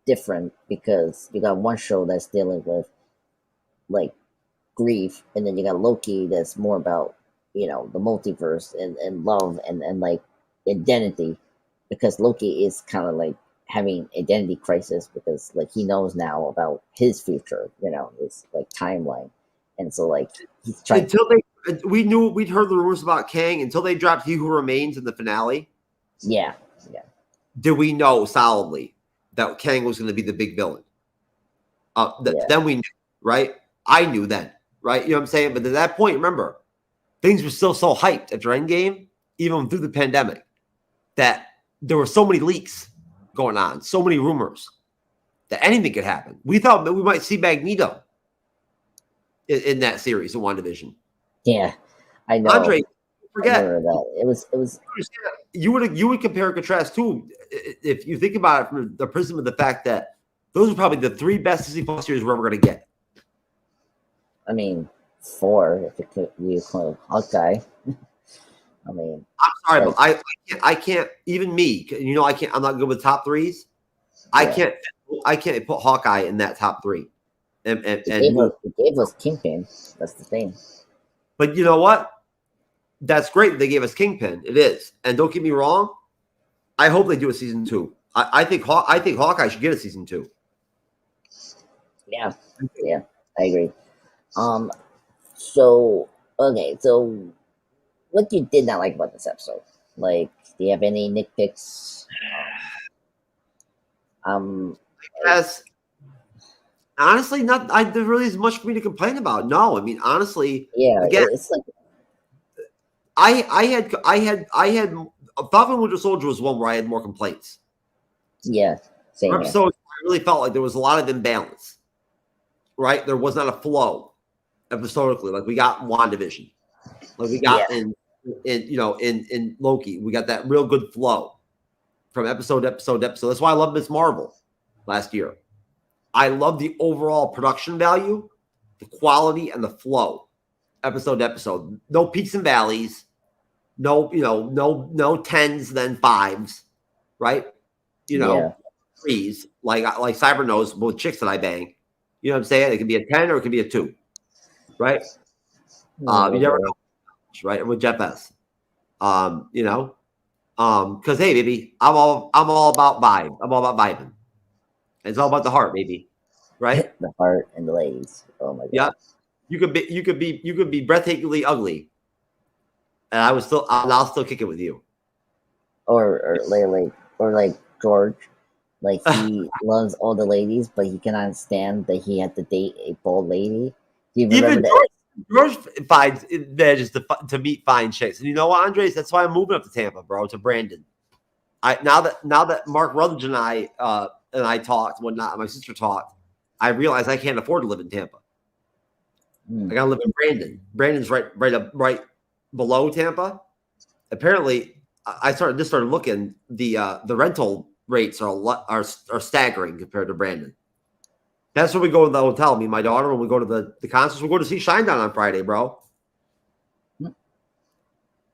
different because you got one show that's dealing with like grief, and then you got Loki that's more about the multiverse and love and like identity, because Loki is kind of like having identity crisis because like he knows now about his future, it's like timeline. And so, like, he's trying. We'd heard the rumors about Kang until they dropped He Who Remains in the finale. Yeah. Did we know solidly that Kang was going to be the big villain? Then we knew, right? I knew then, right? You know what I'm saying? But at that point, remember, things were still so hyped after Endgame, even through the pandemic, that there were so many leaks going on, so many rumors that anything could happen. We thought that we might see Magneto in that series in WandaVision. Yeah, I know. Andre, forget I remember that. It was. You would compare and contrast too, if you think about it from the prism of the fact that those are probably the 3 best Disney Plus series we're ever going to get. I mean, 4 if it could be Hawkeye. I mean, I'm sorry, but I can't. Even me, you know, I can't. I'm not good with top 3s. I can't put Hawkeye in that top 3. And it gave us Kingpin. That's the thing. But you know what? That's great that they gave us Kingpin. It is, and don't get me wrong. I hope they do a season 2. I think Hawkeye should get a season 2. Yeah, I agree. So okay, so what you did not like about this episode? Like, do you have any nitpicks? Yes. Honestly, there really isn't much for me to complain about. No, I mean, honestly, yeah. Again, it's like I had Falcon and Winter Soldier was one where I had more complaints. yeah, same here. So I really felt like there was a lot of imbalance. Right, there was not a flow episodically like we got in WandaVision, like we got in Loki. We got that real good flow from episode to episode to episode. That's why I love Miss Marvel last year. I love the overall production value, the quality, and the flow, episode to episode. No peaks and valleys, no 10s then 5s, right? 3s like Cyber knows with chicks that I bang. You know what I'm saying? It could be a 10 or it could be a 2, right? You never know, right? With Jeff S. Because hey, baby, I'm all about vibe. I'm all about vibing. It's all about the heart, baby, right? The heart and the ladies. Oh my god. Yeah, you could be breathtakingly ugly, and I'll still kick it with you. Or like George. Like, he loves all the ladies, but he cannot stand that he had to date a bald lady. Do you remember that? George finds it manages to meet fine chicks, and you know what, Andres? That's why I'm moving up to Tampa, bro, to Brandon. Now that Mark Rutledge and I talked, whatnot, my sister talked, I realized I can't afford to live in Tampa. I gotta live in Brandon. Brandon's right below Tampa. Apparently, I started looking. The rental rates are staggering compared to Brandon. That's when we go to the hotel. Me and my daughter, when we go to the concerts, we go to see Shinedown on Friday, bro.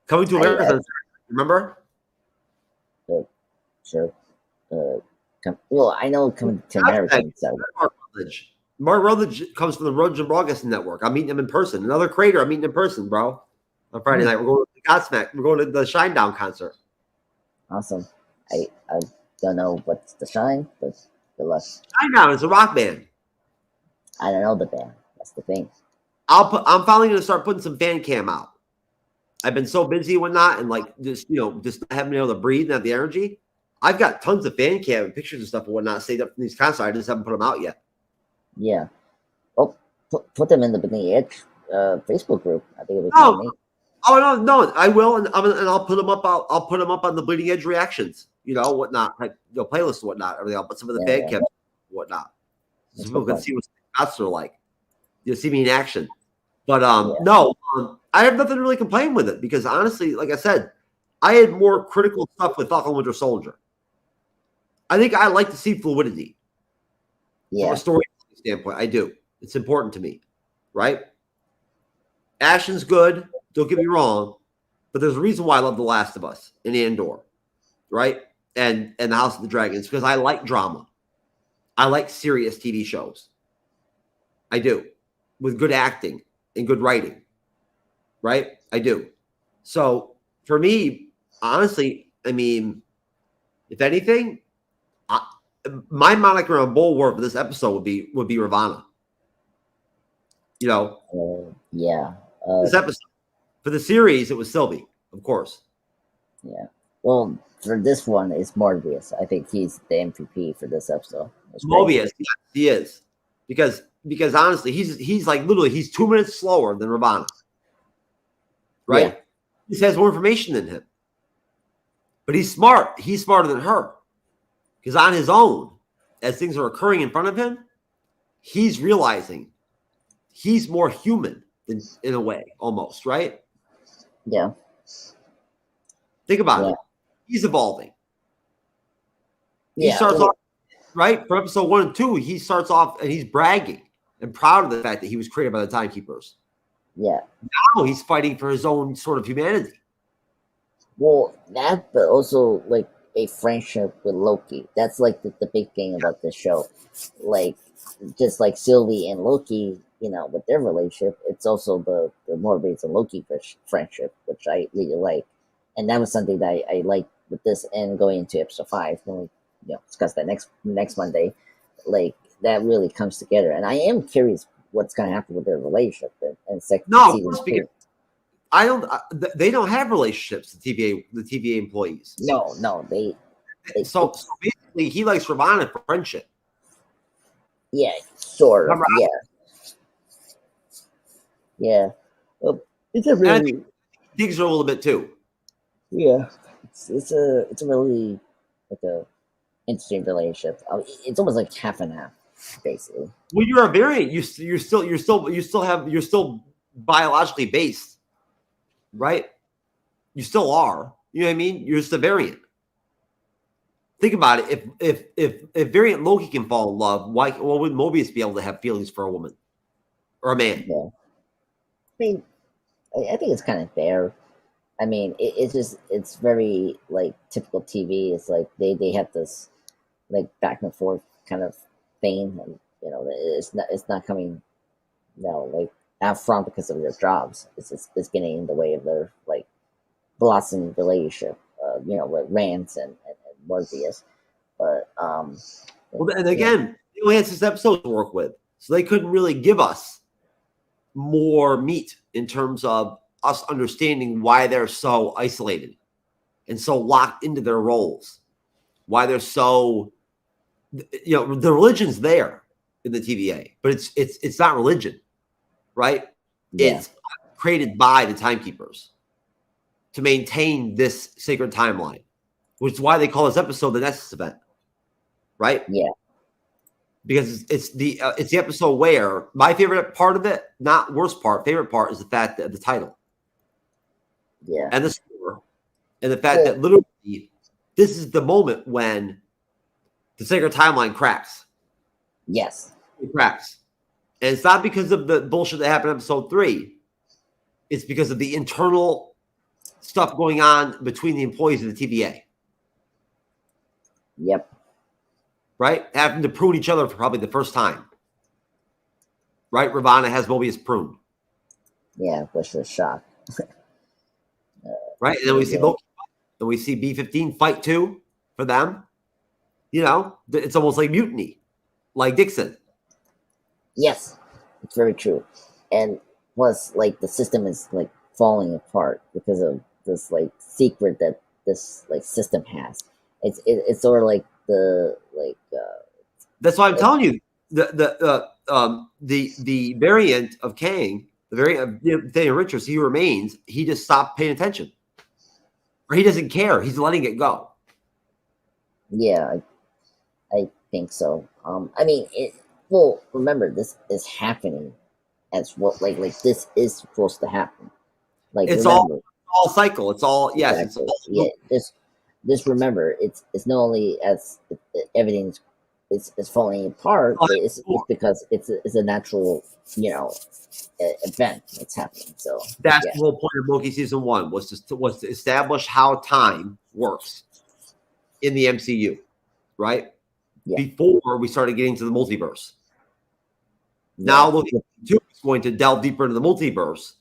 Coming to America, remember? Sure. Well, I know coming to America. Mark Rutledge comes from the Rutledge and Broadcasting Network. I'm meeting him in person. Another creator, I'm meeting in person, bro. On Friday night, we're going to the Godsmack. We're going to the Shinedown concert. Awesome. I don't know what's the Shine, but good luck. Shinedown is a rock band. I don't know the band. That's the thing. I'm finally going to start putting some fan cam out. I've been so busy and whatnot, and like just not having been able to breathe and have the energy. I've got tons of fan cam and pictures and stuff and whatnot saved up from these concerts. I just haven't put them out yet. Yeah. Oh, put them in the Beneath Edge Facebook group. I think it was me. Oh no, I will, and I'll put them up. I'll put them up on the Bleeding Edge reactions, whatnot, like playlists and whatnot. Everything. I'll put some of the fan cam, whatnot, so people can see what the shots are like. You'll see me in action. But no, I have nothing to really complain with it because honestly, like I said, I had more critical stuff with Falcon Winter Soldier. I think I like to see fluidity. Yeah. From a story standpoint, I do. It's important to me, right? Action's good. Don't get me wrong, but there's a reason why I love The Last of Us and Andor, right? And The House of the Dragons, because I like drama. I like serious TV shows. I do, with good acting and good writing, right? I do. So for me, honestly, I mean, if anything, my moniker on Bulwark for this episode would be Ravana. Yeah. This episode. For the series, it was Sylvie, of course. Yeah. Well, for this one, it's Morbius. I think he's the MVP for this episode. Mobius, yes, he is. Because because honestly, he's like literally he's 2 minutes slower than Ravana. Right? Yeah. He has more information than him. But he's smart. He's smarter than her. Because on his own, as things are occurring in front of him, he's realizing he's more human than, in a way, almost, right? Yeah. Think about Yeah. it. He's evolving. He Yeah. starts off, right? For episode 1 and 2, he starts off and he's bragging and proud of the fact that he was created by the Timekeepers. Yeah. Now he's fighting for his own sort of humanity. Well, that, but also like a friendship with Loki. That's like the big thing about this show. Like, just like Sylvie and Loki, you know, with their relationship, it's also the Morbius and Loki friendship, which I really like. And that was something that I liked with this, and going into episode 5, when we, you know, discuss that next Monday, like that really comes together. And I am curious what's going to happen with their relationship and second season 2. I don't. They don't have relationships. The TVA employees. No, they so basically, he likes Ravana for friendship. Yeah, sort of. Remember, Yeah. Well, it's a really digs her a little bit too. Yeah. It's a really like a interesting relationship. It's almost like half and half, basically. Well, you're a variant. You're still biologically based, right? You still are. You know what I mean? You're just a variant. Think about it. If variant Loki can fall in love, why would Mobius be able to have feelings for a woman or a man? Yeah. I mean, I think it's kind of fair. I mean, it's very like typical TV. It's like they have this like back and forth kind of thing, and you know, it's not coming, you know, like out front because of their jobs. It's getting in the way of their like blossoming relationship. You know, with Rance and Morbius. But well, and again, they only had 6 episodes to work with, so they couldn't really give us more meat in terms of us understanding why they're so isolated and so locked into their roles, why they're so, you know, the religion's there in the TVA, but it's not religion, right? Yeah. It's created by the Timekeepers to maintain this sacred timeline, which is why they call this episode the Nexus Event, right? Yeah. Because it's the episode where my favorite part of it, not worst part, favorite part is the fact that the title. Yeah. And the score, and the fact that literally this is the moment when the sacred timeline cracks. Yes. It cracks. And it's not because of the bullshit that happened in episode 3. It's because of the internal stuff going on between the employees of the TVA. Yep. Right? Having to prune each other for probably the first time. Right? Ravana has Mobius pruned. Yeah, which was shock. Right? And then we see Loki, and we see B-15 fight too for them. You know, it's almost like mutiny, like Dixon. Yes, it's very true. And plus, like, the system is like falling apart because of this like secret that this like system has. It's sort of like the like. That's why I'm telling you the variant of Kang, the variant of Daniel Richards, he remains. He just stopped paying attention, or he doesn't care. He's letting it go. Yeah, I think so. I mean, well, remember, this is happening as well. Like this is supposed to happen. Like, it's remember, all cycle. It's all yes. exactly. It's all, yeah. Just remember, it's not only as everything's it's falling apart. It's because it's a natural, you know, event that's happening. So that's the whole point of Loki season 1 was to establish how time works in the MCU, right? Yeah. Before we started getting to the multiverse. Now Loki 2 is going to delve deeper into the multiverse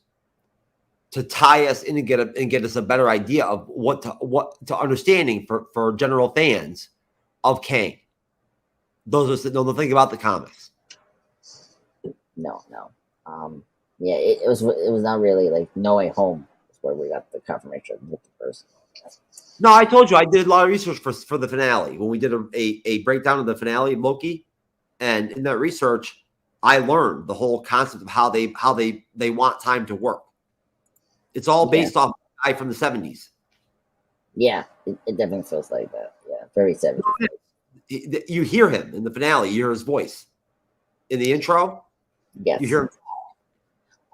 to tie us in and get us a better idea of what to understanding for general fans of Kang. Those of us that know the thing about the comics. No. Yeah, it was not really like No Way Home is where we got the confirmation of the multiverse. No, I told you I did a lot of research for the finale when we did a breakdown of the finale of Loki, and in that research, I learned the whole concept of how they want time to work. It's all based off a guy from the 70s. Yeah, it definitely feels like that. Yeah, very 70s. You hear him in the finale. You hear his voice in the intro. Yes. You hear him,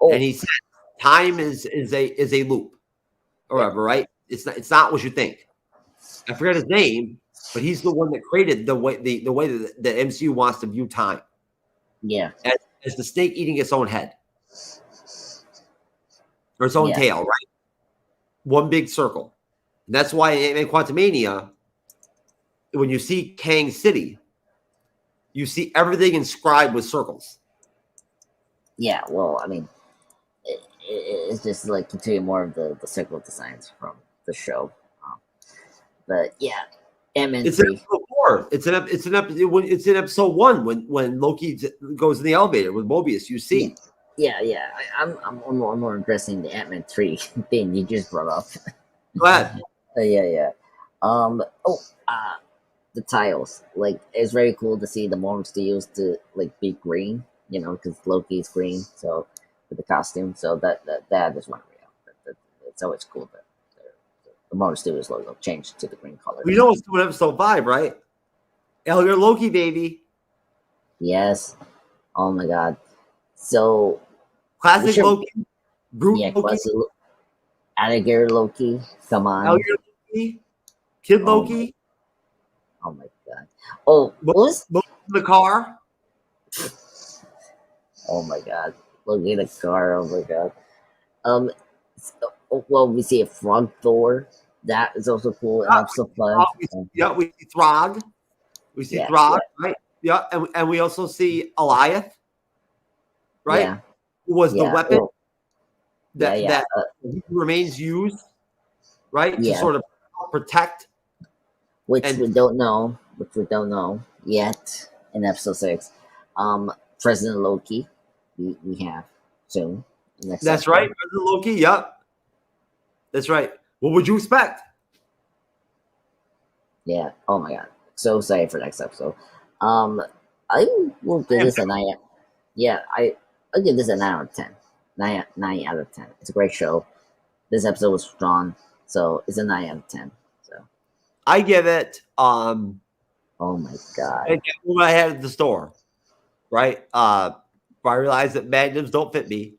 Oh, and he said, "Time is a loop, or whatever, right? It's not what you think." I forget his name, but he's the one that created the way the MCU wants to view time. Yeah. As the snake eating its own head or its own tail, right? One big circle. And that's why in Quantumania, when you see Kang City, you see everything inscribed with circles. Yeah, well, I mean, it's just like continuing more of the circle designs from the show. But yeah, Ant-Man It's 3. in episode 4. It's in episode 1 when Loki goes in the elevator with Mobius. You see. Yeah. I'm more interested in the Ant-Man 3 thing you just brought up. Go ahead. Yeah. The tiles. Like, it's very cool to see the Marvel Studios to like be green, you know, because Loki's green, so with the costume. So that is one real. It's always cool that the Marvel Studios logo changed to the green color. We know it's doing episode 5, right? Elder Loki, baby. Yes. Oh my god. So Classic Loki. Groot Loki. classic Alligator Loki. Come on. Elder Loki. Kid Loki. Oh my god. Oh, Loki in the car. Oh my god. Loki in the car. Oh my god. Well, we see a frog Thor. That is also cool. Episode 5. We see Throg. We see Throg, right? Yeah, and we also see Eliath, right? Yeah. Who was the weapon that he remains used, right? Yeah. To sort of protect. Which we don't know yet in episode 6. President Loki, we have soon. That's episode. Right, President Loki. Yep. That's right. What would you expect? Yeah. Oh my god. So excited for next episode. I will give this a 9. Yeah, I'll give this a 9 out of 10. 9 out of 10. It's a great show. This episode was strong, so it's a 9 out of 10. So I give it. Oh my god. When I had at the store, right? I realized that magnums don't fit me.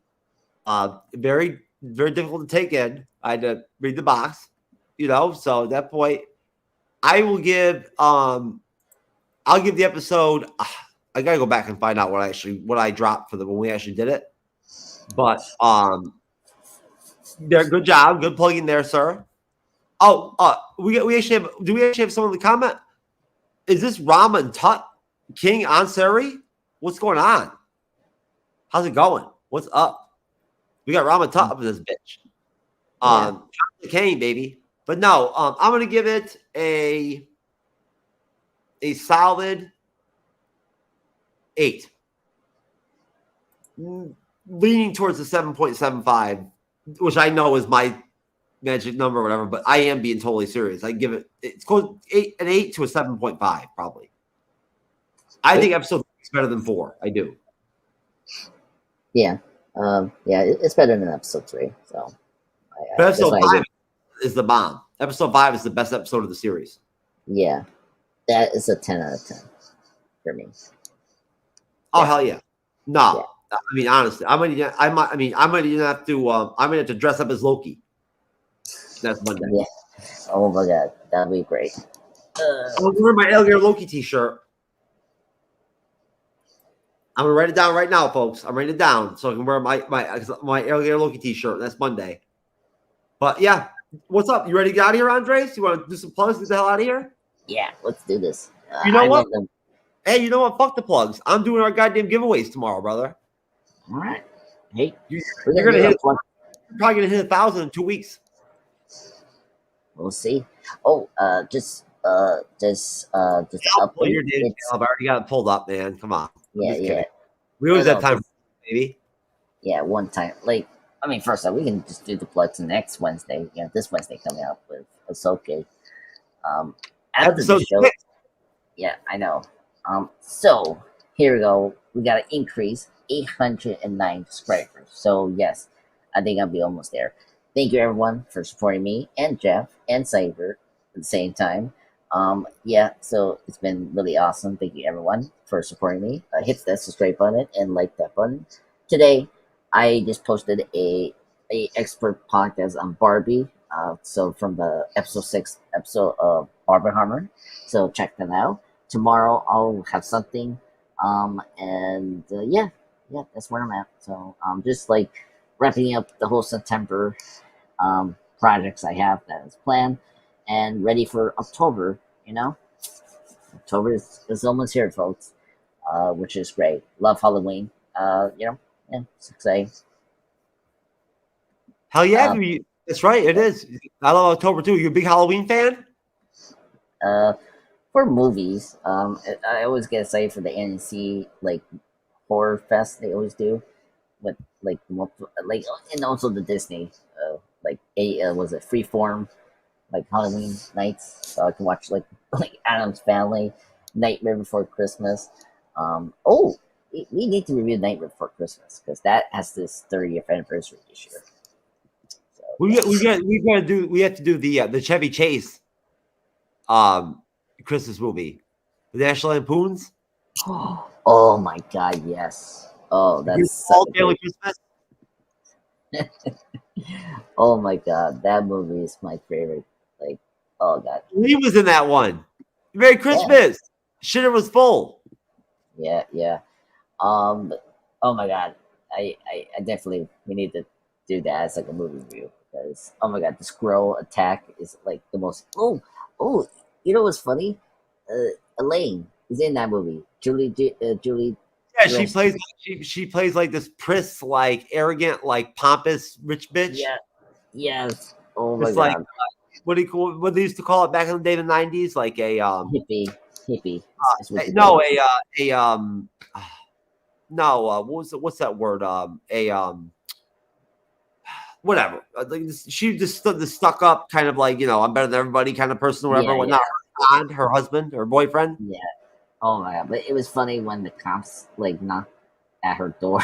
Very, very difficult to take in. I had to read the box, you know. So at that point, I will give. I'll give the episode. I gotta go back and find out what I dropped when we actually did it. But good job, good plugging there, sir. Oh, we actually have. Do we actually have someone in the comment? Is this Rama and Tut King on Seri? What's going on? How's it going? What's up? We got Rama Tut up in this bitch. Kane, baby. But no, I'm gonna give it a solid 8. Leaning towards the 7.75, which I know is my magic number or whatever, but I am being totally serious. I give it's close an 8 to a 7.5, probably. I think episode 3 is better than 4. I do. Yeah. It's better than episode 3. So but episode 5 is the bomb. Episode 5 is the best episode of the series. Yeah. That is a 10 out of 10 for me. Oh hell yeah! No, yeah. I mean honestly, I might even have to dress up as Loki. That's Monday. Yeah. Oh my god, that'd be great. I'm wearing my Alligator Loki t-shirt. I'm gonna write it down right now, folks. I'm writing it down so I can wear my Alligator Loki t-shirt. That's Monday. But yeah, what's up? You ready to get out of here, Andres? You want to do some plugs? Get the hell out of here? Yeah, let's do this. You know what? Hey, you know what? Fuck the plugs. I'm doing our goddamn giveaways tomorrow, brother. All right. Hey, you're gonna hit. You're probably gonna hit 1,000 in 2 weeks. We'll see. Oh, just upload your data. I've already got it pulled up, man. Come on. Yeah. We always have time, baby. Yeah, one time. Like, I mean, first off, we can just do the plugs next Wednesday. Yeah, this Wednesday coming up with Ahsoka. After the show. 6. Yeah, I know. So here we go. We got to increase 809 subscribers. So yes, I think I'll be almost there. Thank you everyone for supporting me and Jeff and Cyber at the same time. Yeah, so it's been really awesome. Thank you everyone for supporting me. Hit that subscribe button and like that button. Today, I just posted a expert podcast on Barbie. So from the episode 6 episode of Barbenheimer. So check that out. Tomorrow I'll have something. Yeah, that's where I'm at. So just like wrapping up the whole September projects I have that is planned and ready for October. You know, October is almost here, folks, which is great. Love Halloween. Yeah, it's exciting. Hell yeah, that's right. It is. I love October too. You a big Halloween fan? For movies, I always get excited for the NC like horror fest they always do, with like like and also the Disney was it Freeform like Halloween nights, so I can watch like Adam's Family, Nightmare Before Christmas. We need to review Nightmare Before Christmas because that has this 30th anniversary this year. So, we have to do the Chevy Chase Christmas movie, the National Lampoons. Oh my God, yes. Oh, that's all family Christmas. Oh my God, that movie is my favorite. Like, oh God. Lee was in that one. Merry Christmas. Shitter was full. Yeah. Oh my God, I definitely we need to do that as like a movie review because oh my God, the squirrel attack is like the most. You know what's funny? Elaine is in that movie. Julie. Yeah, she plays like this priss, like arrogant, like pompous rich bitch. Yeah. Yes. Oh my it's God. Like what they used to call it back in the day in the 90s, like a hippie. What's that word? Whatever. Like she just stuck up, kind of like I'm better than everybody, kind of person, or whatever. Not her husband or boyfriend. Yeah. Oh my God! But it was funny when the cops like knocked at her door,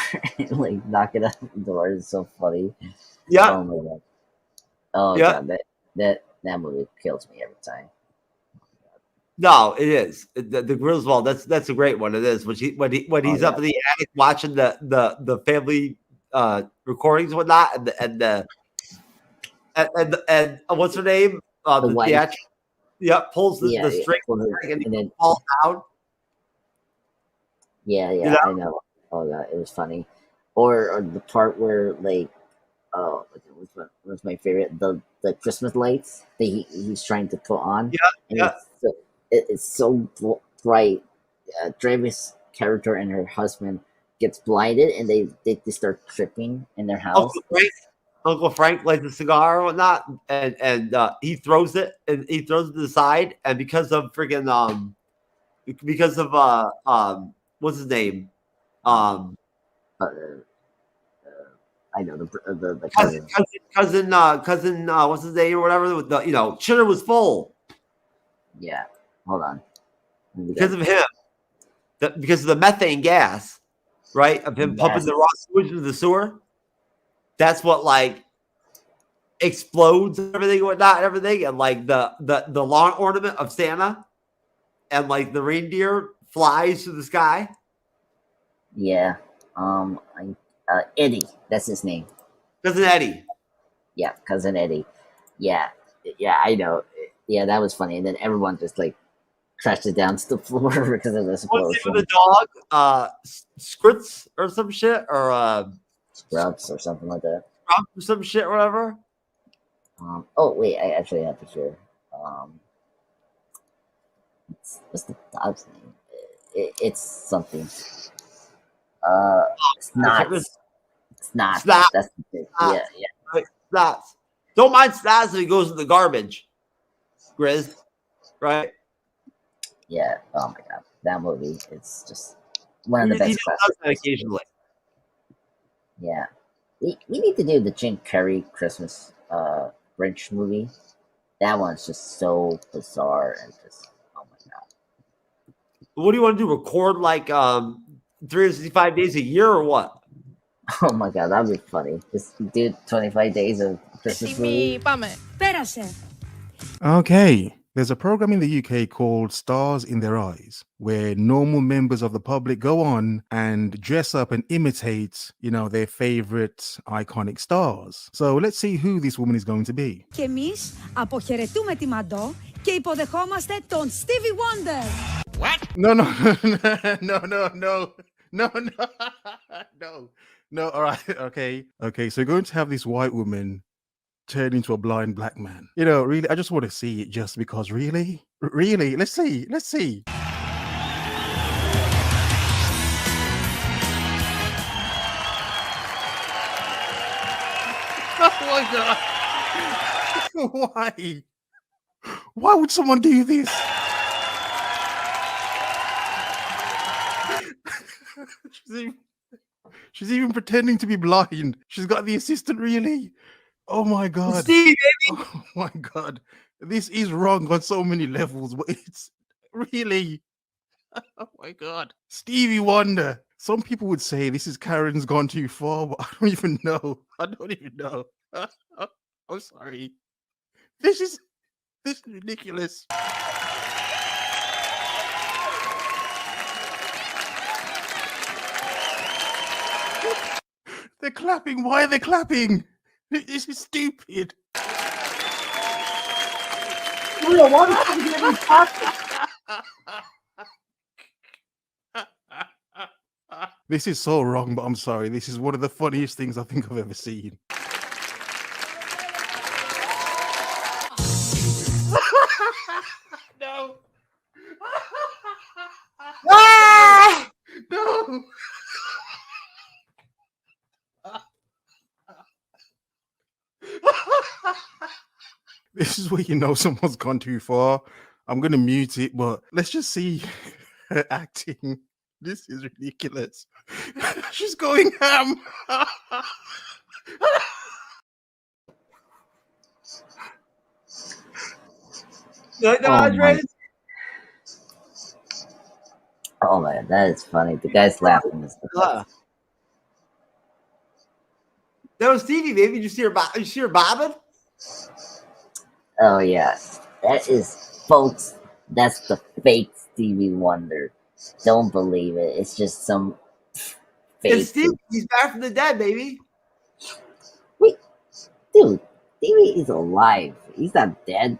like knocking at the door. It's so funny. Yeah. Oh my God. Oh yeah. God, that movie kills me every time. No, it is the Griswold. That's a great one. It is when he's up in the attic watching the family recordings and whatnot, and what's her name? The wife. Pulls the string and then falls down. Yeah, I know. Oh God, it was funny. Or the part where like, what was my favorite? The Christmas lights that he's trying to put on. Yeah. It's so bright. Travis' character and her husband gets blinded, and they start tripping in their house. Uncle Frank lights a cigar or whatnot, and he throws it to the side, and because of what's his name? I know the cousin. What's his name or whatever? Chitter was full. Yeah, hold on. Because of him, because of the methane gas, right? Of him pumping the raw sewage into the sewer. That's what like explodes everything, whatnot, everything, and like the lawn ornament of Santa, and like the reindeer flies through the sky. Yeah. Eddie, that's his name. Cousin Eddie. Yeah, Cousin Eddie. Yeah, I know. Yeah, that was funny. And then everyone just like crashes down to the floor because of this explosion. What's the dog? Scrits or some shit, or Scrubs or something like that. Scrubs or some shit, or whatever. Oh wait, I actually have it here. What's the dog's name? It's something. Snots. Snots. That's the thing. Yeah. Right. Snots. Don't mind Snots if he goes in the garbage. Grizz. Right? Yeah. Oh my God. That movie, it's just one of the best classics. Occasionally. Yeah. We need to do the Jim Carrey Christmas Grinch movie. That one's just so bizarre and just, oh my God. What do you want to do? Record like 365 days a year or what? Oh my god, that'd be funny. Just do 25 days of Christmas movie. Okay. There's a program in the UK called Stars in Their Eyes, where normal members of the public go on and dress up and imitate, their favorite iconic stars. So let's see who this woman is going to be. Και εμείς αποχαιρετούμε τη Μαντό και υποδεχόμαστε τον Stevie Wonder. No. No, all right. Okay, so you're going to have this white woman turn into a blind black man. Really, I just want to see it just because, really? Let's see. Oh my God. Why would someone do this? She's even pretending to be blind. She's got the assistant, really? Oh my God. Steve, baby. Oh my God. This is wrong on so many levels, but it's really. Oh my God. Stevie Wonder. Some people would say this is Karen's gone too far, but I don't even know. I'm sorry. This is ridiculous. They're clapping. Why are they clapping? This is stupid. This is so wrong, but I'm sorry. This is one of the funniest things I think I've ever seen. No. No. This is where someone's gone too far. I'm going to mute it, but let's just see her acting. This is ridiculous. She's going ham. Oh man, that is funny. The guy's laughing. That was Stevie, baby. Did you see her bobbing? Oh yeah, that is, folks. That's the fake Stevie Wonder. Don't believe it. It's just some fake. It's Stevie. He's back from the dead, baby. Wait, dude, Stevie is alive. He's not dead.